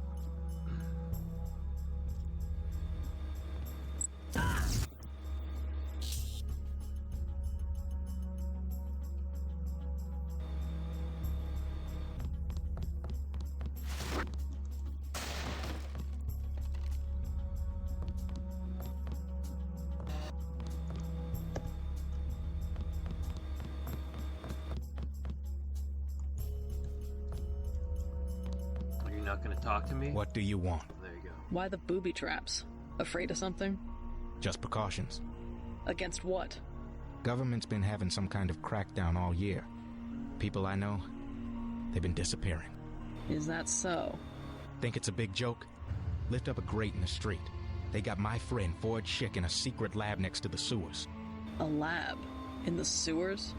Are you not going to talk to me? What do you want? There you go. Why the booby traps? Afraid of something? Just precautions. Against what? Government's been having some kind of crackdown all year. People I know, they've been disappearing. Is that so? Think it's a big joke? Lift up a grate in the street. They got my friend Ford Schick in a secret lab next to the sewers. A lab? In the sewers?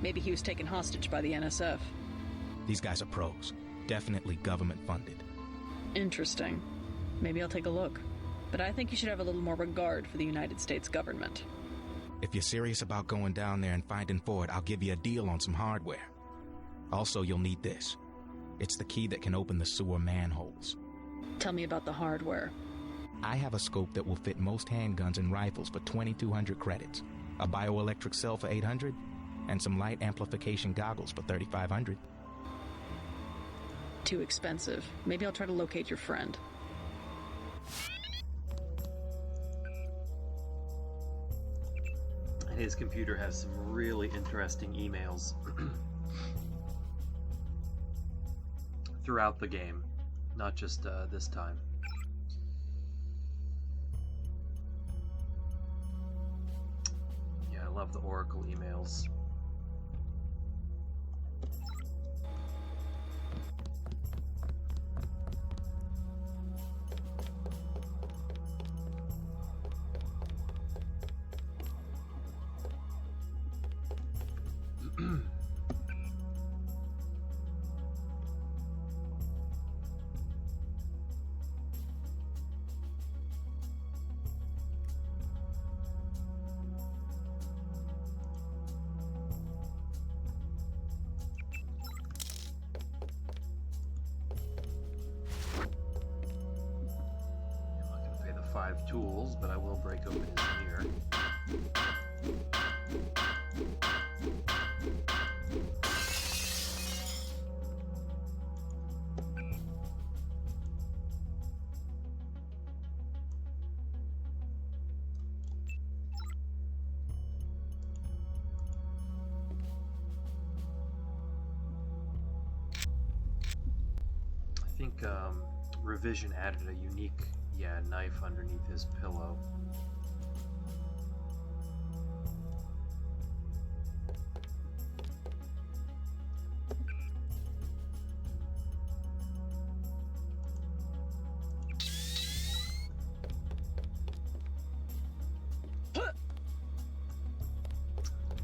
Maybe he was taken hostage by the NSF. These guys are pros. Definitely government funded. Interesting. Maybe I'll take a look. But I think you should have a little more regard for the United States government. If you're serious about going down there and finding Ford, I'll give you a deal on some hardware. Also, you'll need this. It's the key that can open the sewer manholes. Tell me about the hardware. I have a scope that will fit most handguns and rifles for 2,200 credits, a bioelectric cell for 800, and some light amplification goggles for 3,500. Too expensive. Maybe I'll try to locate your friend. And his computer has some really interesting emails throughout the game, not just this time. Yeah, I love the Oracle emails. Tools, but I will break open his mirror. I think Revision added a unique knife underneath his pillow.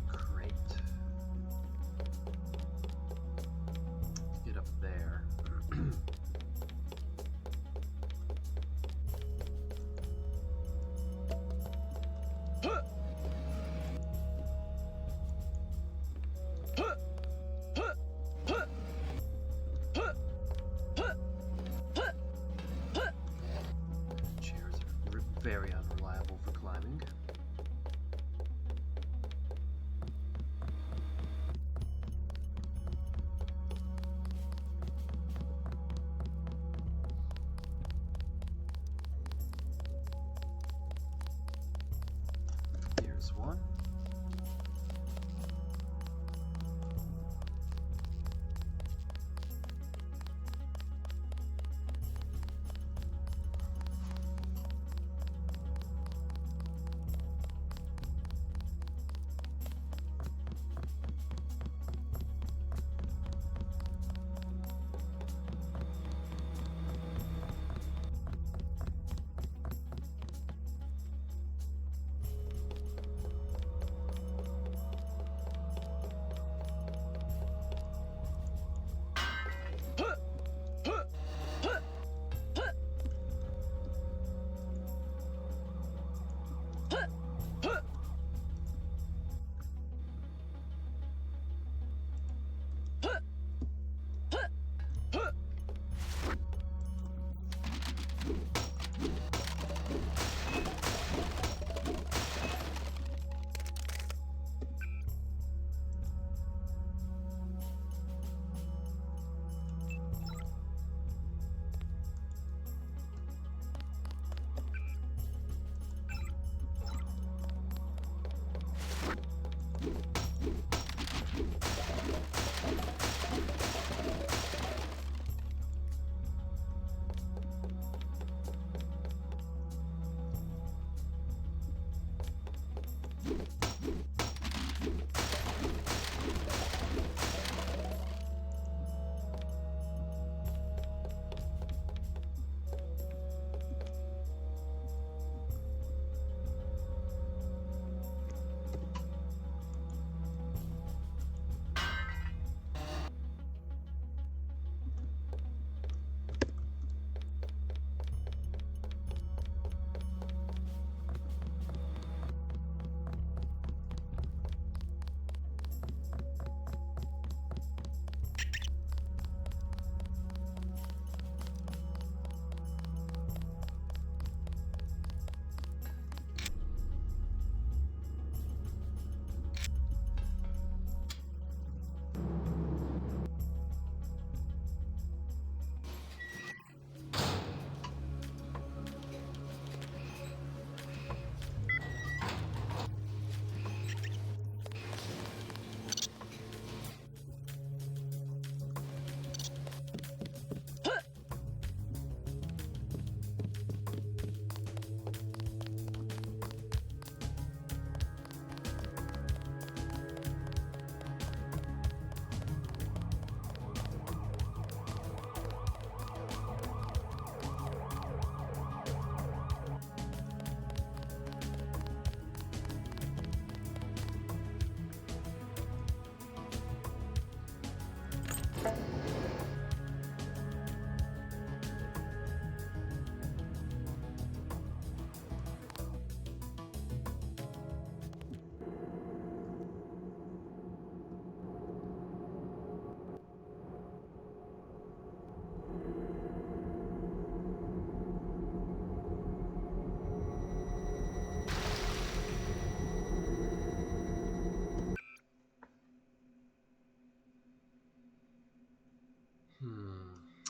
Great. Get up there. Very unreliable for climbing. Here's one.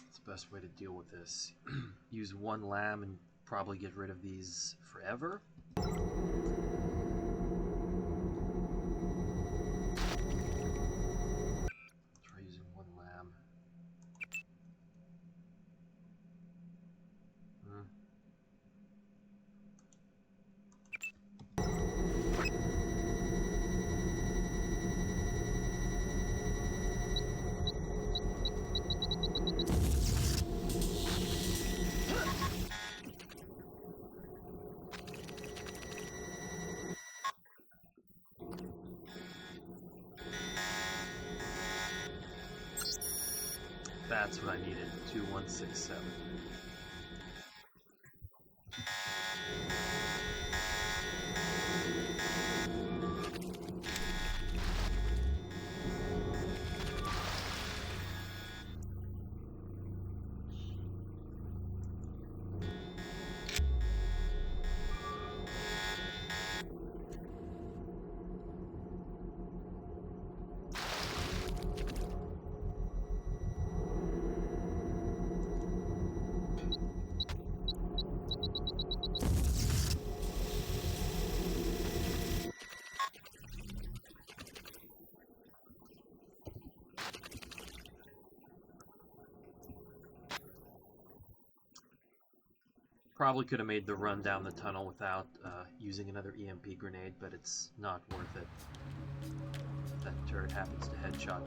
What's the best way to deal with this? Use one lamb and probably get rid of these forever? Try using one lamb. That's what I needed. 2167. Probably could have made the run down the tunnel without using another EMP grenade, but it's not worth it. That turret happens to headshot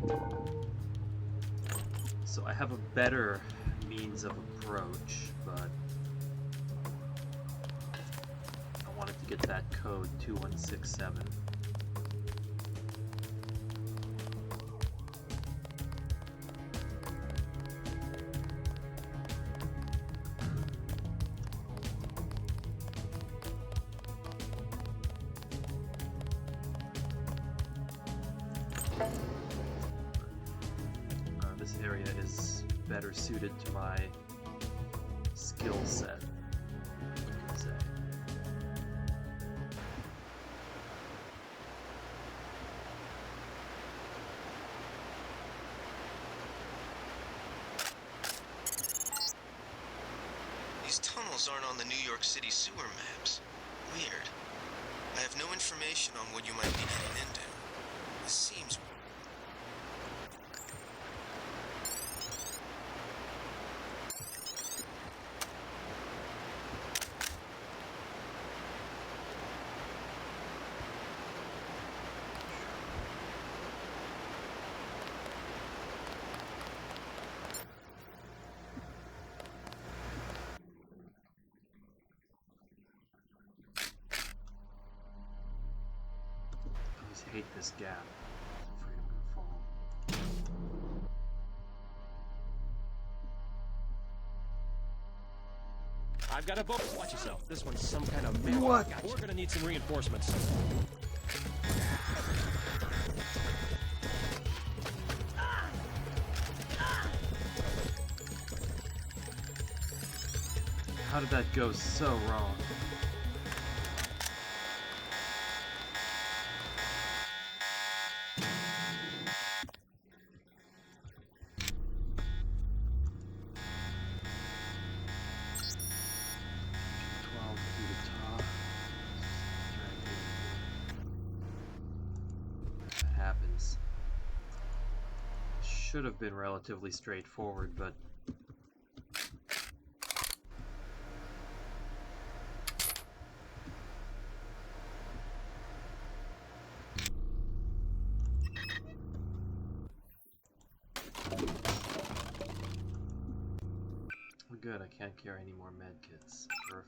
me. So I have a better means of approach, but I wanted to get that code 2167. This area is better suited to my skill set, you could say. These tunnels aren't on the New York City sewer maps. Weird. I have no information on what you might be getting into. This seems... I hate this gap. I'm afraid I'm gonna fall. I've got a boat. Watch yourself. This one's some kind of man. What? We're gonna need some reinforcements. How did that go so wrong? Happens. Should have been relatively straightforward, but we're good. I can't carry any more med kits. Perfect.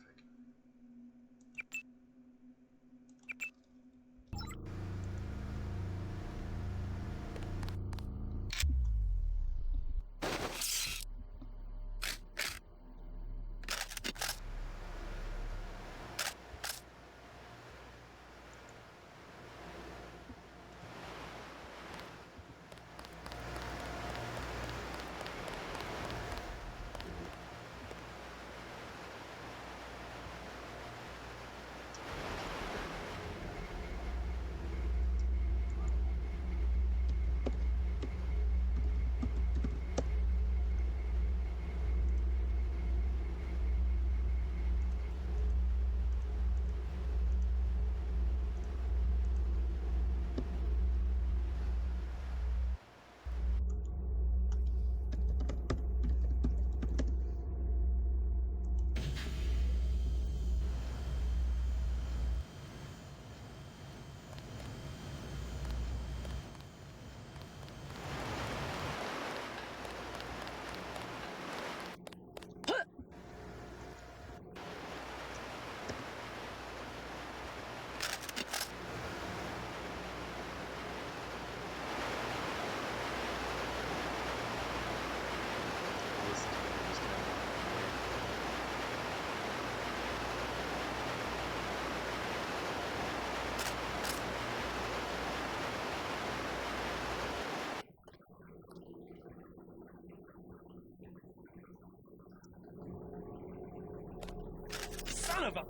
son of a...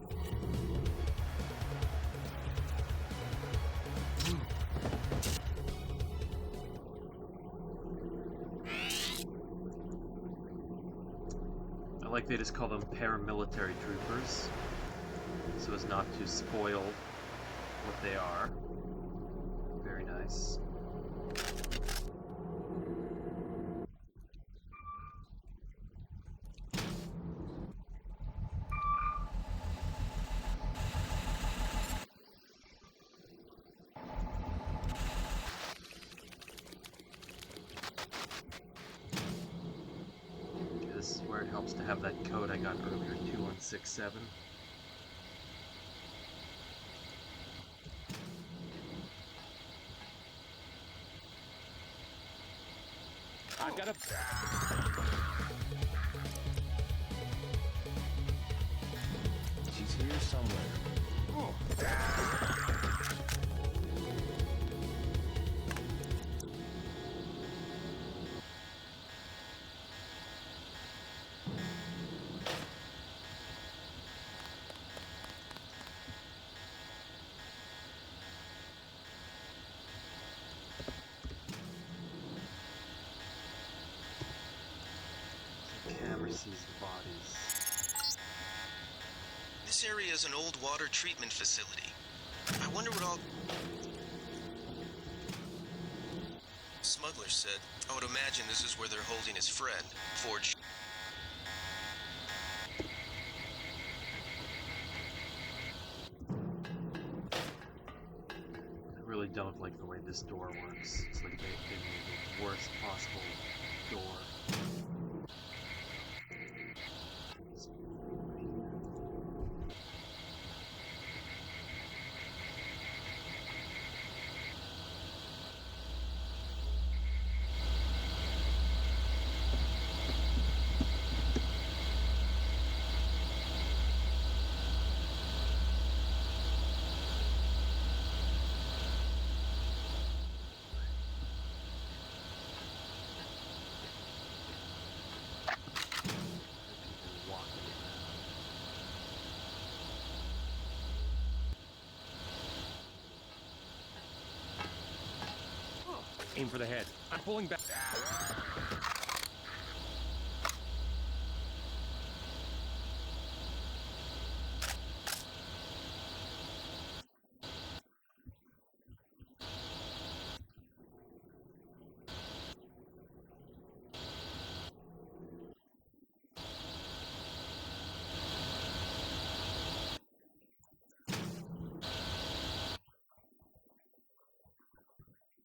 I like they just call them paramilitary troopers, so as not to spoil what they are. Very nice. This is where it helps to have that code I got earlier, 2167. I've got a... She's here somewhere. The camera sees the bodies. This area is an old water treatment facility. I wonder what all... Smuggler said. I would imagine this is where they're holding his friend, Forge. I really don't like the way this door works. It's like they made the worst possible door. Aim for the head. I'm pulling back.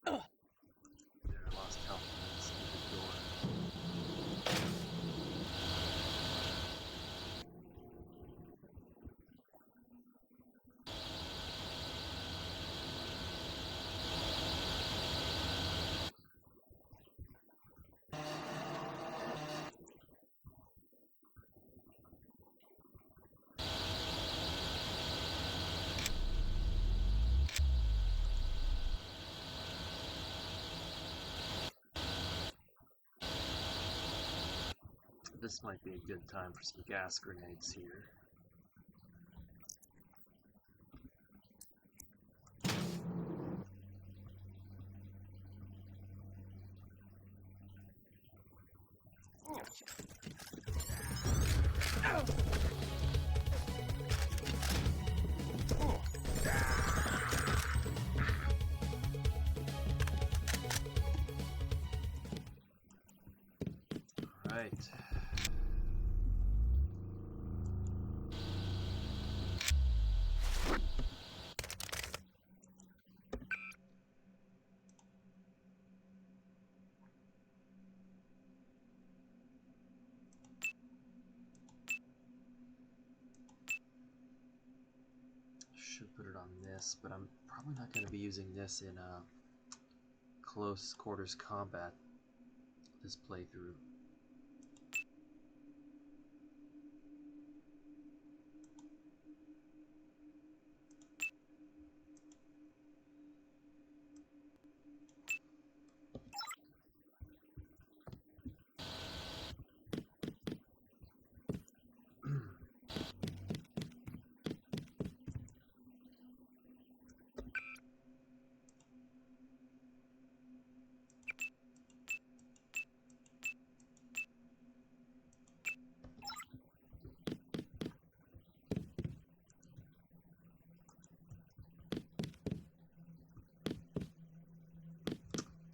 I lost health from that stupid door. This might be a good time for some gas grenades here. Right. Should put it on this, but I'm probably not going to be using this in close quarters combat this playthrough.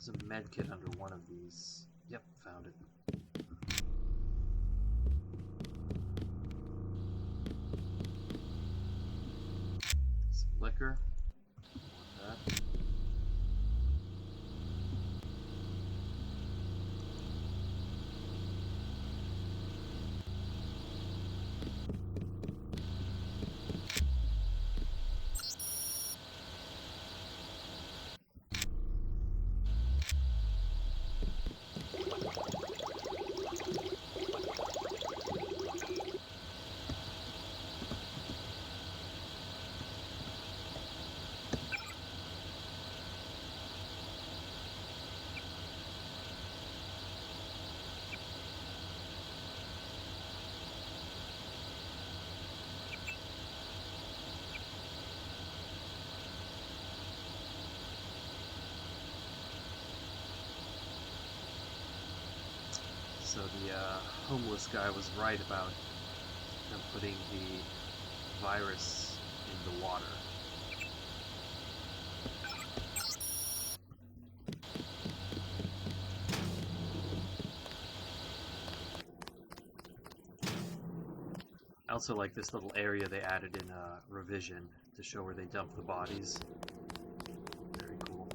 There's a med kit under one of these. Yep, found it. Some liquor. Want that. So the homeless guy was right about them putting the virus in the water. I also like this little area they added in Revision to show where they dump the bodies. Very cool.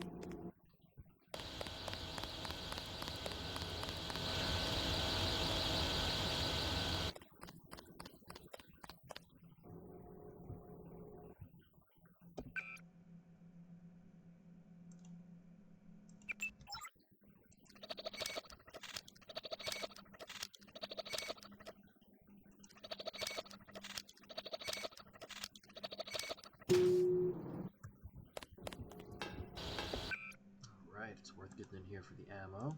Alright, it's worth getting in here for the ammo.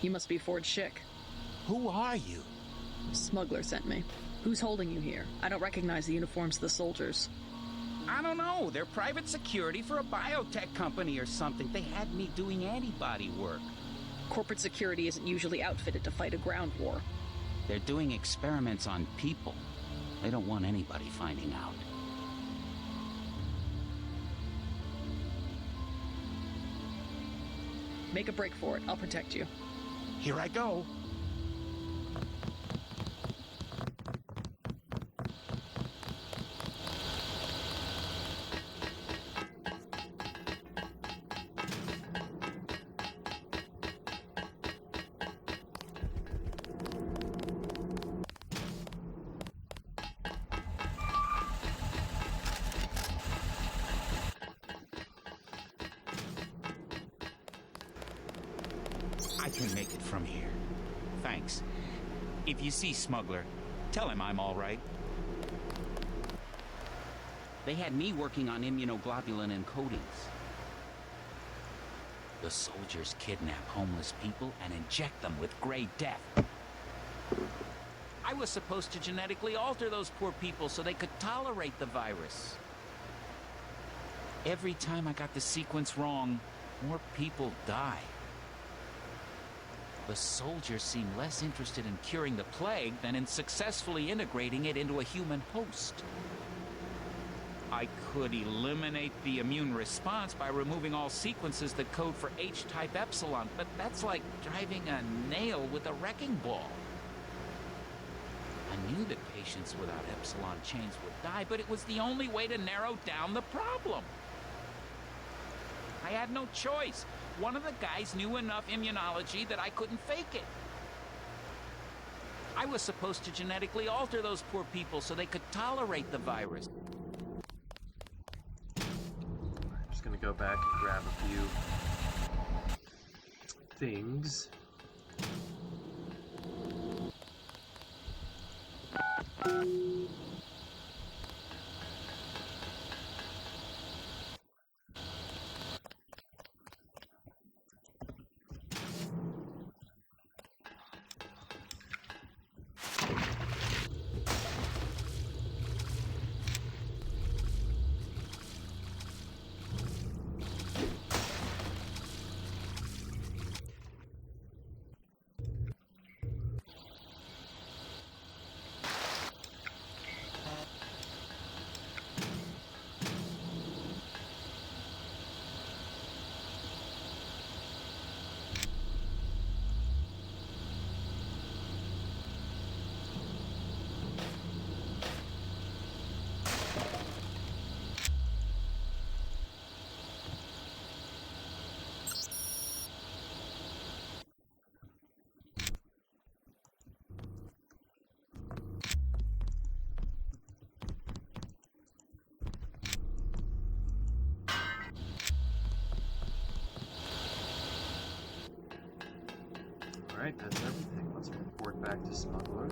You must be Ford Schick. Who are you? Smuggler sent me. Who's holding you here? I don't recognize the uniforms of the soldiers. I don't know. They're private security for a biotech company or something. They had me doing antibody work. Corporate security isn't usually outfitted to fight a ground war. They're doing experiments on people. They don't want anybody finding out. Make a break for it. I'll protect you. Here I go. I can make it from here. Thanks. If you see Smuggler, tell him I'm all right. They had me working on immunoglobulin encodings. The soldiers kidnap homeless people and inject them with gray death. I was supposed to genetically alter those poor people so they could tolerate the virus. Every time I got the sequence wrong, more people die. The soldiers seem less interested in curing the plague than in successfully integrating it into a human host. I could eliminate the immune response by removing all sequences that code for H-type epsilon, but that's like driving a nail with a wrecking ball. I knew that patients without epsilon chains would die, but it was the only way to narrow down the problem. I had no choice. One of the guys knew enough immunology that I couldn't fake it. I was supposed to genetically alter those poor people so they could tolerate the virus. I'm just gonna go back and grab a few things. Alright, that's everything. Let's report back to Smuggler.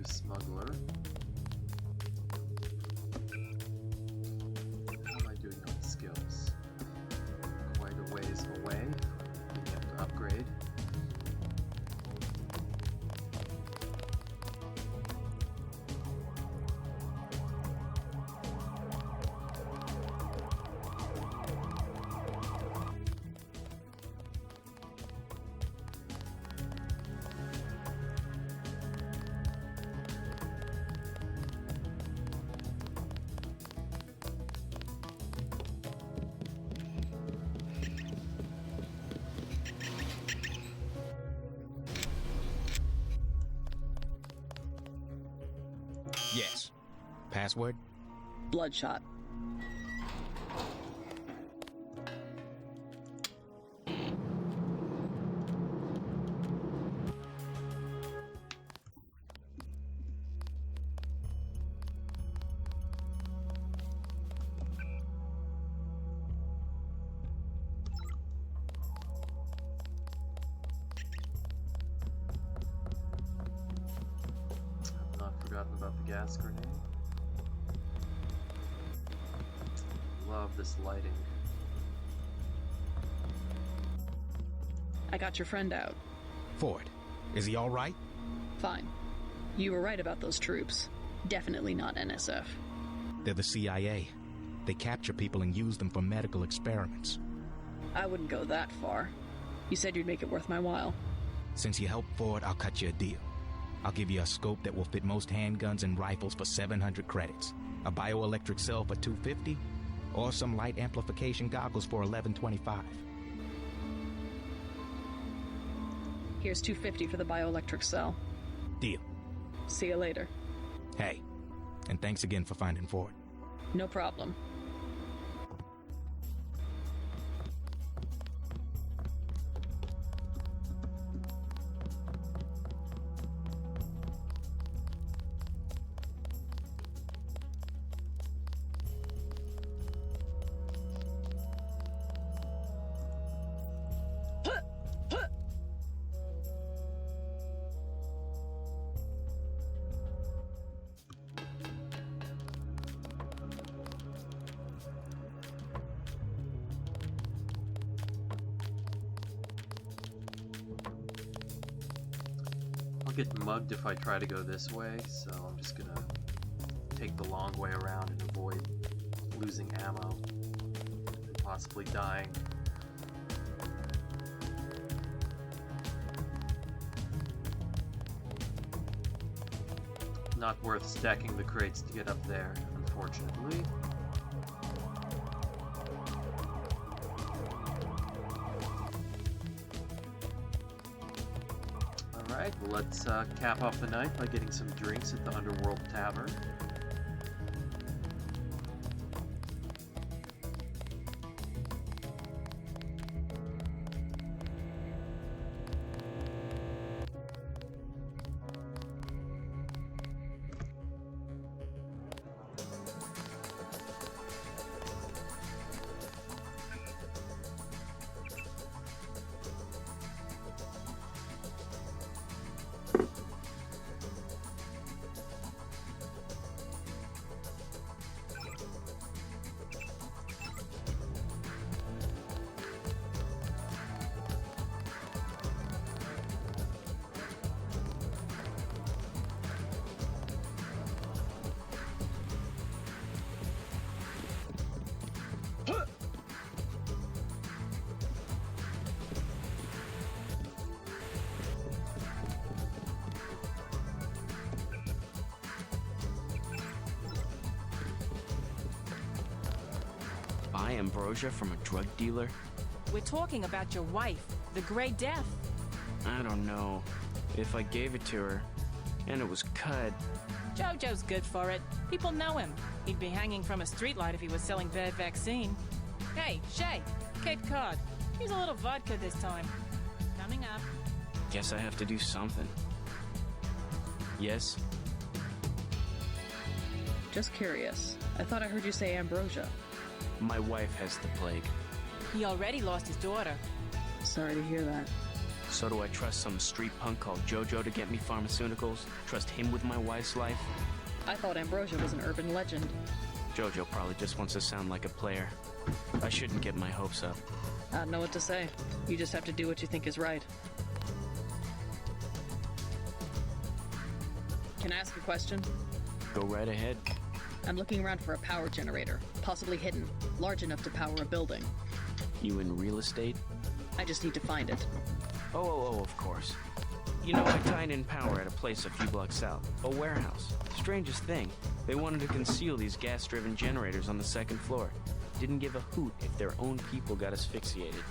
Smuggler. How am I doing on the skills? Quite a ways away. Being able to upgrade. Yes. Password? Bloodshot. I've not forgotten about the gas grenade. Love this lighting. I got your friend out. Ford, is he all right? Fine. You were right about those troops. Definitely not NSF. They're the CIA. They capture people and use them for medical experiments. I wouldn't go that far. You said you'd make it worth my while. Since you helped Ford, I'll cut you a deal. I'll give you a scope that will fit most handguns and rifles for 700 credits. a bioelectric cell for $250, or some light amplification goggles for $11.25. Here's $250 for the bioelectric cell. Deal. See you later. Hey, and thanks again for finding Ford. No problem. I'll get mugged if I try to go this way, so I'm just gonna take the long way around and avoid losing ammo and possibly dying. Not worth stacking the crates to get up there, unfortunately. Alright, well let's cap off the night by getting some drinks at the Underworld Tavern. Buy ambrosia from a drug dealer? We're talking about your wife, the Grey Death. I don't know. If I gave it to her, and it was cut... Jojo's good for it. People know him. He'd be hanging from a streetlight if he was selling bad vaccine. Hey, Shay, Cape Cod. Here's a little vodka this time. Coming up. Guess I have to do something. Yes? Just curious. I thought I heard you say ambrosia. My wife has the plague. He already lost his daughter. Sorry to hear that. So do I trust some street punk called Jojo to get me pharmaceuticals? Trust him with my wife's life? I thought ambrosia was an urban legend. Jojo probably just wants to sound like a player. I shouldn't get my hopes up. I don't know what to say. You just have to do what you think is right. Can I ask a question? Go right ahead. I'm looking around for a power generator, possibly hidden, large enough to power a building. You in real estate? I just need to find it. Oh, of course. You know, I tied in power at a place a few blocks south. A warehouse. Strangest thing, they wanted to conceal these gas-driven generators on the second floor. Didn't give a hoot if their own people got asphyxiated.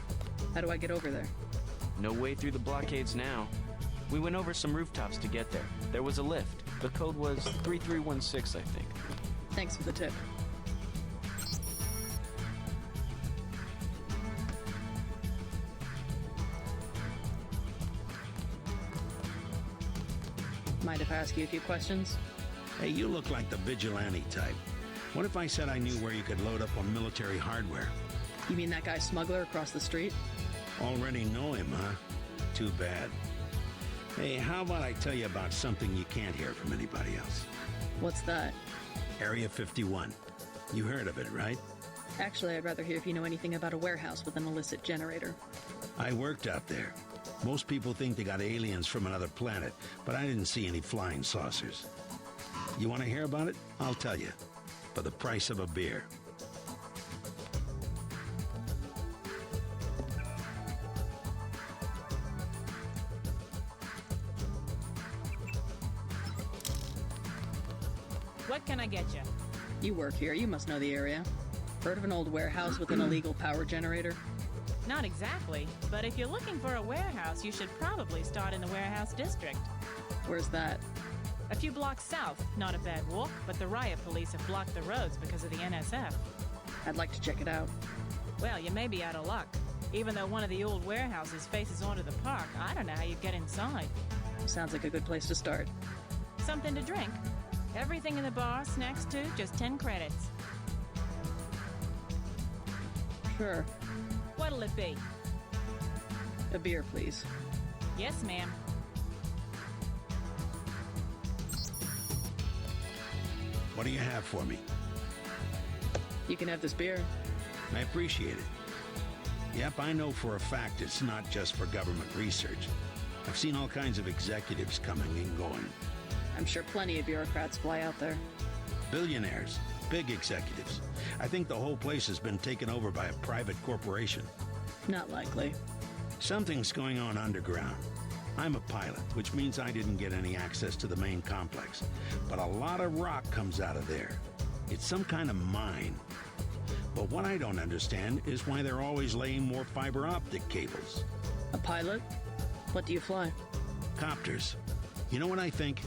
How do I get over there? No way through the blockades now. We went over some rooftops to get there. There was a lift. The code was 3316, I think. Thanks for the tip. Mind if I ask you a few questions? Hey, you look like the vigilante type. What if I said I knew where you could load up on military hardware? You mean that guy smuggler across the street? Already know him, huh? Too bad. Hey, how about I tell you about something you can't hear from anybody else? What's that? Area 51. You heard of it, right? Actually, I'd rather hear if you know anything about a warehouse with an illicit generator. I worked out there. Most people think they got aliens from another planet, but I didn't see any flying saucers. You want to hear about it? I'll tell you. For the price of a beer. What can I get you? You work here, you must know the area. Heard of an old warehouse with an illegal power generator? Not exactly, but if you're looking for a warehouse, you should probably start in the warehouse district. Where's that? A few blocks south. Not a bad walk, but the riot police have blocked the roads because of the NSF. I'd like to check it out. Well, you may be out of luck. Even though one of the old warehouses faces onto the park, I don't know how you'd get inside. Sounds like a good place to start. Something to drink. Everything in the bar, snacks too, just 10 credits. Sure. What'll it be? A beer, please. Yes, ma'am. What do you have for me? You can have this beer. I appreciate it. Yep, I know for a fact it's not just for government research. I've seen all kinds of executives coming and going. I'm sure plenty of bureaucrats fly out there. Billionaires, big executives. I think the whole place has been taken over by a private corporation. Not likely. Something's going on underground. I'm a pilot, which means I didn't get any access to the main complex. But a lot of rock comes out of there. It's some kind of mine. But what I don't understand is why they're always laying more fiber optic cables. A pilot? What do you fly? Copters. You know what I think?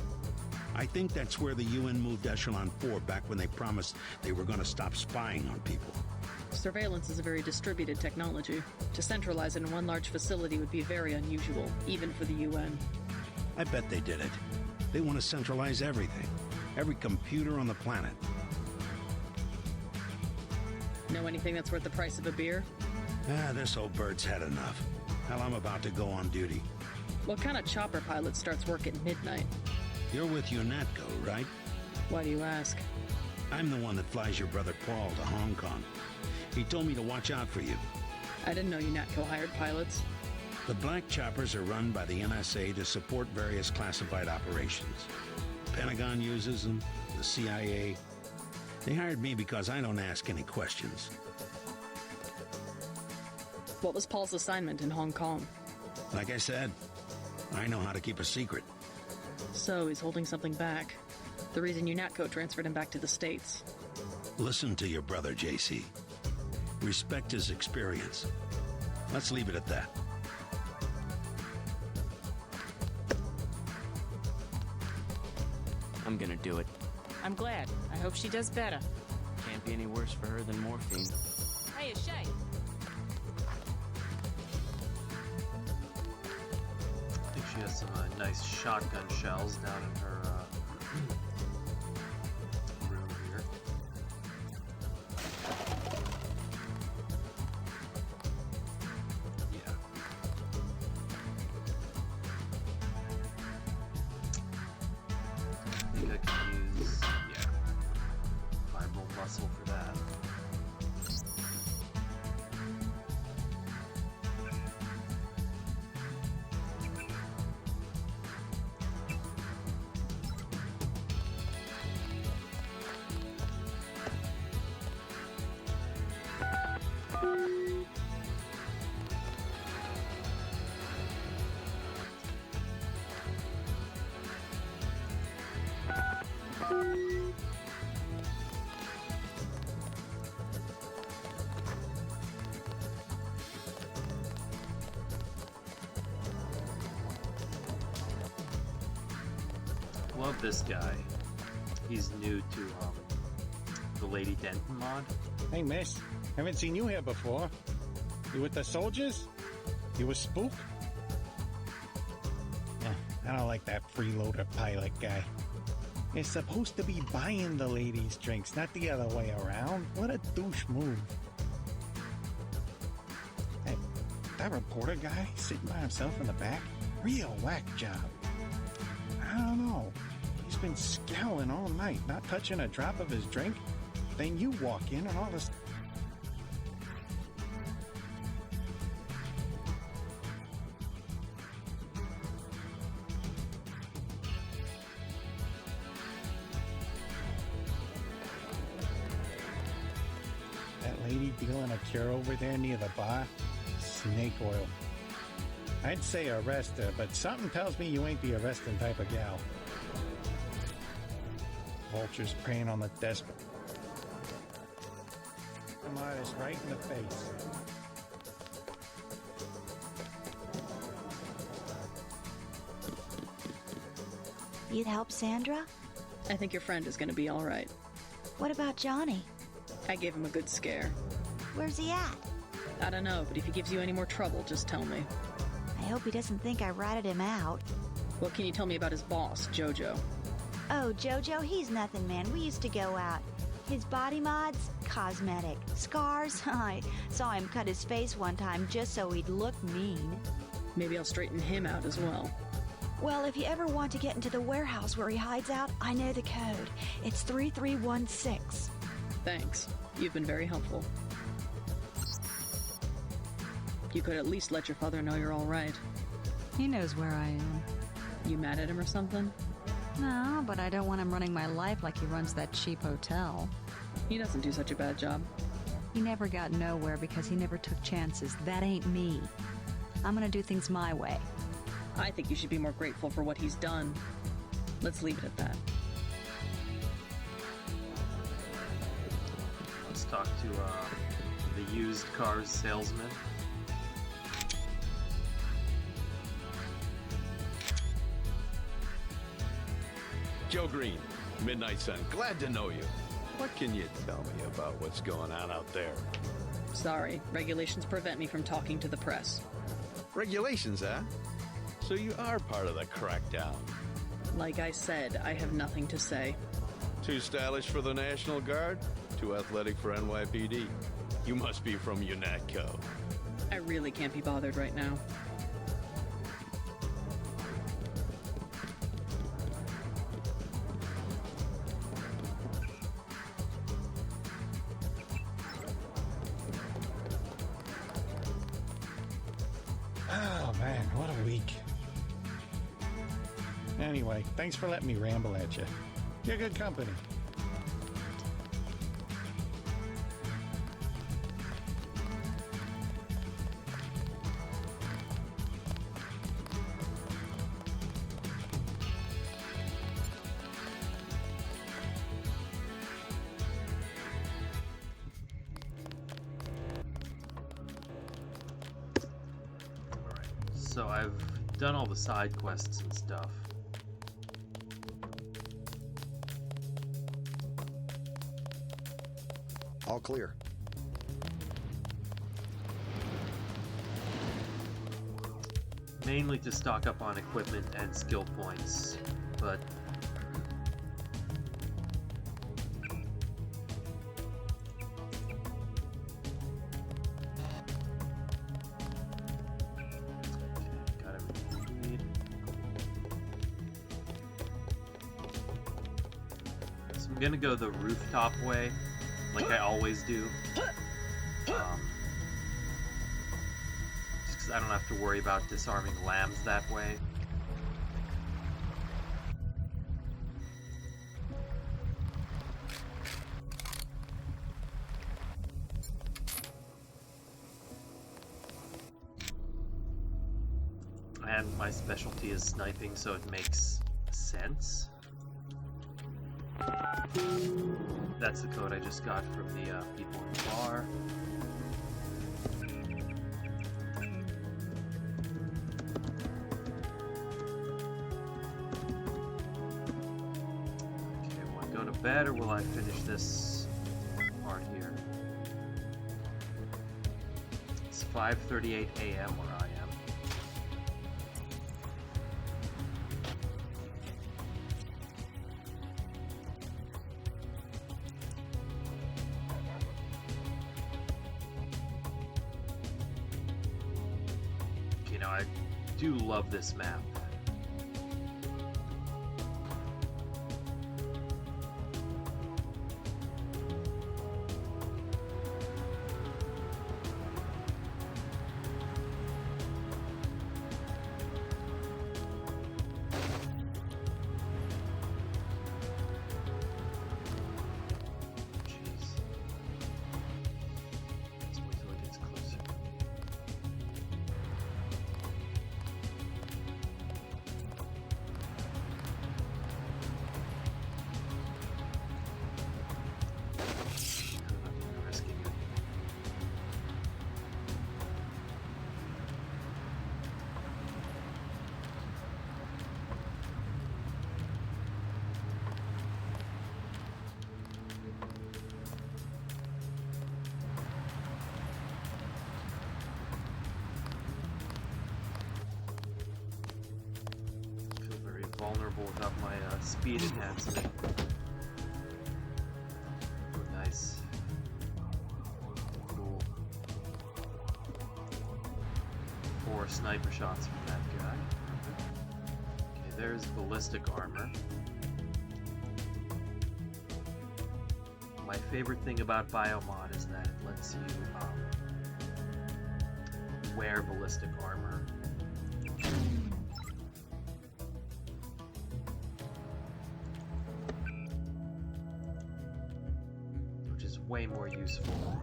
I think that's where the UN moved Echelon 4 back when they promised they were going to stop spying on people. Surveillance is a very distributed technology. To centralize it in one large facility would be very unusual, even for the UN. I bet they did it. They want to centralize everything. Every computer on the planet. Know anything that's worth the price of a beer? This old bird's had enough. Hell, I'm about to go on duty. What kind of chopper pilot starts work at midnight? You're with UNATCO, right? Why do you ask? I'm the one that flies your brother Paul to Hong Kong. He told me to watch out for you. I didn't know UNATCO hired pilots. The black choppers are run by the NSA to support various classified operations. Pentagon uses them, the CIA. They hired me because I don't ask any questions. What was Paul's assignment in Hong Kong? Like I said, I know how to keep a secret. So he's holding something back. The reason UNATCO transferred him back to the States. Listen to your brother, JC. Respect his experience. Let's leave it at that. I'm gonna do it. I'm glad. I hope she does better. Can't be any worse for her than morphine. Hey, Shay. I think she has some nice shotgun shells down in her room here. Yeah. I think I can use, vibral muscle for that. Love this guy. He's new to the Lady Denton mod. Hey, miss. Haven't seen you here before. You with the soldiers? You a spook? I don't like that freeloader pilot guy. You're supposed to be buying the ladies drinks, not the other way around. What a douche move. Hey, that reporter guy sitting by himself in the back? Real whack job. I don't know. He's been scowling all night, not touching a drop of his drink. Then you walk in and all this... That lady dealing a cure over there near the bar? Snake oil. I'd say arrest her, but something tells me you ain't the arresting type of gal. Vultures preying on the desk. some artist right in the face. You'd help Sandra? I think your friend is gonna be all right. What about Johnny? I gave him a good scare. Where's he at? I don't know, but if he gives you any more trouble, just tell me. I hope he doesn't think I ratted him out. What can you tell me about his boss, Jojo? Oh, Jojo, he's nothing, man. We used to go out. His body mods? Cosmetic. Scars? I saw him cut his face one time just so he'd look mean. Maybe I'll straighten him out as well. Well, if you ever want to get into the warehouse where he hides out, I know the code. It's 3316. Thanks. You've been very helpful. You could at least let your father know you're all right. He knows where I am. You mad at him or something? No, but I don't want him running my life like he runs that cheap hotel. He doesn't do such a bad job. He never got nowhere because he never took chances. That ain't me. I'm gonna do things my way. I think you should be more grateful for what he's done. Let's leave it at that. Let's talk to the used cars salesman. Joe Green, Midnight Sun. Glad to know you. What can you tell me about what's going on out there? Sorry, regulations prevent me from talking to the press. Regulations, huh? So you are part of the crackdown. Like I said, I have nothing to say. Too stylish for the National Guard? Too athletic for NYPD? You must be from UNATCO. I really can't be bothered right now. Oh man, what a week. Anyway, thanks for letting me ramble at you. You're good company. So I've done all the side quests and stuff. All clear. Mainly to stock up on equipment and skill points, but got everything we need. So I'm gonna go the rooftop way, like I always do. Just because I don't have to worry about disarming lambs that way. And my specialty is sniping, so it makes sense. That's the code I just got from the people in the bar. Okay, will I go to bed or will I finish this part here? It's 5:38 a.m. where I am. I do love this map. terrible without my speed enhancement. Oh, nice. Cool. 4 sniper shots from that guy. Okay, there's ballistic armor. My favorite thing about Biomod is that it lets you wear ballistic armor. Which is way more useful.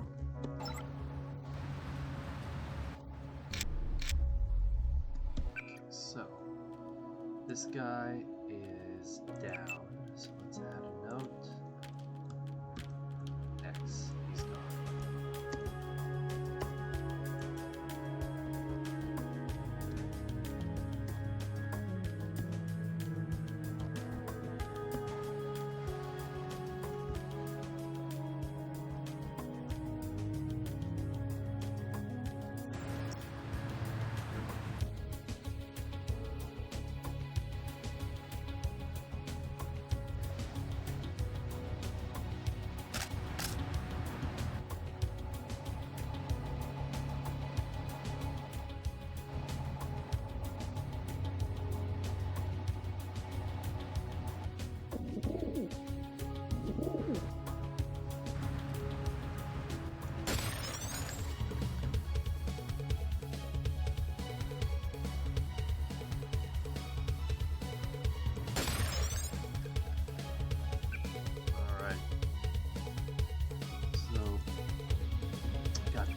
So, this guy is down, so let's add a note. X, he's gone.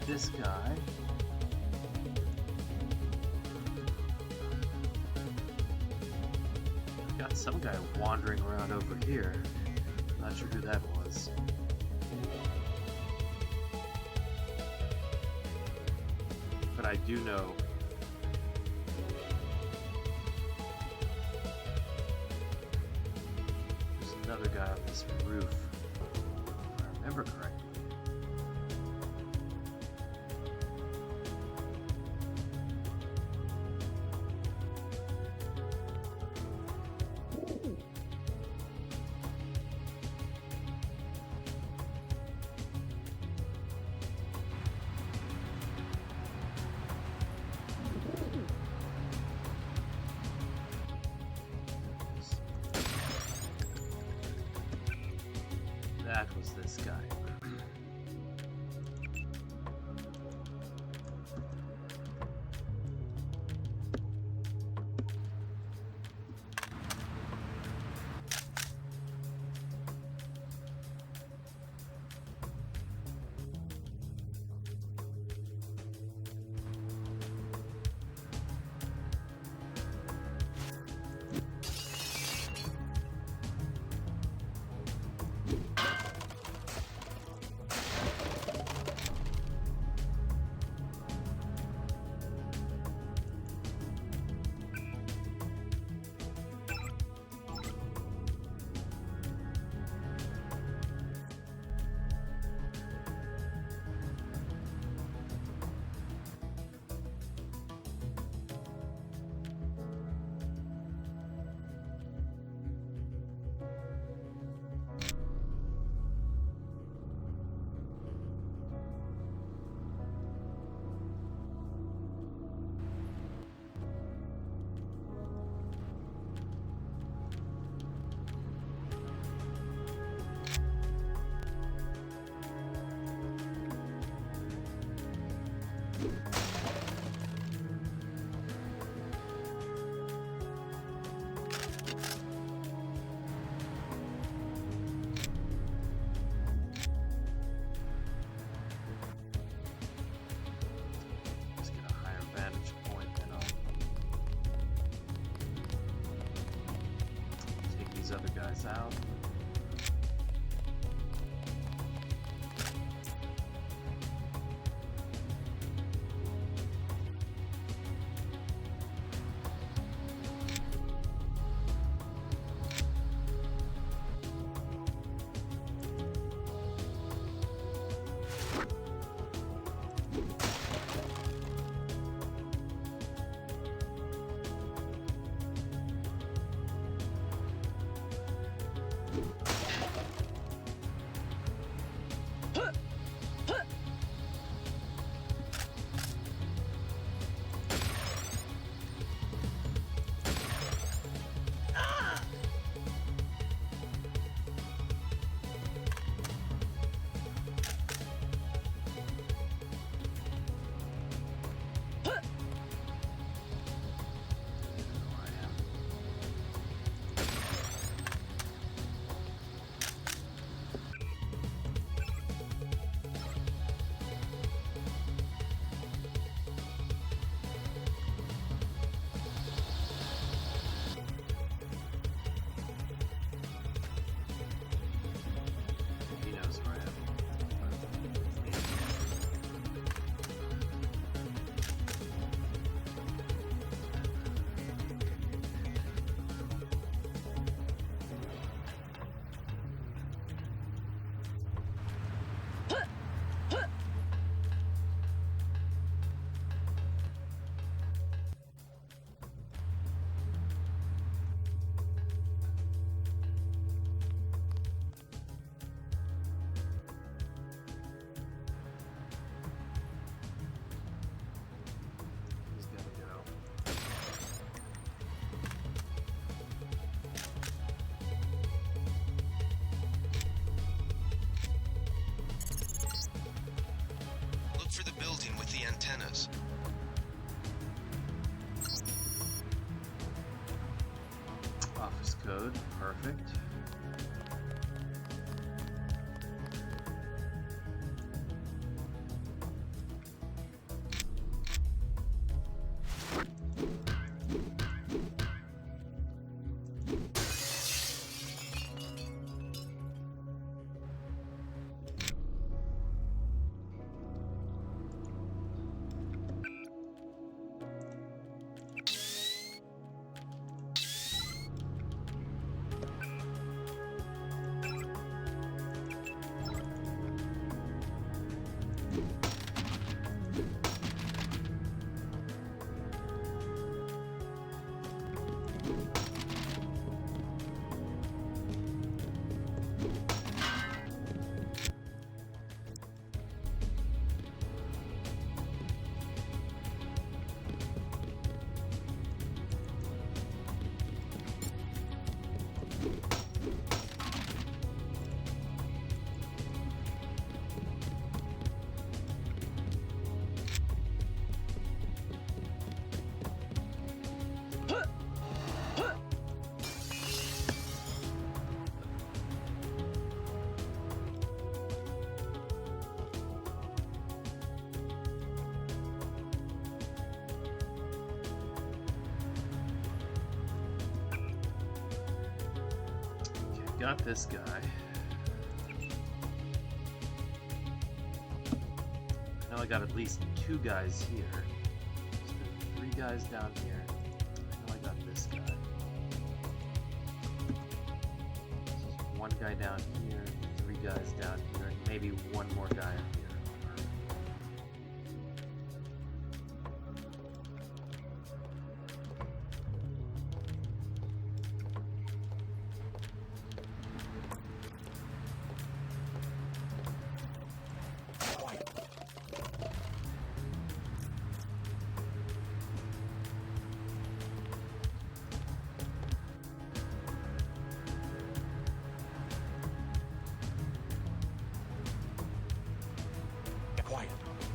This guy. Got some guy wandering around over here. Not sure who that was. But I do know there's another guy on this roof, if I remember correctly. That was this guy. Other guys out. antennas. Office code, perfect. Got this guy. I know I got at least 2 guys here. So there's 3 guys down here. I know I got this guy. There's 1 guy down here, 3 guys down here, and maybe 1 more guy up here. Quiet.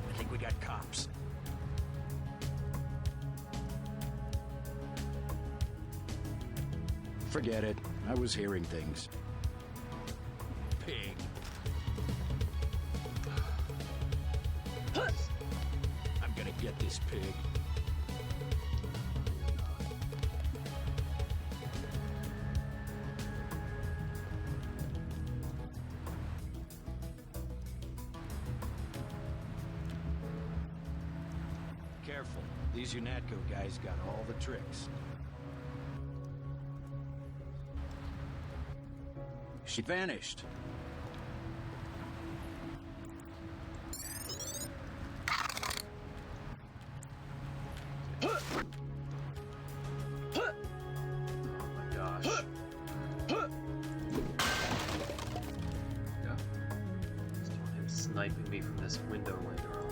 I think we got cops. Forget it. I was hearing things. Pig. I'm gonna get this pig. Careful. These UNATCO guys got all the tricks. She vanished. Sniping me from this window later on.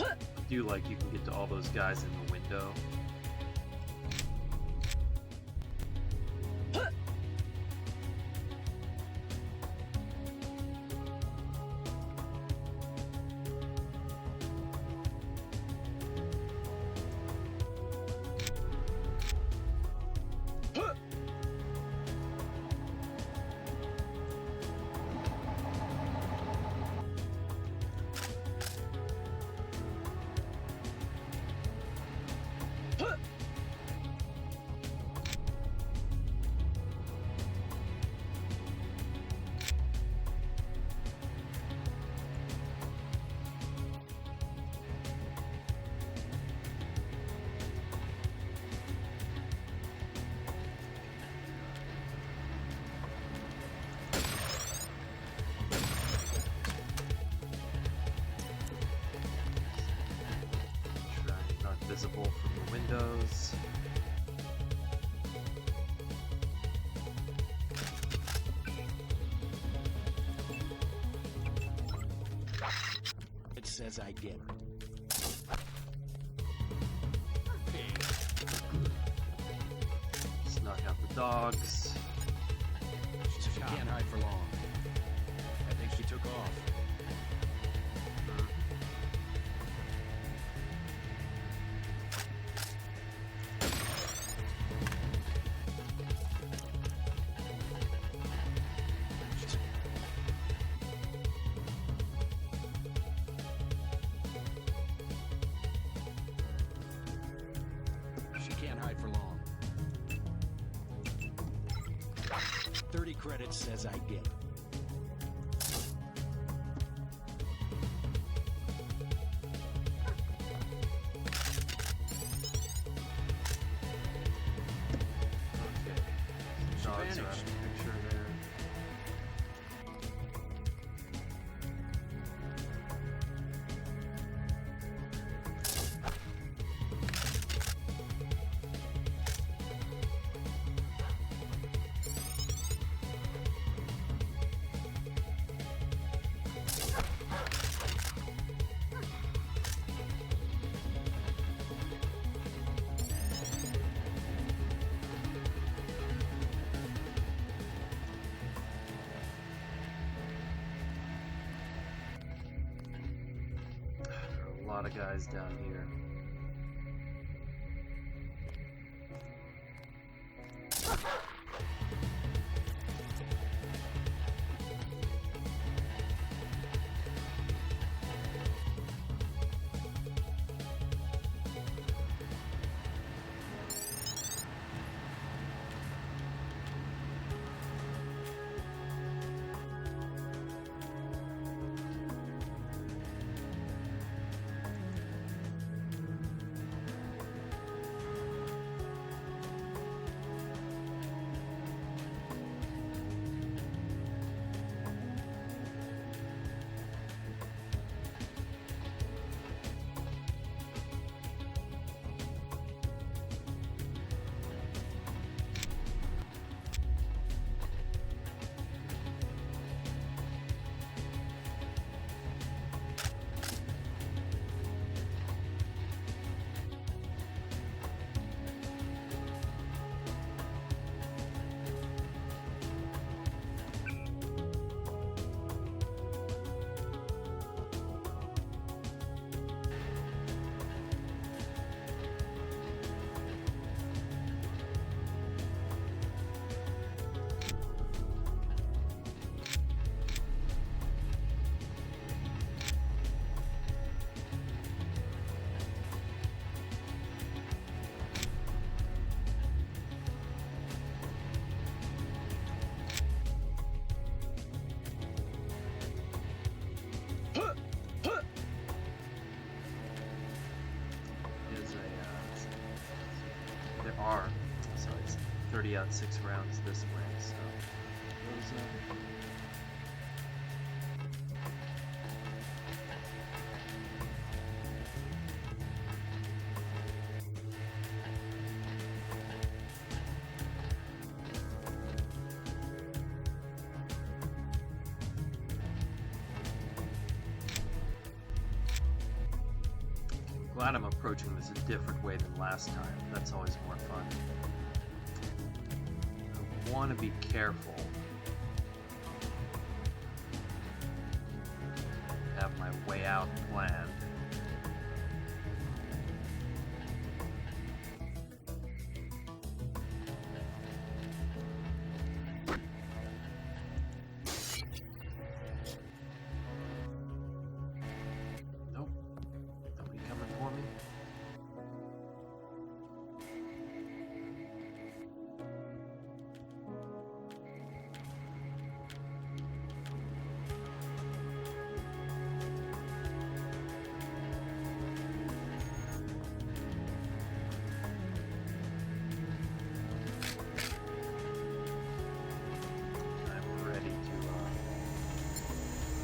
I do like you can get to all those guys in the window. says I get it. Snuck out the dogs. She can't hide for long. I think she took off. She can't hide for long. 30 credits says I get it. Dogs are out of the picture there. There are a lot of guys down here. There are, so it's 30 out 6 rounds this way, so those, glad I'm approaching this a different way than last time. That's always more fun. I want to be careful. Have my way out planned.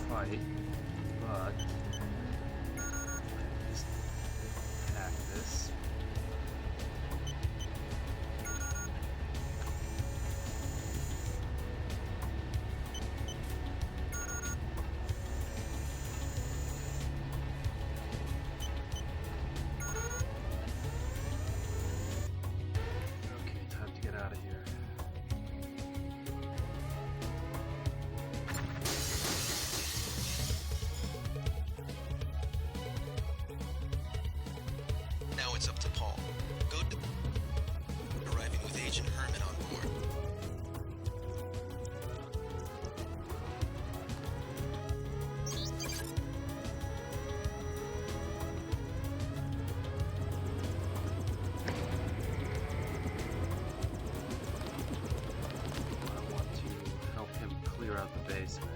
Fight, but just hack this. it's up to Paul. Go to... Arriving with Agent Herman on board. I want to help him clear out the basement.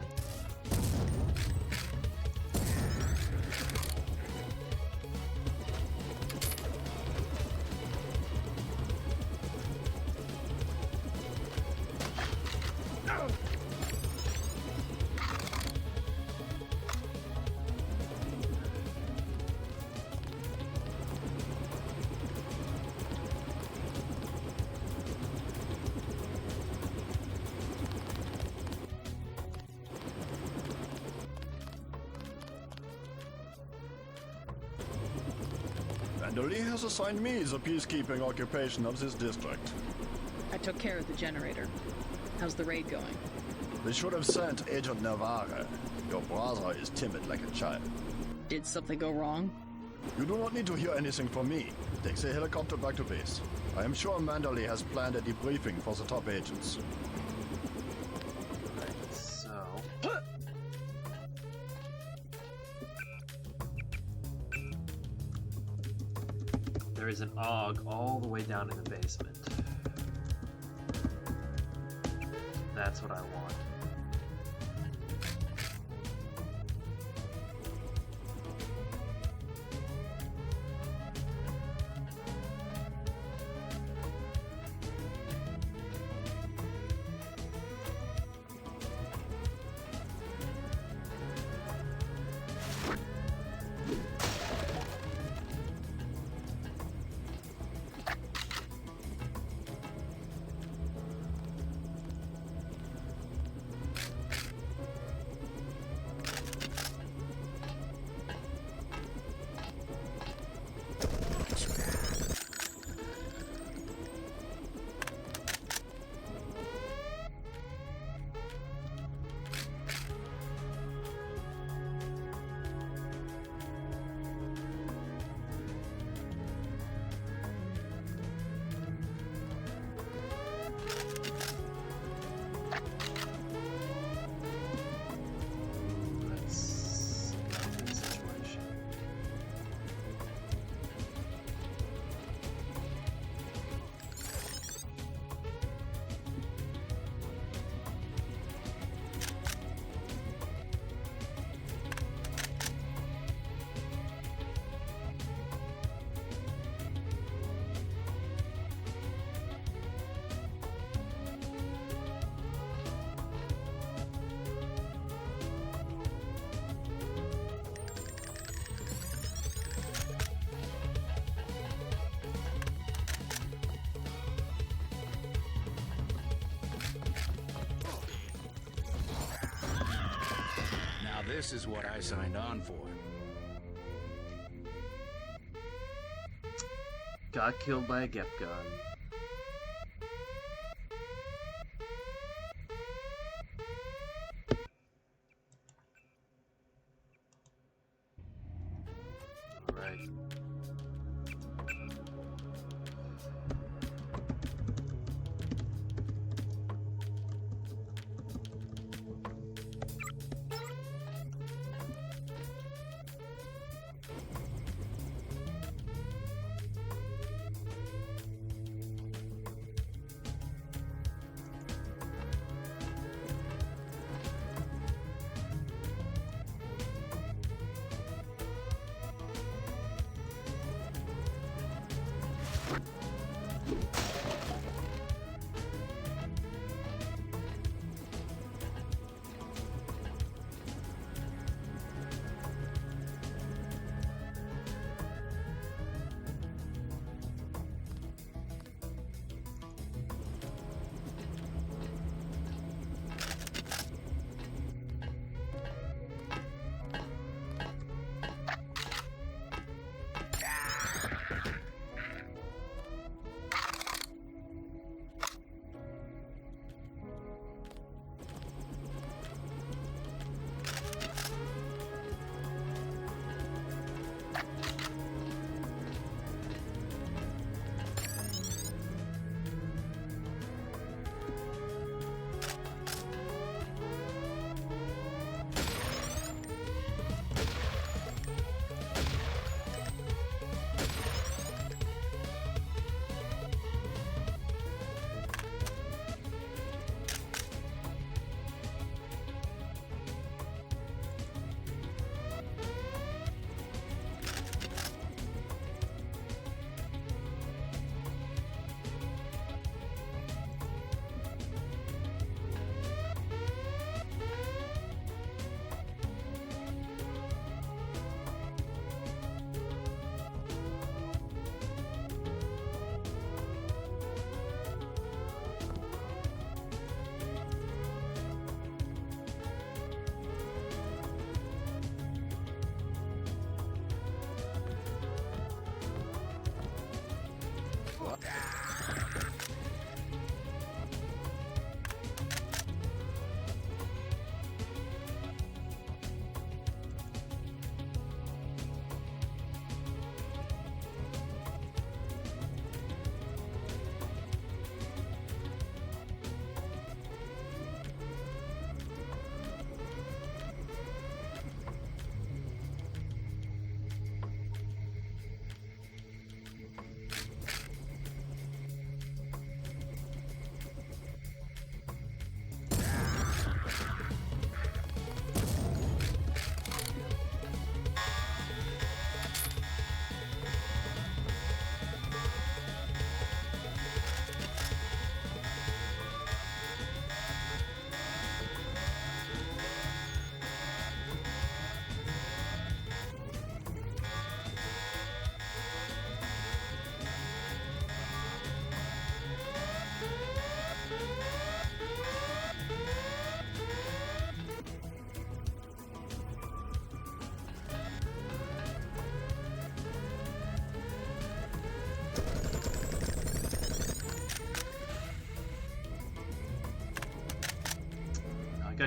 Vanderlee has assigned me the peacekeeping occupation of this district. I took care of the generator. How's the raid going? We should have sent Agent Navarre. Your brother is timid like a child. Did something go wrong? You do not need to hear anything from me. Take the helicopter back to base. I am sure Manderley has planned a debriefing for the top agents. Right, so... There is an AUG all the way down in the basement. That's what I want. This is what I signed on for. Got killed by a Gep gun. Alright.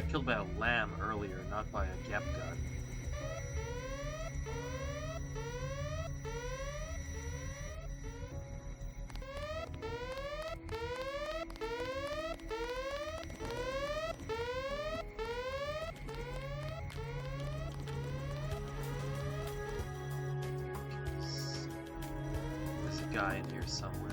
got killed by a lamb earlier, not by a Gep gun. There's a guy in here somewhere.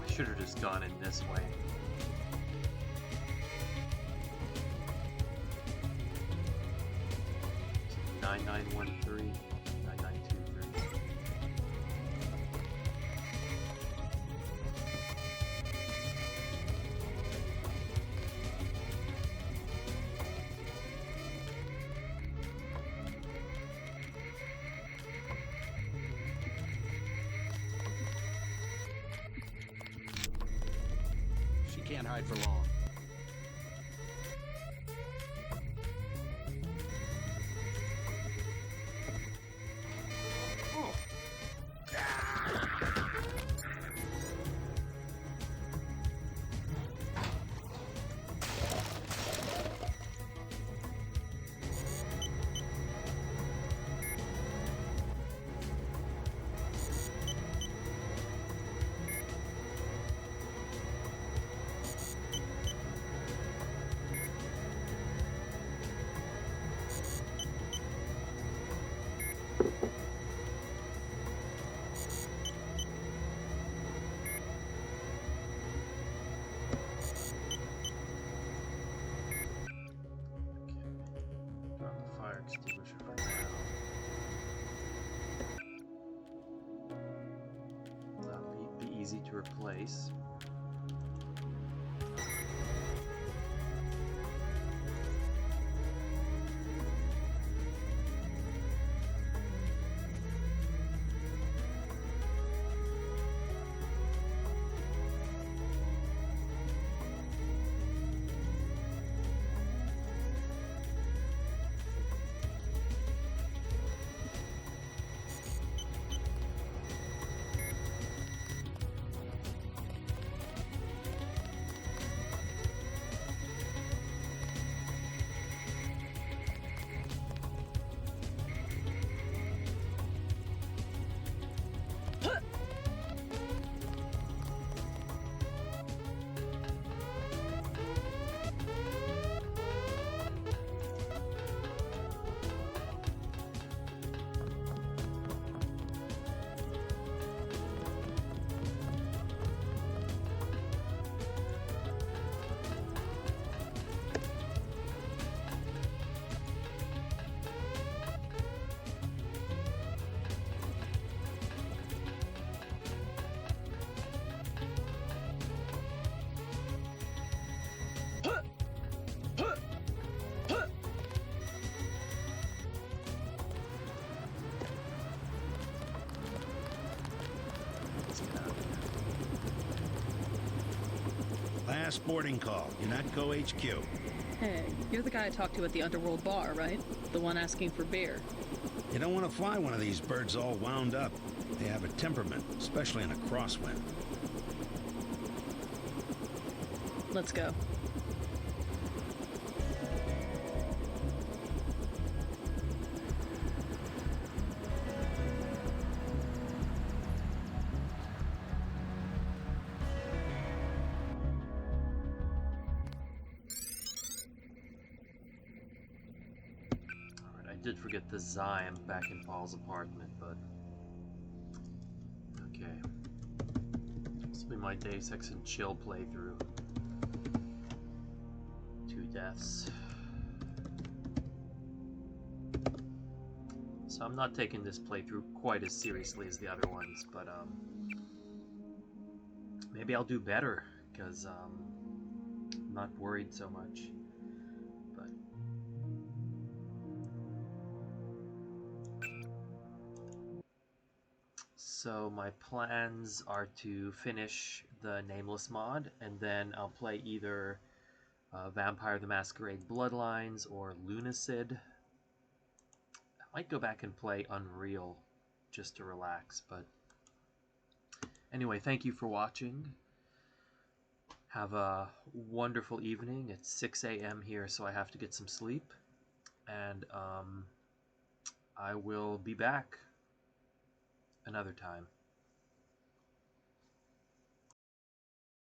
Should have just gone in this way. 9913, 9923. Can't hide for long. Extinguisher for now. That'll be easy to replace. Last boarding call, Unatco HQ. Hey, you're the guy I talked to at the Underworld bar, right? The one asking for beer. You don't want to fly one of these birds all wound up. They have a temperament, especially in a crosswind. Let's go. did forget the Zyme back in Paul's apartment, but okay. This will be my Deus Ex and Chill playthrough. 2 deaths. So I'm not taking this playthrough quite as seriously as the other ones, but maybe I'll do better, because I'm not worried so much. But so my plans are to finish the Nameless mod, and then I'll play either Vampire the Masquerade Bloodlines or Lunacid. I might go back and play Unreal just to relax, but anyway, thank you for watching. Have a wonderful evening. It's 6 a.m. here, so I have to get some sleep. And I will be back another time.